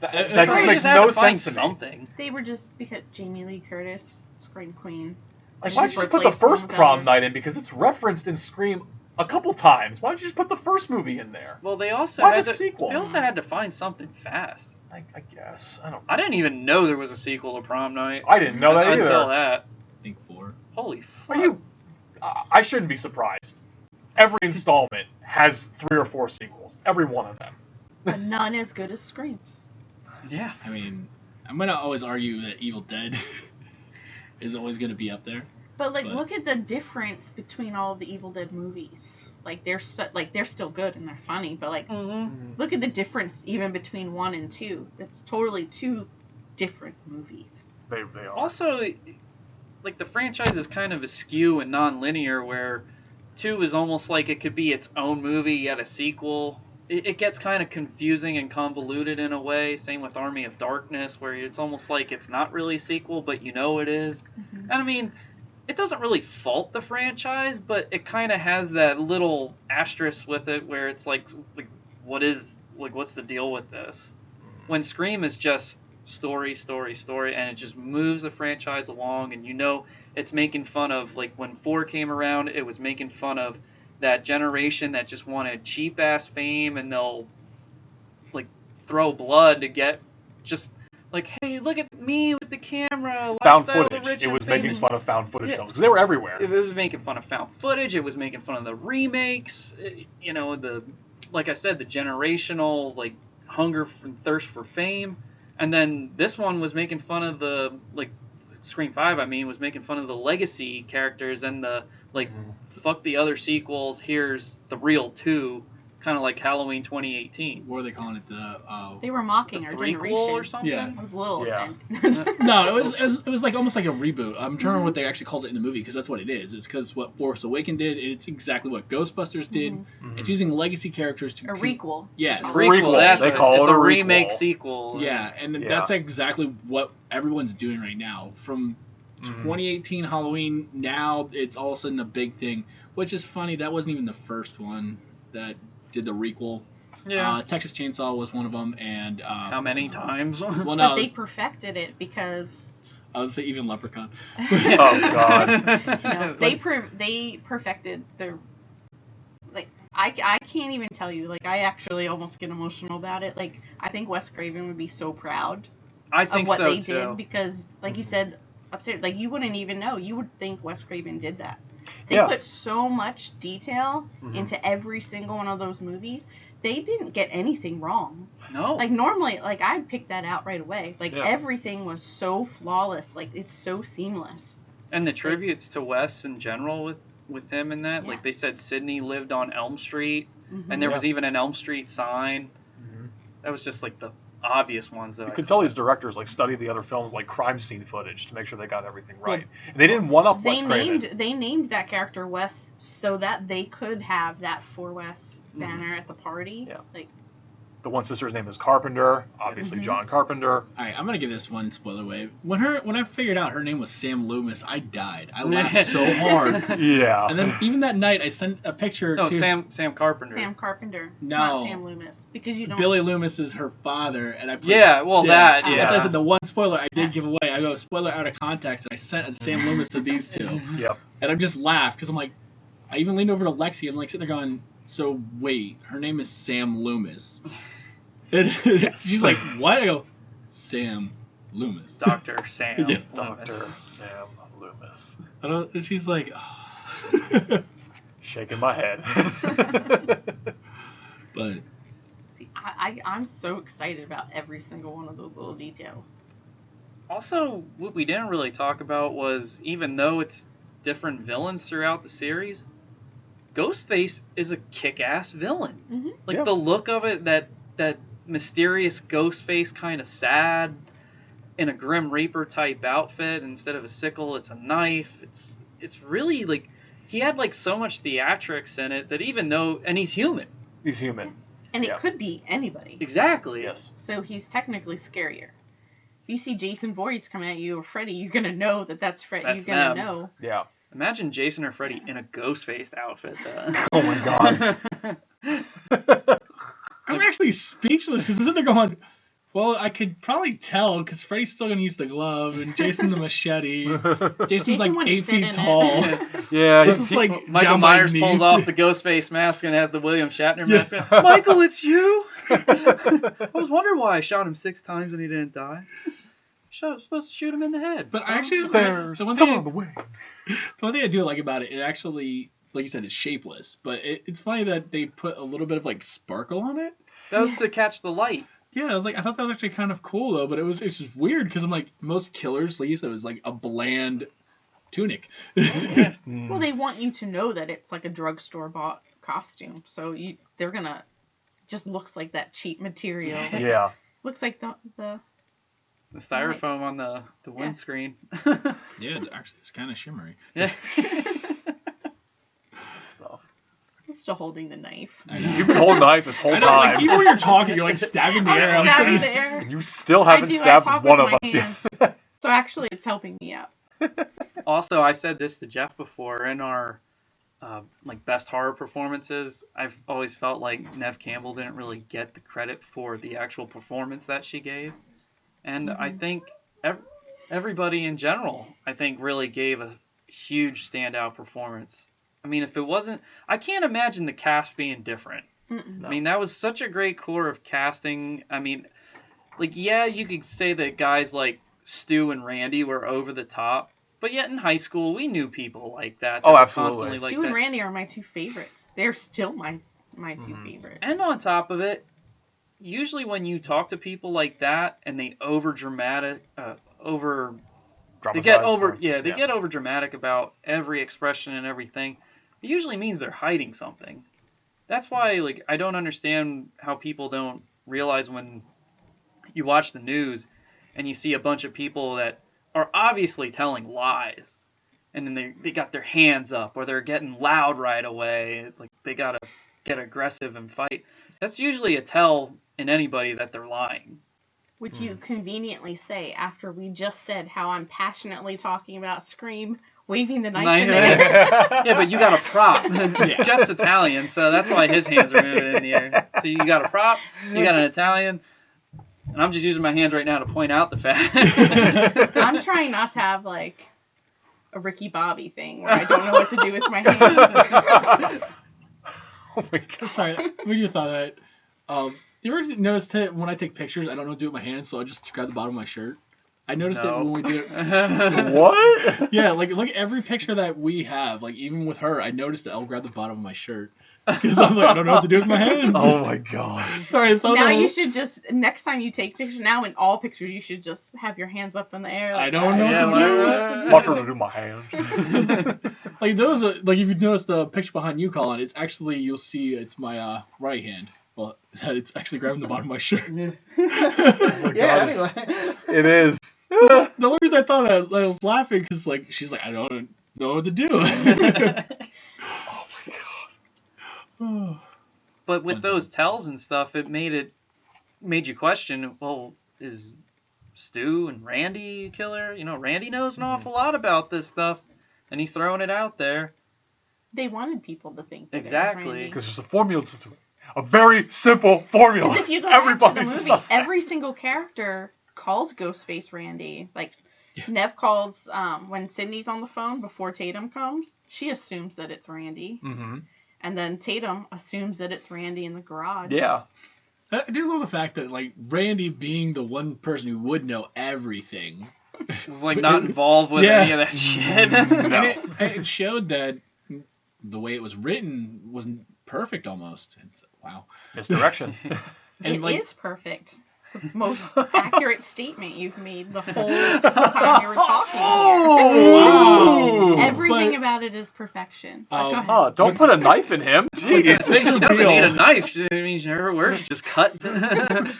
That just They makes had no to find sense to me. something. They were just because Jamie Lee Curtis, Scream Queen. Like, They why don't you just put the replaced one first with Prom other- Night in? Because it's referenced in Scream a couple times. Why don't you just put the first movie in there? Well, they also Why had the to, sequel? They also had to find something fast. I guess. I don't. I didn't even know there was a sequel to Prom Night. I didn't know that either. Until that. I think 4. Holy Are fuck. you? I shouldn't be surprised. Every installment has 3 or 4 sequels. Every one of them. But none as good as Scream's. Yeah. I mean, I'm going to always argue that Evil Dead is always going to be up there. But But- look at the difference between all of the Evil Dead movies. Like they're they're still good and they're funny, but like Mm-hmm. look at the difference even between 1 and 2. It's totally 2 different movies. They are. Also, like, the franchise is kind of askew and non-linear, where 2 is almost like it could be its own movie yet a sequel. It gets kind of confusing and convoluted in a way. Same with Army of Darkness, where it's almost like it's not really a sequel, but you know it is. Mhm. And I mean, it doesn't really fault the franchise, but it kind of has that little asterisk with it where it's like what's the deal with this? When Scream is just story, and it just moves the franchise along, and you know it's making fun of, like, when 4 came around, it was making fun of that generation that just wanted cheap ass fame, and they'll like throw blood to get just like, hey, look at me with the camera, Found lifestyle of the footage. rich It and was making famous. fun of found footage Yeah. films because they were everywhere. It was making fun of found footage. It was making fun of the remakes. You know, like I said, the generational like hunger and thirst for fame. And then this one was making fun of the Scream 5. I mean, was making fun of the legacy characters and the fuck the other sequels. Here's the real 2. Kind of like Halloween 2018. What are they calling it? They were mocking The our threequel generation. or something? Yeah. I was a little Yeah. offended. No, it was like almost like a reboot. I'm trying to remember what they actually called it in the movie, because that's what it is. It's because what Force Awakens did. It's exactly what Ghostbusters did. Mhm. It's using legacy characters to A requel. Yes. Requel. That's They what- call it's it a a requel. remake sequel. Yeah, and Yeah. that's exactly what everyone's doing right now. From 2018 Halloween, now it's all of a sudden a big thing, which is funny. That wasn't even the first one that did the requel. Yeah. Texas Chainsaw was one of them, and How many times? well, But no, they perfected it because I would say even Leprechaun. Oh, God. you know, they perfected the like I can't even tell you, like, I actually almost get emotional about it. Like, I think Wes Craven would be so proud I of think what so they too. did because, like you said upstairs, like, you wouldn't even know. You would think Wes Craven did that. They Yeah. put so much detail Mhm. into every single one of those movies. They didn't get anything wrong. No. Like, normally, like, I'd pick that out right away. Like, Yeah. everything was so flawless. Like, it's so seamless. And the tributes to Wes in general with him in that, Yeah. like they said, Sydney lived on Elm Street, Mhm. and there Yeah. was even an Elm Street sign. Mhm. That was just like the obvious ones that You I can caught. tell these directors like studied the other films like crime scene footage to make sure they got everything right. And they didn't one up Wes Craven. They named that character Wes so that they could have that For Wes banner at the party. Yeah. Like, The one sister's name is Carpenter, obviously Mhm. John Carpenter. All right, I'm gonna give this one spoiler wave. When I figured out her name was Sam Loomis, I died. I laughed so hard. Yeah. And then even that night, I sent a picture No, to Sam Carpenter. Sam Carpenter. It's No. not Sam Loomis. Because you don't. Billy Loomis is her father, and I put, Yeah, well, that, yeah. That's why I said the one spoiler I did give away. I go spoiler out of context, and I sent a Sam Loomis to these two, Yep. and I just laughed because I'm like, I even leaned over to Lexi. I'm like sitting there going, so wait, her name is Sam Loomis. And she's like, what? I go, Sam Loomis. Dr. Sam Yeah. Loomis. Dr. Sam Loomis. I don't. And she's like, oh. Shaking my head. But See, I'm so excited about every single one of those little details. Also, what we didn't really talk about was, even though it's different villains throughout the series, Ghostface is a kick-ass villain. Mm-hmm. Like, Yeah. the look of it, that mysterious Ghostface, kind of sad, in a Grim Reaper type outfit. Instead of a sickle, it's a knife. It's really, like, he had, like, so much theatrics in it that even though, and he's human. He's human. And Yeah. it could be anybody. Exactly. Yes. So he's technically scarier. If you see Jason Voorhees coming at you or Freddy, you're gonna know that's Freddy. That's You're gonna them. know. Yeah. Imagine Jason or Freddy in a Ghostface outfit, though. Oh my god. I'm actually speechless because I'm sitting there going, well, I could probably tell because Freddy's still gonna use the glove and Jason the machete. Jason's Jason like wouldn't 8 fit in feet it. tall. Yeah. This is like Michael down by his Myers pulls knees. off the Ghostface mask and has the William Shatner Yeah. mask on. Michael, it's you! I was wondering why I shot him 6 times and he didn't die. I was supposed to shoot him in the head. But I actually, There's the one someone on thing, the way. the one thing I do like about it, it actually, like you said, is shapeless. But it's funny that they put a little bit of like sparkle on it. That was to catch the light. Yeah, I was like, I thought that was actually kind of cool though. But it's just weird because I'm like, most killers, like you said, it was like a bland tunic. Well, they want you to know that it's like a drugstore bought costume, so they're gonna just looks like that cheap material. Yeah. Looks like the The styrofoam on the windscreen. Yeah, actually, it's kind of shimmery. Yeah. Stuff. I'm still holding the knife. I know. You've been holding the knife this whole I know, like, time. even when you're talking, you're like stabbing the air. I'm I'm stabbing sitting- the air. And you still I haven't do, I stabbed talk one with of my us yet. hands. So actually, it's helping me out. Also, I said this to Jeff before, in our like best horror performances, I've always felt like Neve Campbell didn't really get the credit for the actual performance that she gave. And I think everybody in general, I think, really gave a huge standout performance. I mean, if it wasn't, I can't imagine the cast being different. Mm-mm. I mean, that was such a great core of casting. I mean, like, yeah, you could say that guys like Stu and Randy were over the top, but yet in high school we knew people like that. Oh, were absolutely. constantly like Stu and that. Randy are my two favorites. They're still my two favorites. And on top of it, usually when you talk to people like that and they get over dramatic about every expression and everything, it usually means they're hiding something. That's why, like, I don't understand how people don't realize when you watch the news and you see a bunch of people that are obviously telling lies, and then they got their hands up or they're getting loud right away, like they gotta get aggressive and fight. That's usually a tell in anybody that they're lying. Which you conveniently say after we just said how I'm passionately talking about Scream, waving the knife in the air. Yeah, but you got a prop. Jeff's Italian, so that's why his hands are moving in the air. So you got a prop, you got an Italian, and I'm just using my hands right now to point out the fact. I'm trying not to have like a Ricky Bobby thing where I don't know what to do with my hands. Oh my god. Sorry, when you thought that, you ever noticed that when I take pictures, I don't know what to do with my hands, so I just grab the bottom of my shirt? I noticed that when we do it. What? Yeah, like look, every picture that we have, like even with her, I noticed that I'll grab the bottom of my shirt because I'm like, I don't know what to do with my hands. Oh my god. Sorry, I thought Now that you was- should just, next time you take pictures, now in all pictures, you should just have your hands up in the air. I Like don't know Yeah, what to do. what to Watch her do my hand. Like those, like if you notice the picture behind you, Colin, it's actually you'll see it's my right hand. Well, it's actually grabbing the bottom of my shirt. Oh my god. anyway. It is. The only reason I thought that I was laughing because like she's like I don't know what to do. Oh my god. But with those tells and stuff, it made you question, well, is Stu and Randy a killer? You know, Randy knows an awful lot about this stuff, and he's throwing it out there. They wanted people to think that Exactly. it was Randy. Because there's a formula to it. A very simple formula. Because if you go back to Everybody's the a movie, suspect. every single character calls Ghostface Randy. Like, Neve calls, when Sydney's on the phone before Tatum comes, she assumes that it's Randy. Mm-hmm. And then Tatum assumes that it's Randy in the garage. Yeah. I do love the fact that, like, Randy being the one person who would know everything. Was, like, not involved with any of that shit. No. And it showed that the way it was written was perfect almost. Wow. Misdirection. It is perfect. It's the most accurate statement you've made the whole time you were talking. Oh, wow. Everything about it is perfection. Go ahead. Oh, don't put a knife in him. Jeez. She doesn't need a knife. She means her words just cut. I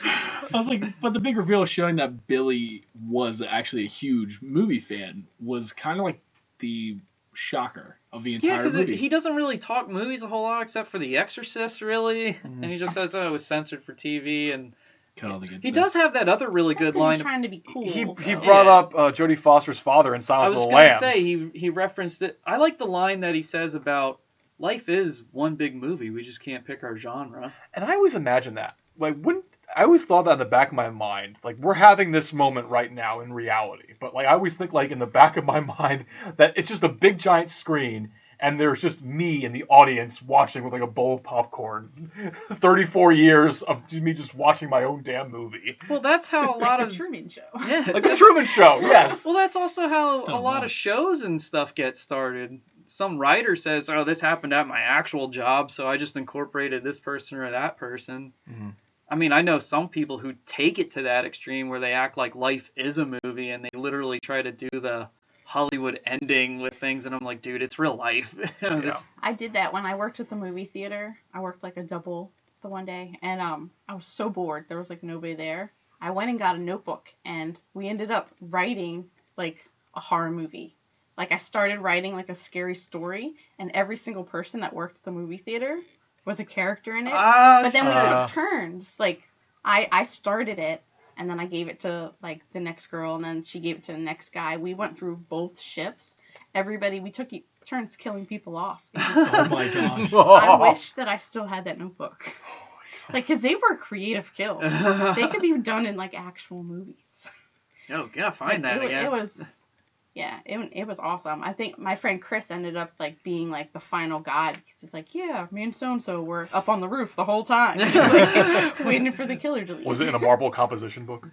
was like, but the big reveal showing that Billy was actually a huge movie fan was kind of like the shocker of the entire movie. He doesn't really talk movies a whole lot except for The Exorcist, really. And he just says, oh, it was censored for TV. And he does have that other really good line. He's trying to be cool. He brought up Jodie Foster's father in Silence of the Lambs. I was going to say, he referenced it. I like the line that he says about life is one big movie. We just can't pick our genre. And I always imagine that. Like, I always thought that in the back of my mind. Like, we're having this moment right now in reality. But, like, I always think, like, in the back of my mind that it's just a big giant screen and there's just me in the audience watching with, like, a bowl of popcorn. 34 years of me just watching my own damn movie. Well, that's how a lot of... The Truman Show. Yeah. Like The Truman Show, yes. Well, that's also how a lot of shows and stuff get started. Some writer says, oh, this happened at my actual job, so I just incorporated this person or that person. Mm-hmm. I mean, I know some people who take it to that extreme where they act like life is a movie and they literally try to do the Hollywood ending with things, and I'm like, dude, it's real life. I did that when I worked at the movie theater. I worked like a double the one day, and I was so bored. There was like nobody there. I went and got a notebook, and we ended up writing like a horror movie. Like I started writing like a scary story, and every single person that worked at the movie theater was a character in it. But then we took turns. Like I started it, and then I gave it to like the next girl, and then she gave it to the next guy. We went through both shifts. We took turns killing people off. Oh my gosh. I wish that I still had that notebook. Like, because they were creative kills. They could be done in like actual movies. Oh, yeah, find that again. It was... Yeah, it was awesome. I think my friend Chris ended up like being like the final god. He's like, yeah, me and so-and-so were up on the roof the whole time. Like, waiting for the killer to leave. Was it in a marble composition book?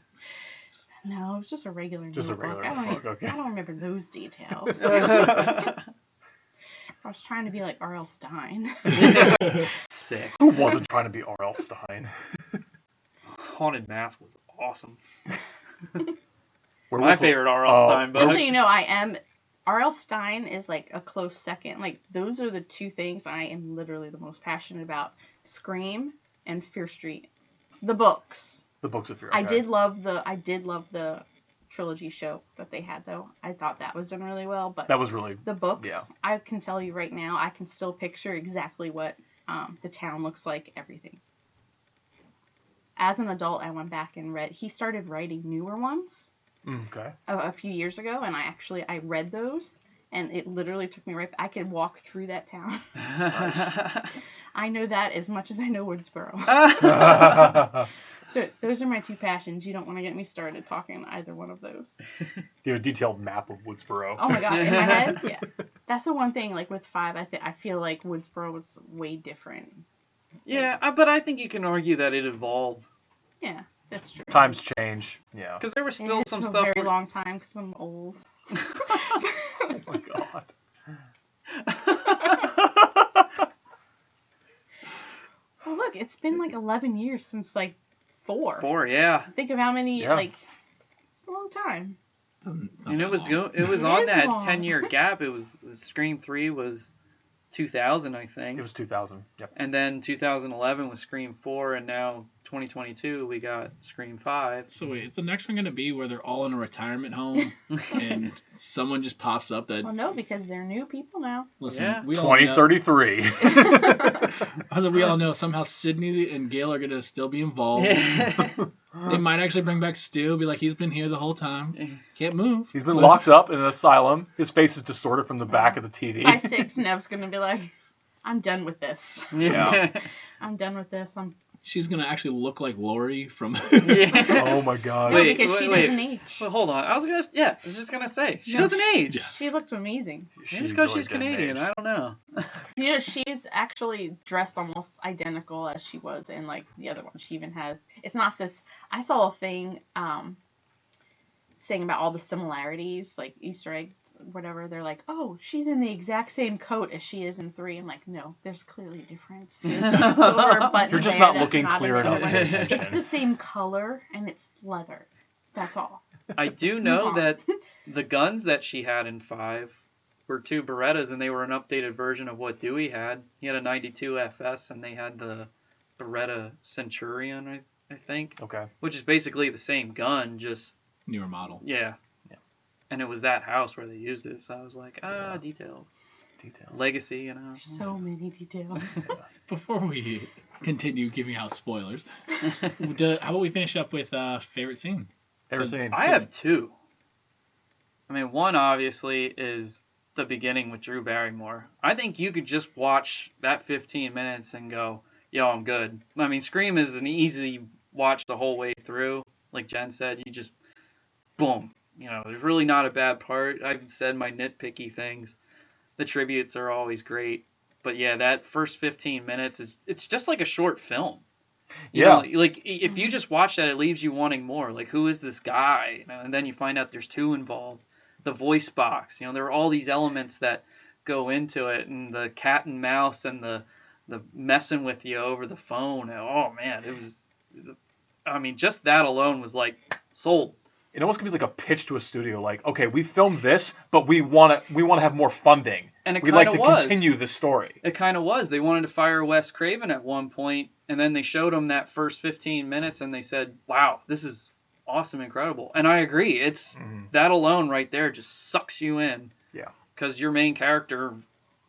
No, it was just a regular notebook. Just a regular notebook, okay. I don't remember those details. I was trying to be like R.L. Stein. Sick. Who wasn't trying to be R.L. Stein? Haunted Mask was awesome. It's my favorite R.L. Stein book. Just so you know, R.L. Stein is like a close second. Like, those are the two things I am literally the most passionate about. Scream and Fear Street. The books. The books of Fear. Okay. I did love the trilogy show that they had, though. I thought that was done really well. But that was really... The books, yeah. I can tell you right now, I can still picture exactly what the town looks like, everything. As an adult, I went back and read... He started writing newer ones. Okay. A few years ago, and I read those, and it literally took me right. I could walk through that town. I know that as much as I know Woodsboro. Those are my two passions. You don't want to get me started talking either one of those. You have a detailed map of Woodsboro. Oh my god, in my head, yeah. That's the one thing. Like with 5, I feel like Woodsboro was way different. Yeah, but I think you can argue that it evolved. Yeah. That's true. Times change, yeah. Because there was still some stuff. It's a very long time because I'm old. Oh my god. Well, look, it's been like 11 years since like 4. 4, yeah. Think of how many like. It's a long time. And it was on that 10-year gap. It was Scream 3 was 2000, I think. It was 2000. Yep. And then 2011 was Scream 4, and now 2022 we got Scream 5. So wait, is the next one going to be where they're all in a retirement home and someone just pops up that... Well, no, because they're new people now. Listen, we 2033. As we all know, somehow Sydney and Gail are going to still be involved. They might actually bring back Stu, be like, he's been here the whole time. Can't move. He's been locked up in an asylum. His face is distorted from the back of the TV. By 6, Nev's going to be like, I'm done with this. Yeah. I'm done with this. I'm she's gonna actually look like Lori from. Yeah. Oh my god. No, Wait, because she wait. doesn't age. Well, hold on. I was just gonna say she No, doesn't age. Yeah. She looked amazing. Maybe it's because really she's didn't Canadian. age. I don't know. You know, she's actually dressed almost identical as she was in like the other one. She even has. It's not this. I saw a thing saying about all the similarities, like Easter egg, whatever. They're like, oh, she's in the exact same coat as she is in 3. I'm like, no, there's clearly a difference. There's a silver button You're just there not that's looking not clear in the enough other to pay one. attention. It's the same color and it's leather. That's all. I do Move know on. that the guns that she had in 5 were 2 Berettas, and they were an updated version of what Dewey had. He had a 92 FS, and they had the Beretta Centurion, I think, Okay. which is basically the same gun, just Newer model. yeah. Yeah. And it was that house where they used it, so I was like, Yeah. details, Detail. legacy, you know. So many details. Before we continue giving out spoilers, how about we finish up with favorite scene? Ever seen? I have 2. I mean, one obviously is the beginning with Drew Barrymore. I think you could just watch that 15 minutes and go, yo, I'm good. I mean, Scream is an easy watch the whole way through. Like Jen said, you just, boom. You know, there's really not a bad part. I've said my nitpicky things. The tributes are always great. But yeah, that first 15 minutes it's just like a short film. You know, like if you just watch that, it leaves you wanting more. Like, who is this guy? You know, and then you find out there's 2 involved. The voice box. You know, there are all these elements that go into it, and the cat and mouse, and the messing with you over the phone. And, oh man, it was. I mean, just that alone was like sold. It almost could be like a pitch to a studio, like, okay, we filmed this, but we want to have more funding. And it We'd kind like of to was. continue this story. It kind of was. They wanted to fire Wes Craven at one point, and then they showed him that first 15 minutes, and they said, wow, this is awesome, incredible. And I agree. It's that alone right there just sucks you in. Yeah. Because your main character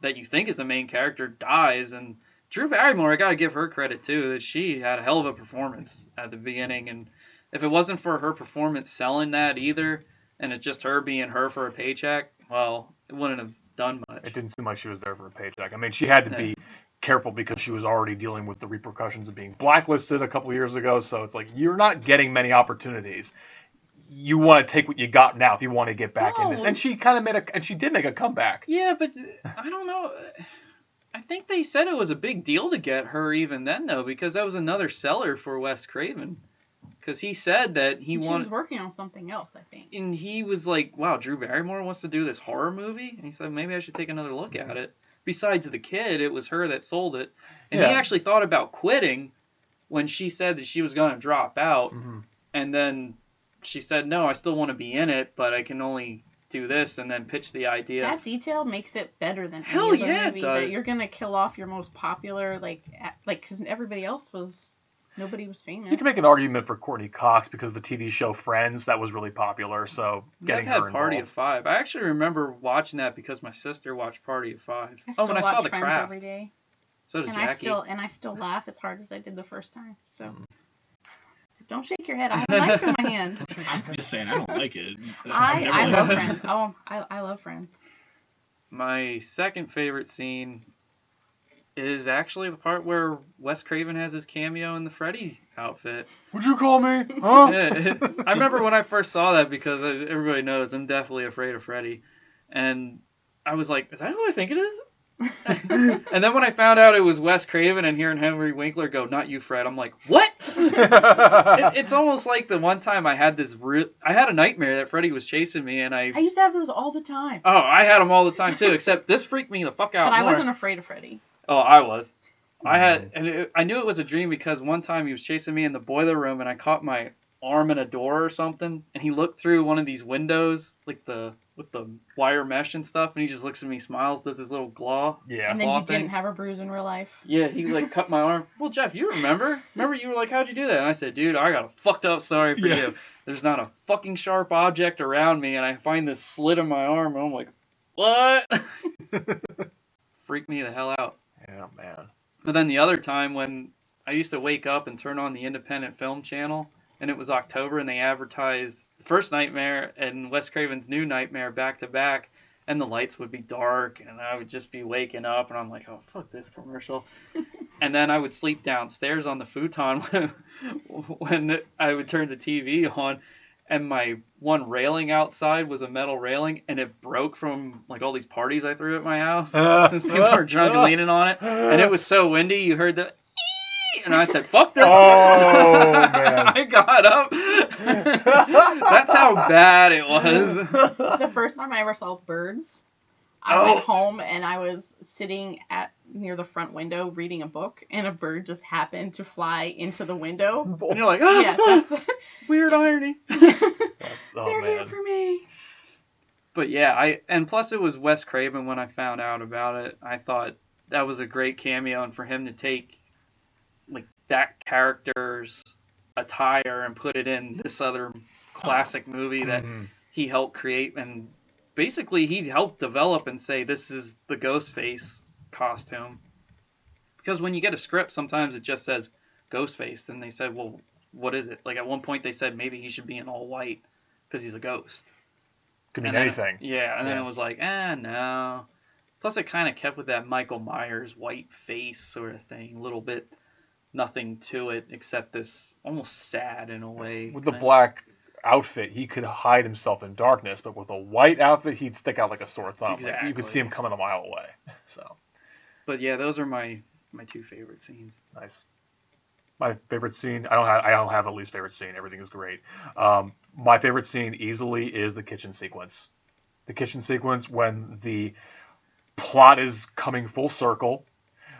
that you think is the main character dies, and Drew Barrymore, I got to give her credit too, that she had a hell of a performance at the beginning, and if it wasn't for her performance selling that either, and it's just her being her for a paycheck, well, it wouldn't have done much. It didn't seem like she was there for a paycheck. I mean, she had to be careful because she was already dealing with the repercussions of being blacklisted a couple years ago, so it's like, you're not getting many opportunities. You want to take what you got now if you want to get back in this. And she kind of she did make a comeback. Yeah, but I don't know. I think they said it was a big deal to get her even then, though, because that was another seller for Wes Craven. Because he said that he She was working on something else, I think. And he was like, wow, Drew Barrymore wants to do this horror movie? And he said, maybe I should take another look at it. Besides the kid, it was her that sold it. And he actually thought about quitting when she said that she was going to drop out. Mm-hmm. And then she said, no, I still want to be in it, but I can only do this, and then pitch the idea. That detail makes it better than Hell any other yeah, it movie. does. That you're gonna kill off your most popular, like, because everybody else was, nobody was famous. You can make an argument for Courtney Cox because of the TV show Friends. That was really popular, so getting I've had her Party involved. of Five. I actually remember watching that because my sister watched Party of Five. I still when I watch saw The Friends Craft. every day, So does and Jackie. I still laugh as hard as I did the first time. So. Don't shake your head. I have a knife in my hand. I'm just saying, I don't like it. I love Friends. Oh, I love Friends. My second favorite scene is actually the part where Wes Craven has his cameo in the Freddy outfit. Would you call me? Huh? I remember when I first saw that because everybody knows I'm definitely afraid of Freddy. And I was like, is that who I think it is? And then when I found out it was Wes Craven and hearing Henry Winkler go, not you, Fred, I'm like, what? It's almost like the one time I had I had a nightmare that Freddy was chasing me, and I used to have those all the time. Oh, I had them all the time too, except this freaked me the fuck out But I more. wasn't afraid of Freddy. Oh, I was. I knew it was a dream because one time he was chasing me in the boiler room, and I caught my arm in a door or something, and he looked through one of these windows, like with the wire mesh and stuff, and he just looks at me, smiles, does his little claw. Yeah. And then claw you thing. didn't have a bruise in real life. Yeah, he like cut my arm. Well, Jeff, you remember? Remember you were like, how'd you do that? And I said, dude, I got a fucked up story for you. There's not a fucking sharp object around me, and I find this slit in my arm, and I'm like, what? Freaked me the hell out. Yeah, man. But then the other time when I used to wake up and turn on the independent film channel, and it was October, and they advertised the first Nightmare and Wes Craven's new Nightmare back to back, and the lights would be dark, and I would just be waking up, and I'm like, oh, fuck this commercial. And then I would sleep downstairs on the futon when I would turn the TV on, and my one railing outside was a metal railing, and it broke from like all these parties I threw at my house. Because people were drunk leaning on it, and it was so windy, you heard the and I said, fuck this. Oh, man. I got up. That's how bad it was. The first time I ever saw birds, I went home and I was sitting near the front window reading a book, and a bird just happened to fly into the window. And you're like, oh, Yeah, that's weird irony. they're here for me. But yeah, and plus it was Wes Craven when I found out about it. I thought that was a great cameo, and for him to take like that character's attire and put it in this other classic movie that he helped create, and basically he helped develop and say this is the Ghostface costume. Because when you get a script, sometimes it just says Ghostface, and they said, well, what is it? Like at one point they said maybe he should be in all white because he's a ghost. Could mean anything. Then it was like, no. Plus it kind of kept with that Michael Myers white face sort of thing, a little bit. Nothing to it except this almost sad in a way. With the black outfit, he could hide himself in darkness, but with a white outfit, he'd stick out like a sore thumb. Exactly. Like, you could see him coming a mile away. So. But yeah, those are my two favorite scenes. Nice. My favorite scene, I don't have a least favorite scene. Everything is great. My favorite scene easily is the kitchen sequence. The kitchen sequence when the plot is coming full circle,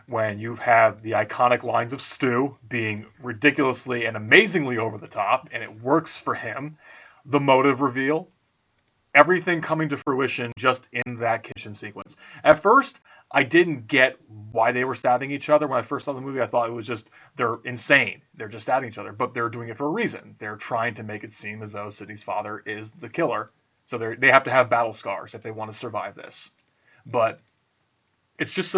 when you have the iconic lines of Stu being ridiculously and amazingly over the top, and it works for him, the motive reveal, everything coming to fruition just in that kitchen sequence. At first, I didn't get why they were stabbing each other. When I first saw the movie, I thought it was just, they're insane. They're just stabbing each other, but they're doing it for a reason. They're trying to make it seem as though Sidney's father is the killer. So they have to have battle scars if they want to survive this. But it's just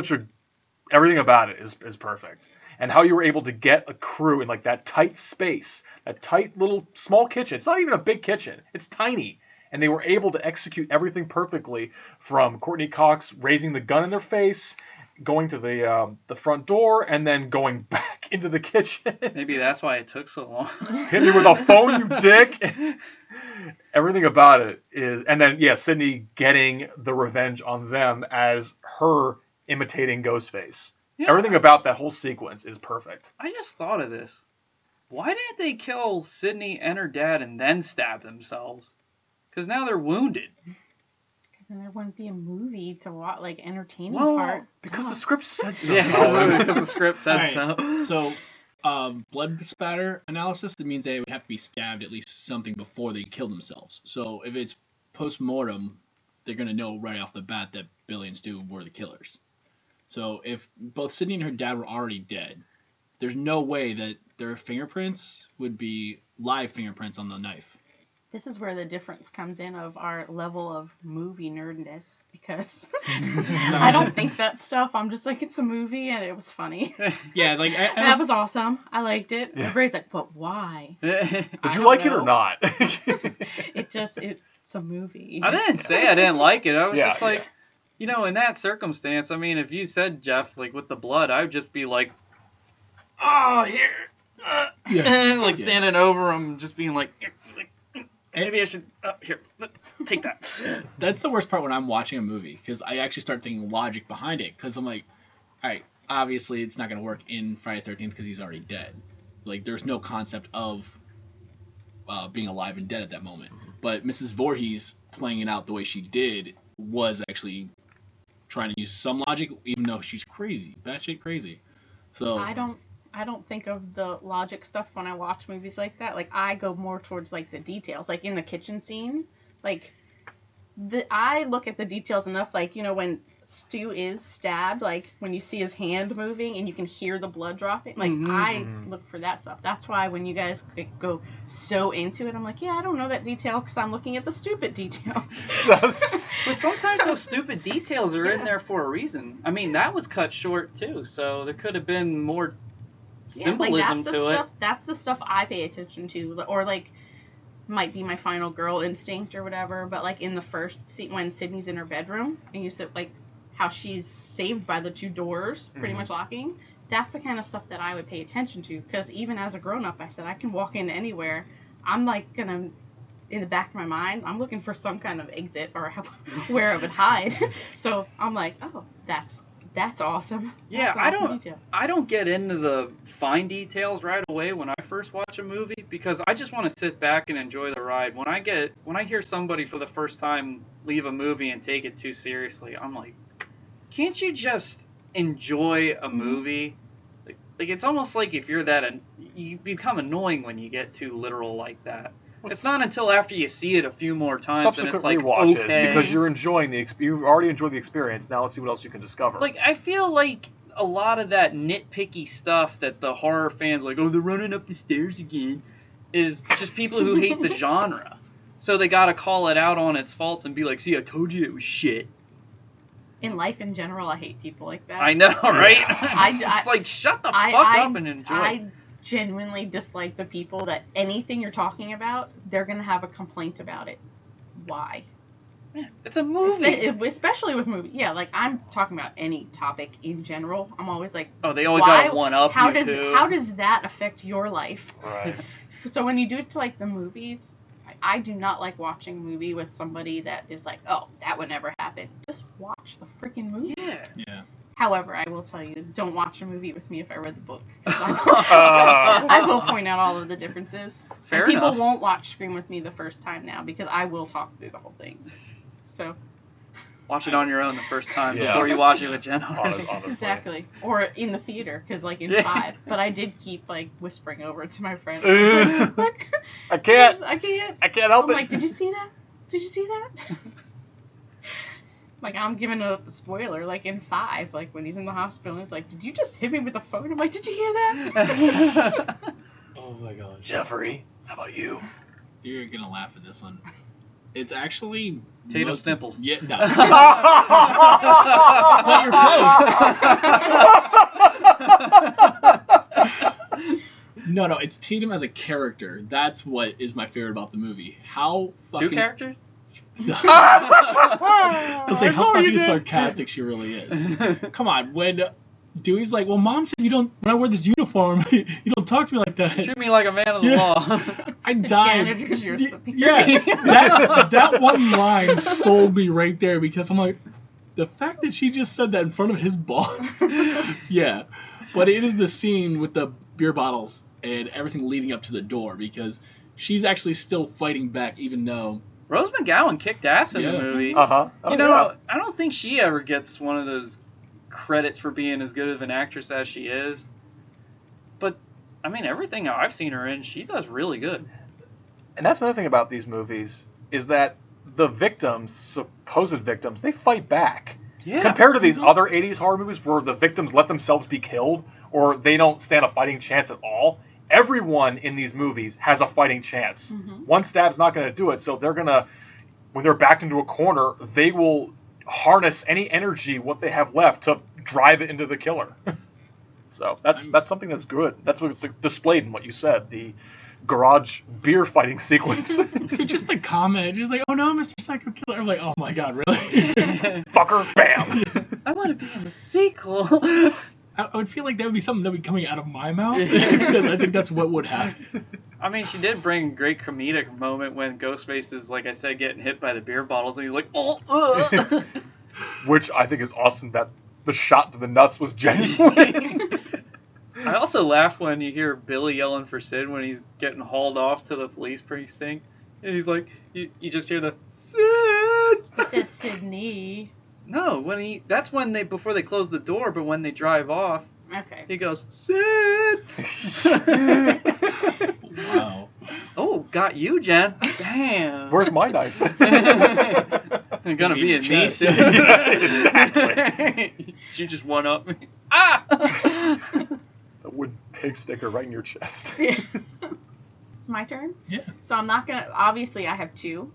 everything about it is perfect. And how you were able to get a crew in like that tight space, that tight little small kitchen. It's not even a big kitchen. It's tiny. And they were able to execute everything perfectly, from Courtney Cox raising the gun in their face, going to the front door, and then going back into the kitchen. Maybe that's why it took so long. Hit me with a phone, you dick. Everything about it is... And then, yeah, Sidney getting the revenge on them as her imitating Ghostface. Yeah. Everything about that whole sequence is perfect. I just thought of this. Why didn't they kill Sidney and her dad and then stab themselves? Because now they're wounded. Because then there wouldn't be a movie to watch, like, entertaining part. Because the script said so. Yeah, because the script said so. So, blood spatter analysis, that means they would have to be stabbed at least something before they kill themselves. So if it's post-mortem, they're going to know right off the bat that Billy and Stu were the killers. So if both Sidney and her dad were already dead, there's no way that their fingerprints would be live fingerprints on the knife. This is where the difference comes in of our level of movie nerdness, because I don't think that stuff. I'm just like, it's a movie and it was funny. Yeah, like that was awesome. I liked it. Yeah. Everybody's like, but why? Did you like it or not? It's a movie. I didn't say I didn't like it. I was just like, you know, in that circumstance, I mean, if you said, Jeff, like with the blood, I would just be like, oh, here. Like standing over him, just being like, maybe I should, here, take that. That's the worst part when I'm watching a movie, because I actually start thinking logic behind it, because I'm like, all right, obviously it's not going to work in Friday the 13th because he's already dead. Like, there's no concept of being alive and dead at that moment. But Mrs. Voorhees playing it out the way she did was actually trying to use some logic, even though she's crazy, batshit crazy. So I don't think of the logic stuff when I watch movies like that. Like, I go more towards, like, the details. Like, in the kitchen scene, like, I look at the details enough, like, you know, when Stu is stabbed, like, when you see his hand moving and you can hear the blood dropping, like, I look for that stuff. That's why when you guys go so into it, I'm like, yeah, I don't know that detail because I'm looking at the stupid detail. But sometimes those stupid details are in there for a reason. I mean, that was cut short, too, so there could have been more symbolism to it. That's the stuff I pay attention to. Or, like, might be my final girl instinct or whatever, but like in the first scene when Sydney's in her bedroom and you said like how she's saved by the two doors pretty much locking, that's the kind of stuff that I would pay attention to, because even as a grown-up I said I can walk into anywhere. I'm like gonna, in the back of my mind, I'm looking for some kind of exit or where I would hide. So I'm like, oh, that's awesome. Yeah, That's awesome detail. I don't get into the fine details right away when I first watch a movie, because I just want to sit back and enjoy the ride. When I hear somebody for the first time leave a movie and take it too seriously, I'm like, can't you just enjoy a movie? Like it's almost like if you're that, you become annoying when you get too literal like that. It's not until after you see it a few more times Subsequent and it's like, rewatches, okay. because you're enjoying you already enjoyed the experience. Now let's see what else you can discover. Like, I feel like a lot of that nitpicky stuff that the horror fans like, oh, they're running up the stairs again, is just people who hate the genre. So they gotta call it out on its faults and be like, see, I told you it was shit. In life in general, I hate people like that. I know, right? It's like, shut the fuck up and enjoy. I genuinely dislike the people that anything you're talking about, they're going to have a complaint about it. Why? Man, it's a movie. Especially with movies. Yeah, like, I'm talking about any topic in general. I'm always like, oh, they always got to one-up how you, does too. How does that affect your life? Right. So when you do it to, like, the movies, I do not like watching a movie with somebody that is like, oh, that would never happen. Just watch the freaking movie. Yeah. However, I will tell you, don't watch a movie with me if I read the book. I will point out all of the differences. Fair People enough. won't watch Scream with me the first time now because I will talk through the whole thing. So Watch it on your own the first time Yeah. before you watch it with Jenn Harding. Honestly. exactly, or in the theater because like in Yeah. 5. But I did keep like whispering over to my friend. I can't. I can't. I can't help I'm it. like, did you see that? Did you see that? Like, I'm giving a spoiler, like, in 5, like, when he's in the hospital, he's like, did you just hit me with the phone? I'm like, did you hear that? Oh my god. Jeffrey, how about you? You're gonna laugh at this one. It's actually Tatum Stimples. Yeah, no. But you're close. No, it's Tatum as a character. That's what is my favorite about the movie. How fucking... 2 characters? I was like, how fucking sarcastic she really is. Come on, when Dewey's like, well, Mom said when I wear this uniform, you don't talk to me like that. Treat me like a man of the law. I died. Janitor's your Yeah, that one line sold me right there because I'm like, the fact that she just said that in front of his boss. Yeah, but it is the scene with the beer bottles and everything leading up to the door because she's actually still fighting back even though... Rose McGowan kicked ass in the movie. Uh-huh. You know, I don't think she ever gets one of those credits for being as good of an actress as she is. But, I mean, everything I've seen her in, she does really good. And that's another thing about these movies, is that the victims, supposed victims, they fight back. Yeah. Compared to these other 80s horror movies where the victims let themselves be killed, or they don't stand a fighting chance at all, everyone in these movies has a fighting chance. Mm-hmm. One stab's not going to do it, so they're going to, when they're backed into a corner, they will harness any energy, what they have left, to drive it into the killer. So that's something that's good. That's what's displayed in what you said, the garage beer fighting sequence. Dude, just the comment, just like, oh no, Mr. Psycho Killer. I'm like, oh my god, really? Fucker, bam! I want to be in the sequel. I would feel like that would be something that would be coming out of my mouth because I think that's what would happen. I mean, she did bring a great comedic moment when Ghostface is, like I said, getting hit by the beer bottles, and he's like, oh, Which I think is awesome that the shot to the nuts was genuine. I also laugh when you hear Billy yelling for Sid when he's getting hauled off to the police precinct, and he's like, you just hear the, Sid! It says Sydney. No, that's when before they close the door, but when they drive off, Okay. he goes, Sid! Wow. Oh, got you, Jen. Damn. Where's my knife? It's gonna be in me chest. soon. Exactly. She just one up me. Ah! A wooden pig sticker right in your chest. It's my turn? Yeah. So I'm not gonna, obviously I have 2.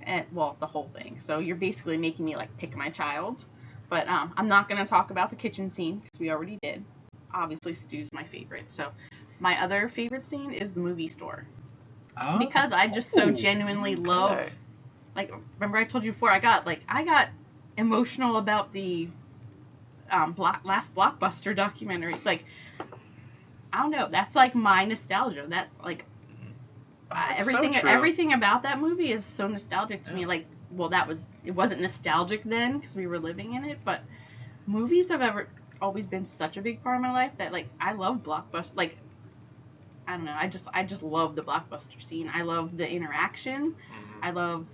And, well, the whole thing. So you're basically making me, like, pick my child. But I'm not going to talk about the kitchen scene, because we already did. Obviously, Stu's my favorite. So my other favorite scene is the movie store. Because I just so genuinely love. Okay. Like, remember I told you before, I got emotional about the last Blockbuster documentary. Like, I don't know, that's like my nostalgia. That like everything about that movie is so nostalgic to me. Like, well, it wasn't nostalgic then because we were living in it, but movies have always been such a big part of my life that like I love Blockbuster. Like, I don't know, I just love the Blockbuster scene. I love the interaction. I love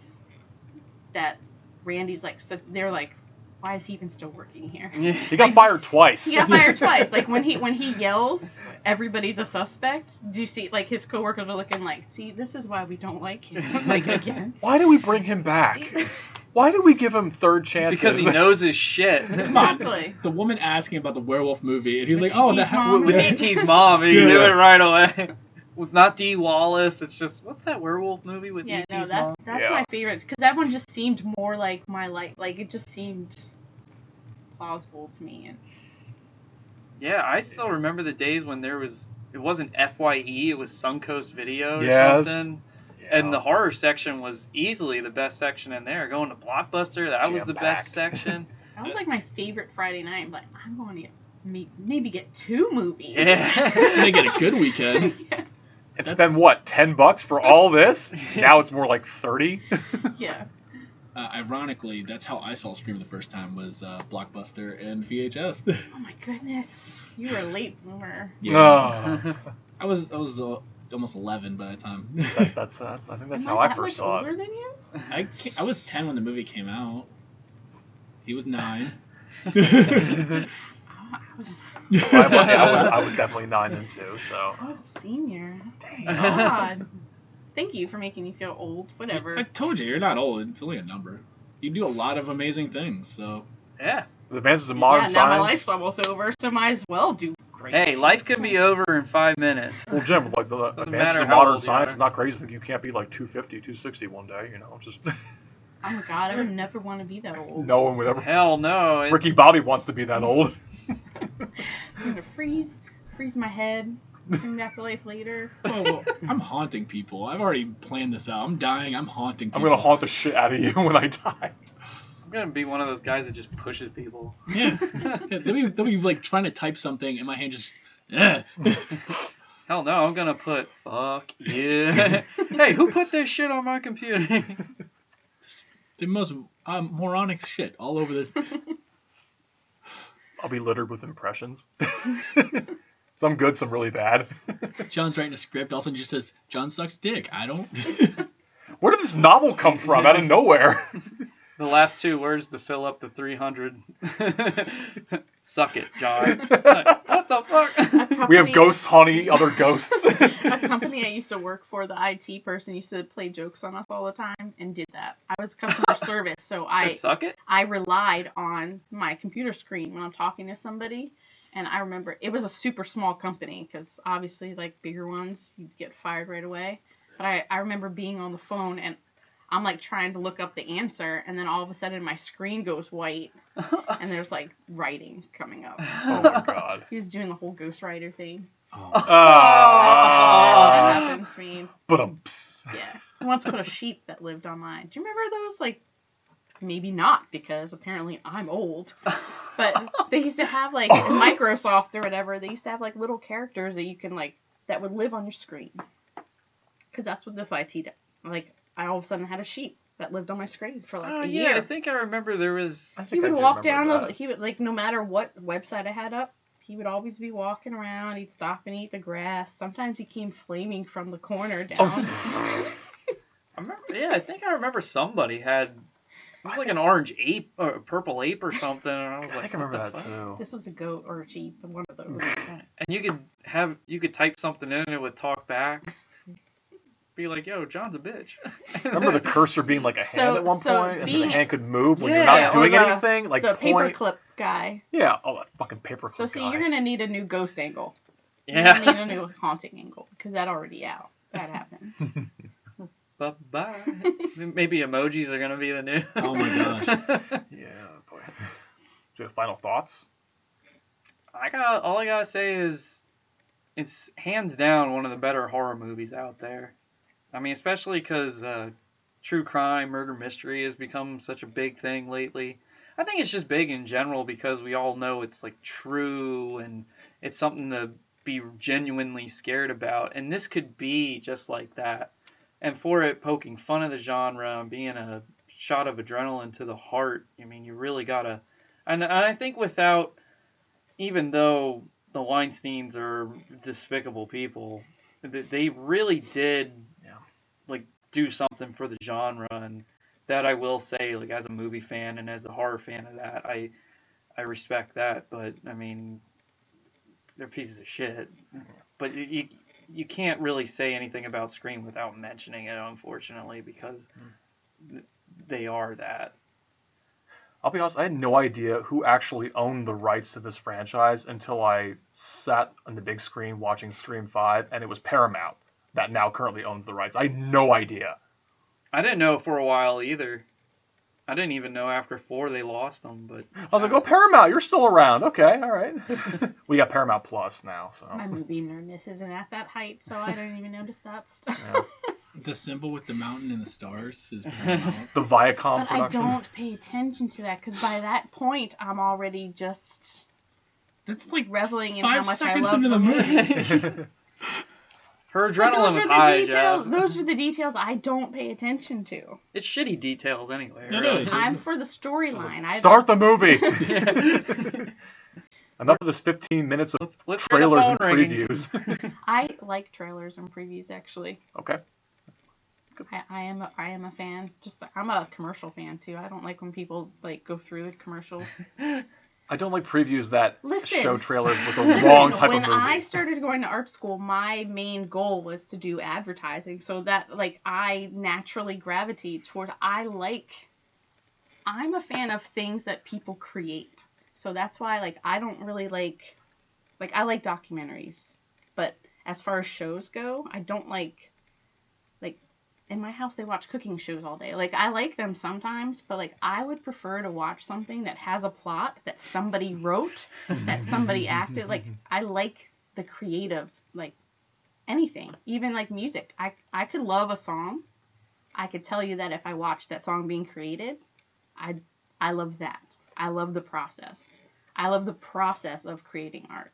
that Randy's like, so they're like, why is he even still working here? He got fired twice. He got fired twice. Like when he yells, everybody's a suspect. Do you see, like, his coworkers are looking like, see, this is why we don't like him. Like, again. Why do we bring him back? Why do we give him third chances? Because he knows his shit. Exactly. The woman asking about the werewolf movie, and he's With like, "Oh, E.T.'s mom. With E.T.'s mom, and he knew it right away. It was not Dee Wallace. It's just, what's that werewolf movie with Yeah, E.T.'s no, mom? that's my favorite, because that one just seemed more like my life. Like, it just seemed plausible to me. And Yeah, I still remember the days when it wasn't FYE, it was Suncoast Video or Yes. something. And the horror section was easily the best section in there. Going to Blockbuster, that was the Jam-packed. best section. that was like my favorite Friday night. Like, I'm going to maybe get 2 movies. Yeah. they get a good weekend." And spend what, $10 for all this? Now it's more like 30. Yeah. Ironically, that's how I saw Scream the first time, was Blockbuster and VHS. Oh my goodness, you were a late bloomer. Oh. I was almost 11 by the time. That's I think that's Am how I I that first much saw older it. than you? I was 10 when the movie came out. He was 9. I was definitely 9 then too, so. I was a senior. Dang. God. Thank you for making me feel old. Whatever. I told you, you're not old. It's only a number. You do a lot of amazing things, so. Yeah. The advances in modern now my science. life's almost over, so might as well do great. Hey, life could be over in 5 minutes. Well, Jim, like the Doesn't advances matter in how modern old you science are. is not crazy. You can't be like 250, 260 one day, you know. Just Oh my god, I would never want to be that old. no one would ever. Hell no. Ricky Bobby wants to be that old. I'm gonna freeze my head, bring back to life later. Oh, I'm haunting people. I've already planned this out. I'm dying. I'm haunting I'm people. gonna haunt the shit out of you when I die. I'm going to be one of those guys that just pushes people. Yeah. They'll be like trying to type something, and my hand just. Hell no, I'm going to put, fuck you. Hey, who put this shit on my computer? The most moronic shit all over the. I'll be littered with impressions. Some good, some really bad. John's writing a script. All of a sudden, just says John sucks dick. I don't. Where did this novel come from? Out of nowhere. The last 2 words to fill up the 300. Suck it, John. Like, what the fuck? We have ghosts haunting other ghosts. A company I used to work for, the IT person used to play jokes on us all the time and did that. I was customer service, so Said suck it? I relied on my computer screen when I'm talking to somebody. And I remember it was a super small company because obviously, like bigger ones, you'd get fired right away. But I remember being on the phone and I'm like trying to look up the answer, and then all of a sudden my screen goes white and there's like writing coming up. Oh my god. He was doing the whole ghostwriter thing. Ah. That happened to me. Ba-dum-ps. Yeah. I once put a sheep that lived on mine. Do you remember those? Like, maybe not, because apparently I'm old. But they used to have, like, in Microsoft or whatever, they used to have, like, little characters that you can, like, that would live on your screen. Because that's what this IT did. Like, I all of a sudden had a sheep that lived on my screen for, like, a year. Yeah, I think I remember there was... He would walk down he would, like, no matter what website I had up, he would always be walking around. He'd stop and eat the grass. Sometimes he came flaming from the corner down. I think I remember somebody had... It was like an orange ape or a purple ape or something. And I was like, I think I remember that too. This was a goat or a sheep, one of those. And you could type something in and it would talk back. Be like, yo, John's a bitch. Remember the cursor being like a hand at one point, and then the hand could move when you're Yeah, not doing or the- anything, like the point. paperclip guy. Yeah, oh that fucking paperclip So see, guy. you're gonna need a new ghost angle. Yeah. You're gonna need a new haunting angle because that already out. That happened. Bye-bye. Maybe emojis are going to be the new... Oh my gosh. Yeah, boy. Do you have final thoughts? All I gotta say is it's hands down one of the better horror movies out there. I mean, especially because true crime, murder mystery has become such a big thing lately. I think it's just big in general because we all know it's like true and it's something to be genuinely scared about. And this could be just like that. And for it poking fun of the genre and being a shot of adrenaline to the heart, I mean, you really gotta. And I think without, even though the Weinsteins are despicable people, they really did like do something for the genre, and that I will say, like as a movie fan and as a horror fan of that, I respect that. But I mean, they're pieces of shit. But you can't really say anything about Scream without mentioning it, unfortunately, because they are that. I'll be honest, I had no idea who actually owned the rights to this franchise until I sat on the big screen watching Scream 5, and it was Paramount that now currently owns the rights. I had no idea. I didn't know for a while either. I didn't even know after 4 they lost them, but I was like, oh, Paramount, you're still around. Okay, all right. We got Paramount Plus now. So. My movie nerdness isn't at that height, so I don't even notice that stuff. Yeah. The symbol with the mountain and the stars is Paramount. The Viacom But production. I don't pay attention to that, because by that point, I'm already just That's like reveling in 5 how much I seconds love into the movie. movie. her But adrenaline was high, Jeff. those are the details I don't pay attention to. It's shitty details anyway. It Really. is. I'm for the storyline. Start the movie. Enough of this 15 minutes of Let's get the trailers phone and ringing. previews. I like trailers and previews, actually. Okay. I am a fan. I'm a commercial fan too. I don't like when people like go through the commercials. I don't like previews that Listen. show trailers with the wrong type when of movie. I started going to art school, my main goal was to do advertising, so that like I naturally gravitate toward. I'm a fan of things that people create, so that's why like I don't really like I like documentaries, but as far as shows go, I don't like in my house they watch cooking shows all day. Like I like them sometimes, but like I would prefer to watch something that has a plot that somebody wrote, that somebody acted. Like I like the creative, like anything, even like music. I could love a song. I could tell you that if I watched that song being created, I love that. I love the process. I love the process of creating art.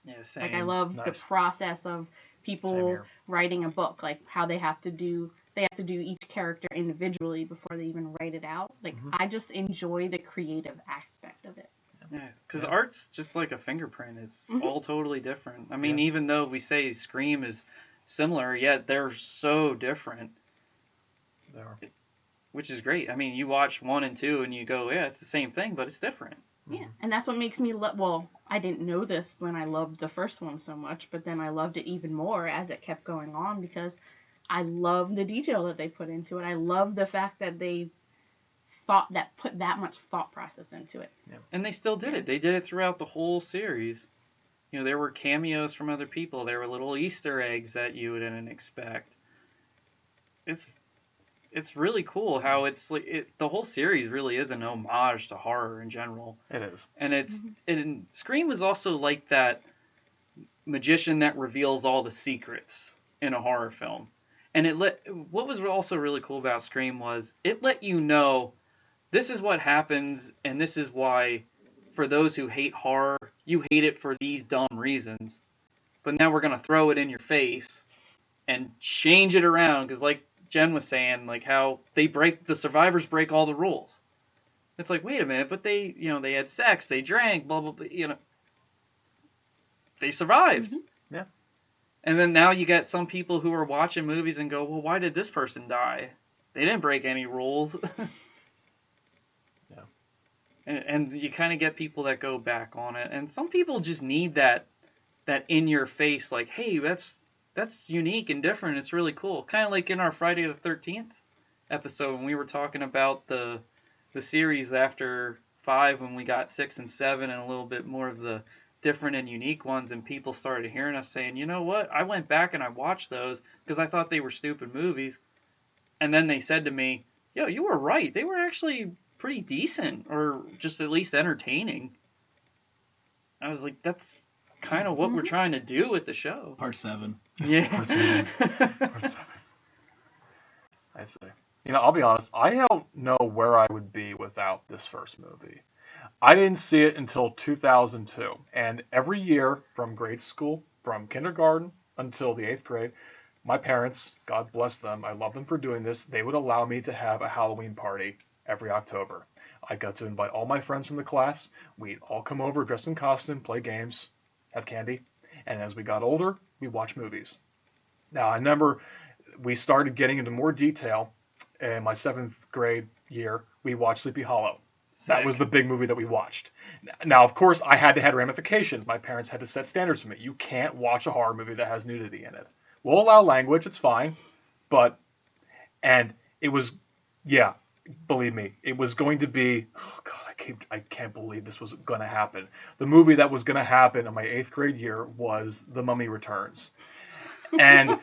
Yeah, same. Like I love the Nice. process of Same people here. writing a book, like how they have to do each character individually before they even write it out. Like I just enjoy the creative aspect of it. Yeah, because art's just like a fingerprint. It's Mhm. all totally different. I mean, Yeah. even though we say Scream is similar, yet they're so different, They are. which is great. I mean, you watch 1 and 2 and you go, yeah, it's the same thing, but it's different. Yeah, and that's what makes me well, I didn't know this when I loved the first one so much, but then I loved it even more as it kept going on because I love the detail that they put into it. I love the fact that they put that much thought process into it. And they still did it. They did it throughout the whole series. You know, there were cameos from other people. There were little Easter eggs that you didn't expect. It's really cool how it's like the whole series really is an homage to horror in general. It is. And Scream is also like that magician that reveals all the secrets in a horror film. And what was also really cool about Scream was it let you know this is what happens and this is why, for those who hate horror, you hate it for these dumb reasons. But now we're going to throw it in your face and change it around because like Jen was saying, like how the survivors break all the rules. It's like, wait a minute, but they had sex, they drank, blah, blah, blah, they survived. Mm-hmm. Yeah. And then now you get some people who are watching movies and go, well, why did this person die? They didn't break any rules. Yeah. And you kind of get people that go back on it. And some people just need that in your face, like, hey, that's unique and different. It's really cool. Kind of like in our Friday the 13th episode when we were talking about the series after 5 when we got 6 and 7 and a little bit more of the different and unique ones, and people started hearing us saying, you know what, I went back and I watched those because I thought they were stupid movies. And then they said to me, yo, you were right. They were actually pretty decent or just at least entertaining. I was like, that's kind of what we're trying to do with the show. Part 7. Yeah. Part 7. Part 7. I see. I'll be honest. I don't know where I would be without this first movie. I didn't see it until 2002, and every year from grade school, from kindergarten until the 8th grade, my parents, God bless them, I love them for doing this, they would allow me to have a Halloween party every October. I got to invite all my friends from the class. We'd all come over dressed in costume, play games, have candy, and as we got older, we watched movies. Now, I remember we started getting into more detail in my 7th grade year. We watched Sleepy Hollow. That was the big movie that we watched. Now, of course, I had to have ramifications. My parents had to set standards for me. You can't watch a horror movie that has nudity in it. We'll allow language, it's fine. And it was, yeah, believe me, it was going to be, oh God, I can't believe this was going to happen. The movie that was going to happen in my 8th grade year was The Mummy Returns. And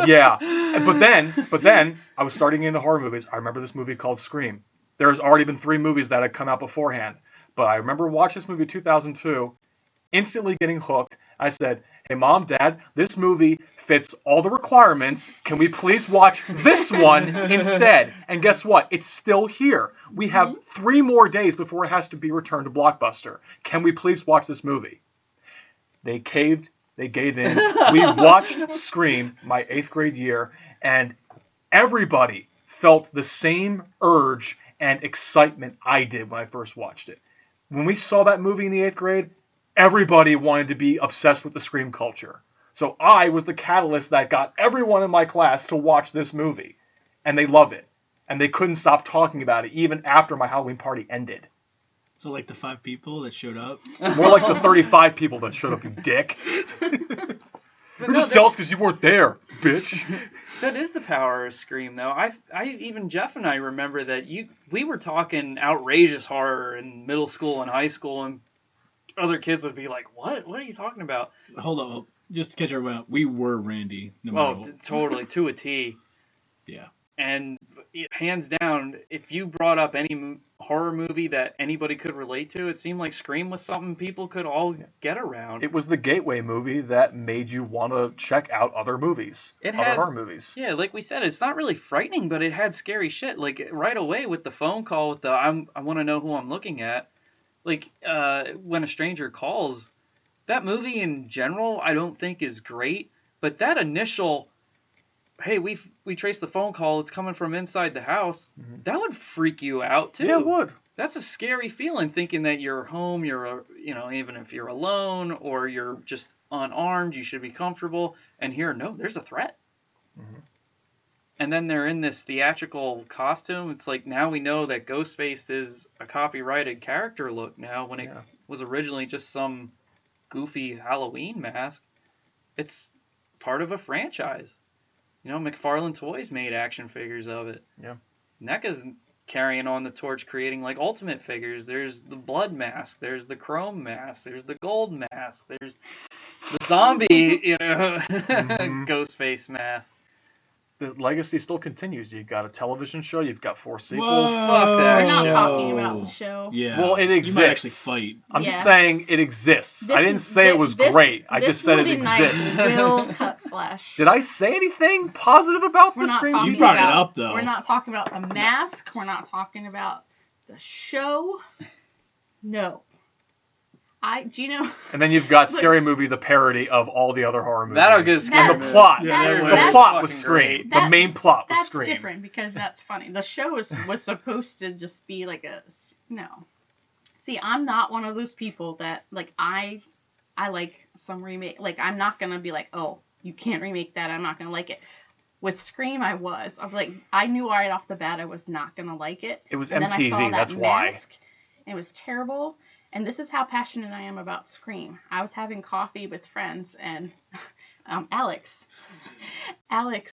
yeah, but then I was starting into horror movies. I remember this movie called Scream. There's already been 3 movies that had come out beforehand, but I remember watching this movie in 2002, instantly getting hooked. I said, hey, Mom, Dad, this movie fits all the requirements. Can we please watch this one instead? And guess what? It's still here. We have 3 more days before it has to be returned to Blockbuster. Can we please watch this movie? They caved. They gave in. We watched Scream my 8th grade year, and everybody felt the same urge and excitement I did when I first watched it. When we saw that movie in the 8th grade, everybody wanted to be obsessed with the Scream culture. So I was the catalyst that got everyone in my class to watch this movie. And they loved it. And they couldn't stop talking about it even after my Halloween party ended. So like the 5 people that showed up? More like the 35 people that showed up, you dick. We're just jealous because you weren't there, bitch. That is the power of Scream, though. Even Jeff and I remember that we were talking outrageous horror in middle school and high school, and other kids would be like, "What? What are you talking about?" Hold on, just to catch everyone up, we were Randy. No matter what. Totally, to a T. Yeah. And hands down, if you brought up any horror movie that anybody could relate to, it seemed like Scream was something people could all get around. It was the gateway movie that made you want to check out other movies, other horror movies. Yeah, like we said, it's not really frightening, but it had scary shit. Like right away with the phone call, with the I want to know who I'm looking at. Like When a Stranger Calls, that movie in general I don't think is great, but that initial, hey, we traced the phone call, it's coming from inside the house, that would freak you out too. Yeah, it would. That's a scary feeling, thinking that you're home, even if you're alone or you're just unarmed, you should be comfortable, and here, no, there's a threat. Mm-hmm. And then they're in this theatrical costume. It's like, now we know that Ghostface is a copyrighted character look now, when it was originally just some goofy Halloween mask. It's part of a franchise. McFarlane Toys made action figures of it. Yeah. NECA's carrying on the torch, creating like Ultimate figures. There's the blood mask. There's the chrome mask. There's the gold mask. There's the zombie, Ghostface mask. The legacy still continues. You've got a television show. You've got 4 sequels. Whoa. Fuck that. We're not show. talking about the show. Yeah. Well, it exists. You might actually fight. I'm just saying it exists. I didn't say it was great. I just said it exists. Will cut flesh. Did I say anything positive about the Scream? You brought it up, though. We're not talking about the mask. We're not talking about the show. No. Do you know? And then you've got Scary Movie, the parody of all the other horror movies. That'll get Scary And the plot. Yeah, the plot was Scream. The main plot was Scream. That's different because that's funny. The show was supposed to just be like no. See, I'm not one of those people that I like some remake. Like, I'm not gonna be like, oh, you can't remake that. I'm not gonna like it. With Scream, I was like, I knew right off the bat I was not gonna like it. It was and MTV. Then I saw that's that why. mask, it was terrible. And this is how passionate I am about Scream. I was having coffee with friends, and Alex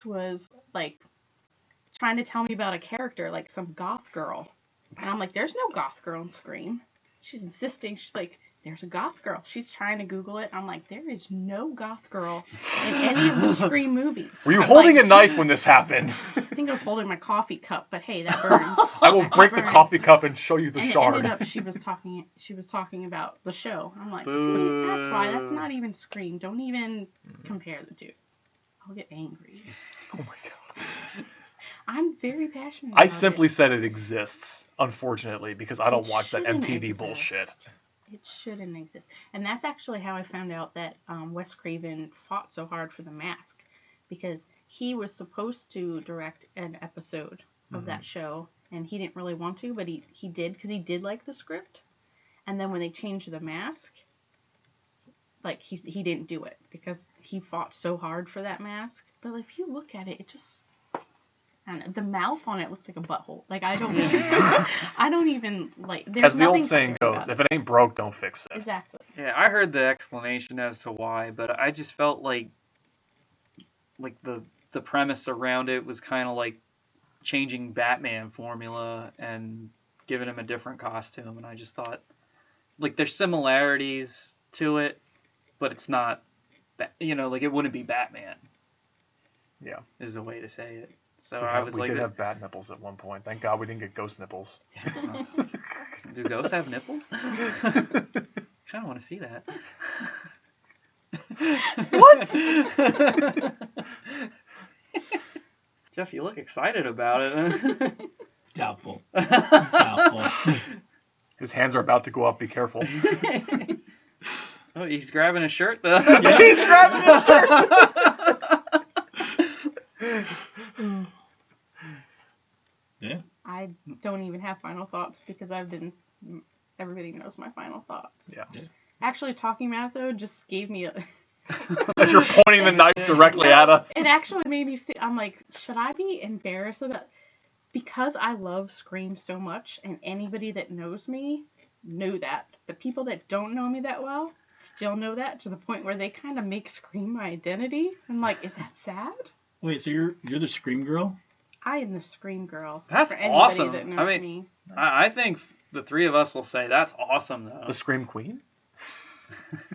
was like trying to tell me about a character, like some goth girl. And I'm like, there's no goth girl in Scream. She's insisting. She's like, there's a goth girl. She's trying to Google it. I'm like, there is no goth girl in any of the Scream movies. Were you holding a knife when this happened? I think I was holding my coffee cup, but hey, that burns. I will break the coffee cup and show you the shard. It ended up she was talking about the show. I'm like, see, that's why. That's not even Scream. Don't even compare the two. I'll get angry. Oh my god. I'm very passionate I about simply it. said it exists, unfortunately, because I don't It watch that shouldn't MTV exist. bullshit. It shouldn't exist. And that's actually how I found out that Wes Craven fought so hard for The Mask. Because he was supposed to direct an episode of that show, and he didn't really want to, but he did, because he did like the script. And then when they changed The Mask, like, he didn't do it, because he fought so hard for that mask. But like, if you look at it, it just... And the mouth on it looks like a butthole. Like, I don't even, like, there's As the nothing old saying scary goes, about if it ain't broke, don't fix it. Exactly. Yeah, I heard the explanation as to why, but I just felt like the premise around it was kind of like changing Batman formula and giving him a different costume, and I just thought, like, there's similarities to it, but it's not, like, it wouldn't be Batman. Yeah. Is the way to say it. So We did have bat nipples at one point. Thank God we didn't get ghost nipples. Do ghosts have nipples? I kind of want to see that. What? Jeff, you look excited about it. Doubtful. His hands are about to go up. Be careful. Oh, he's grabbing his shirt, though. Yeah, he's grabbing his shirt. Yeah. I don't even have final thoughts, because everybody knows my final thoughts. Yeah. Actually, talking about it, though, just gave me a... As you're pointing the knife directly at us. It actually made me I'm like, should I be embarrassed about... Because I love Scream so much, and anybody that knows me know that. But people that don't know me that well still know that, to the point where they kind of make Scream my identity. I'm like, is that sad? Wait, so you're the Scream girl? I am the Scream girl. That's for anybody awesome. that knows me. I think the three of us will say that's awesome, though. The Scream Queen?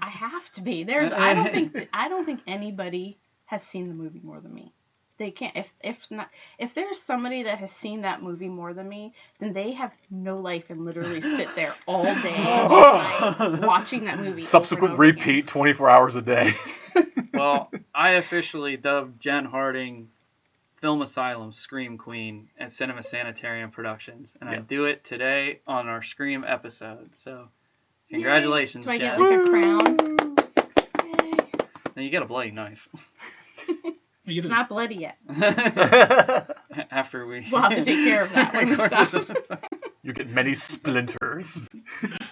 I have to be. I don't think anybody has seen the movie more than me. They can't. If there's somebody that has seen that movie more than me, then they have no life and literally sit there all day, all night, watching that movie. Subsequent over and over repeat, again. 24 hours a day. Well, I officially dubbed Jenn Harding Film Asylum Scream Queen at Cinema Sanitarium Productions, and I do it today on our Scream episode. So, congratulations, Yay. Do I Jenn. get like a crown? Yay. Now you get a bloody knife. It's not bloody yet. After we... We'll have to take care of that when we stop. You get many splinters.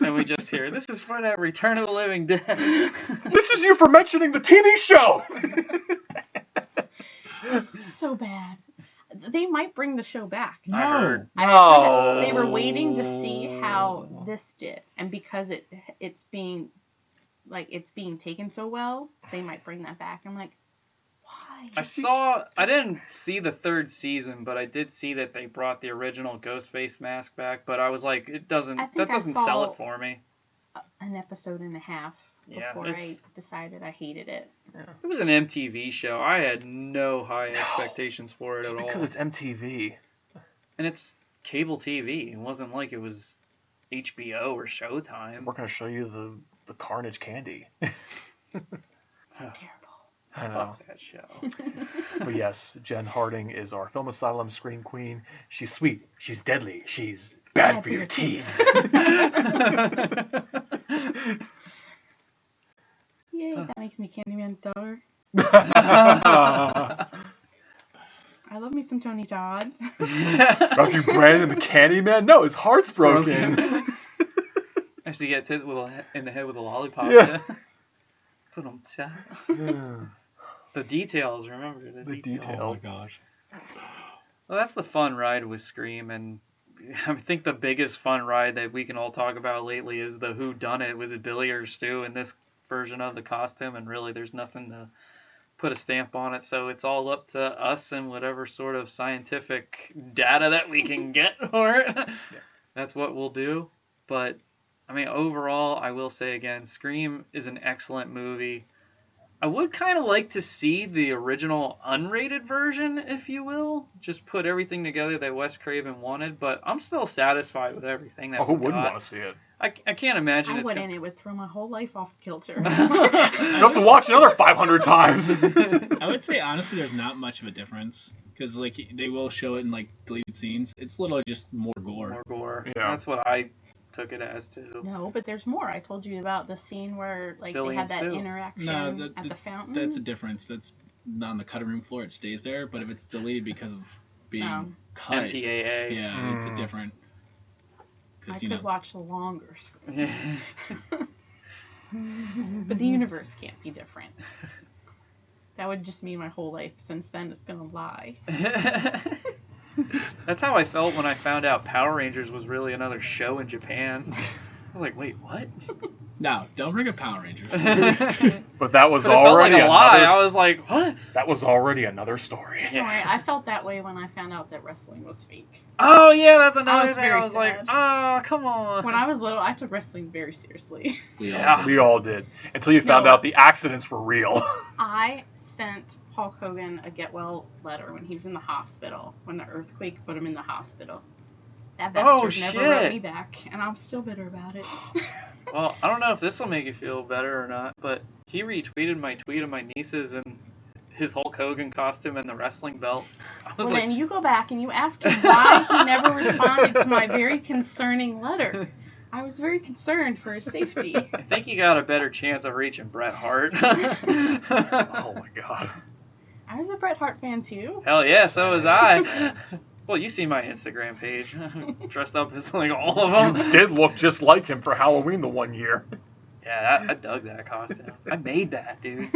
And we just hear, this is for that Return of the Living Dead. This is you for mentioning the TV show! So bad. They might bring the show back. No. I heard. No. They were waiting to see how this did, and because it's being taken so well, they might bring that back. I'm like, why? I didn't see the third season, but I did see that they brought the original Ghostface mask back, but I was like, that doesn't sell it for me. An episode and a half before I decided I hated it. It was an MTV show. I had no high expectations for it at all. Because it's MTV. And it's cable TV. It wasn't like it was HBO or Showtime. We're going to show you the Carnage candy. Terrible. I know. Fuck that show. But yes, Jenn Harding is our Film Asylum Scream Queen. She's sweet. She's deadly. She's bad for your teeth. Yay, that makes me Candyman's daughter. I love me some Tony Todd. Don't you Brandon the Candyman? No, his heart's broken. Actually gets hit in the head with a lollipop. Yeah. Put him The details, remember. The details. Oh my gosh. Well, that's the fun ride with Scream, and I think the biggest fun ride that we can all talk about lately is the whodunit. Was it Billy or Stu in this version of the costume? And really, there's nothing to put a stamp on it, so it's all up to us and whatever sort of scientific data that we can get for it. Yeah. That's what we'll do. But, I mean, overall, I will say again, Scream is an excellent movie. I would kind of like to see the original unrated version, if you will. Just put everything together that Wes Craven wanted, but I'm still satisfied with everything that who we wouldn't got. want to see it? I can't imagine It would throw my whole life off kilter. You have to watch another 500 times. I would say, honestly, there's not much of a difference. because like they will show it in like deleted scenes. It's literally just more gore. More gore. Yeah. That's what I took it as too. No, but there's more. I told you about the scene where like Billy they had and that Stu. interaction No, at the fountain. That's a difference. That's not on the cutting room floor. It stays there. But if it's deleted because of being cut, MPAA. yeah, it's a different. I could watch the longer screen. Yeah. But the universe can't be different. That would just mean my whole life since then is gonna lie. That's how I felt when I found out Power Rangers was really another show in Japan. I was like, wait, what? No, don't bring up Power Rangers. But that was But it felt already like a lie. another. I was like, what? That was already another story. Don't worry, I felt that way when I found out that wrestling was fake. Oh yeah, that's I another was thing. very I was like, sad. oh, come on. When I was little, I took wrestling very seriously. We all Yeah. did. We all did. Until you found No. out the accidents were real. I sent Hulk Hogan a get well letter when he was in the hospital, when the earthquake put him in the hospital. That bastard never wrote shit. me back, and I'm still bitter about it. Well, I don't know if this will make you feel better or not, but he retweeted my tweet of my nieces and his Hulk Hogan costume and the wrestling belts. I was Well, like, then you go back and you ask him why he never responded to my very concerning letter. I was very concerned for his safety. I think you got a better chance of reaching Bret Hart. Oh my god. I was a Bret Hart fan too. Hell yeah, so was I. Well, you see my Instagram page. Dressed up as like all of them. You did look just like him for Halloween the one year. Yeah, I dug that costume. I made that, dude.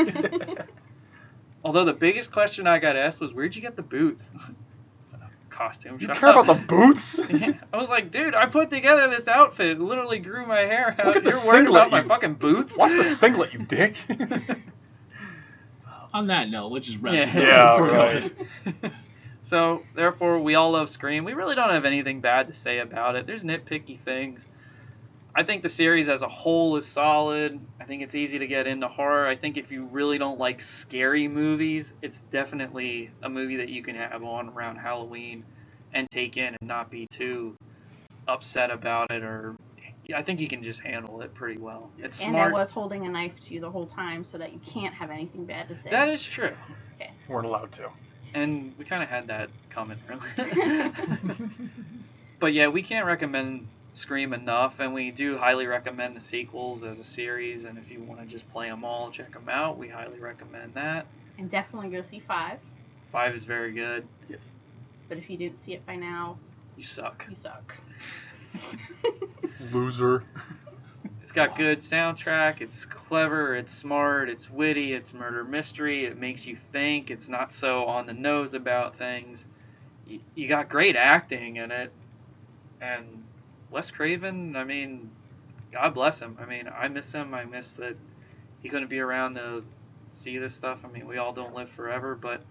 Although the biggest question I got asked was, where'd you get the boots? Costume You shop. care about the boots? Yeah, I was like, dude, I put together this outfit, literally grew my hair out. Look at the You're worried singlet about my you- fucking boots? Watch the singlet, you dick. On that note, let's just wrap Yeah. this up. Yeah, We're right. going. So, therefore, we all love Scream. We really don't have anything bad to say about it. There's nitpicky things. I think the series as a whole is solid. I think it's easy to get into horror. I think if you really don't like scary movies, it's definitely a movie that you can have on around Halloween and take in and not be too upset about it, or I think you can just handle it pretty well. It's And smart. I was holding a knife to you the whole time so that you can't have anything bad to say. That is true. Weren't allowed to. And we kind of had that coming, really. But yeah, we can't recommend Scream enough, and we do highly recommend the sequels as a series, and if you want to just play them all, check them out. We highly recommend that. And definitely go see 5. 5 is very good. Yes. But if you didn't see it by now, You suck. you suck. Loser. It's got good soundtrack, it's clever, it's smart, it's witty, it's murder mystery, it makes you think, it's not so on the nose about things. You got great acting in it, and Wes Craven, I mean, God bless him. I mean, I miss him. I miss that he couldn't be around to see this stuff. I mean, we all don't live forever, but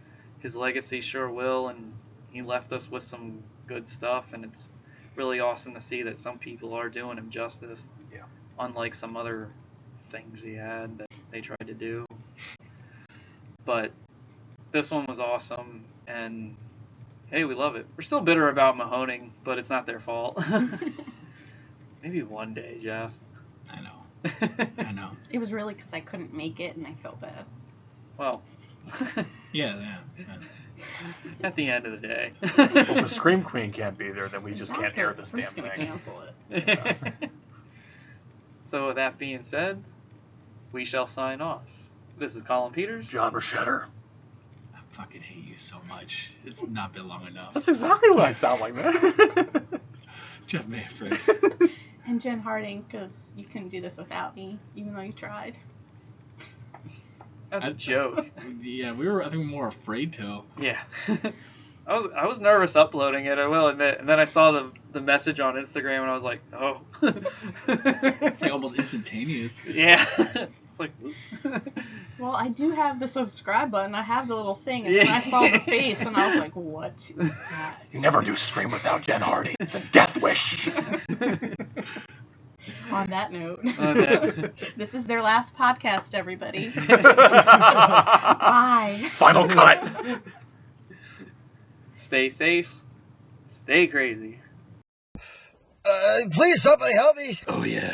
his legacy sure will, and he left us with some good stuff, and it's really awesome to see that some people are doing him justice. Yeah. Unlike some other things he had that they tried to do. But this one was awesome, and hey, we love it. We're still bitter about Mahoning, but it's not their fault. Maybe one day, Jeff. I know. I know. It was really because I couldn't make it and I felt bad. Well, Yeah. at the end of the day. Well, if the Scream Queen can't be there, then we just I don't can't care. air this We're damn just gonna thing. cancel it. So with that being said, we shall sign off. This is Colin Peters. John Rochetter. I fucking hate you so much. It's not been long enough. That's exactly what I sound like, man. Jeff Mayford. And Jenn Harding, because you couldn't do this without me, even though you tried. That's a joke. Yeah, we were, I think, more afraid to. Yeah. I was nervous uploading it, I will admit. And then I saw the message on Instagram and I was like, oh. It's like almost instantaneous. Yeah. It's like, Well, I do have the subscribe button. I have the little thing, and then I saw the face, and I was like, what is that? You never do Scream without Jenn Harding. It's a death wish. On that note, On that- this is their last podcast, everybody. Bye. Final cut. Stay safe. Stay crazy. Please, somebody help me. Oh, yeah.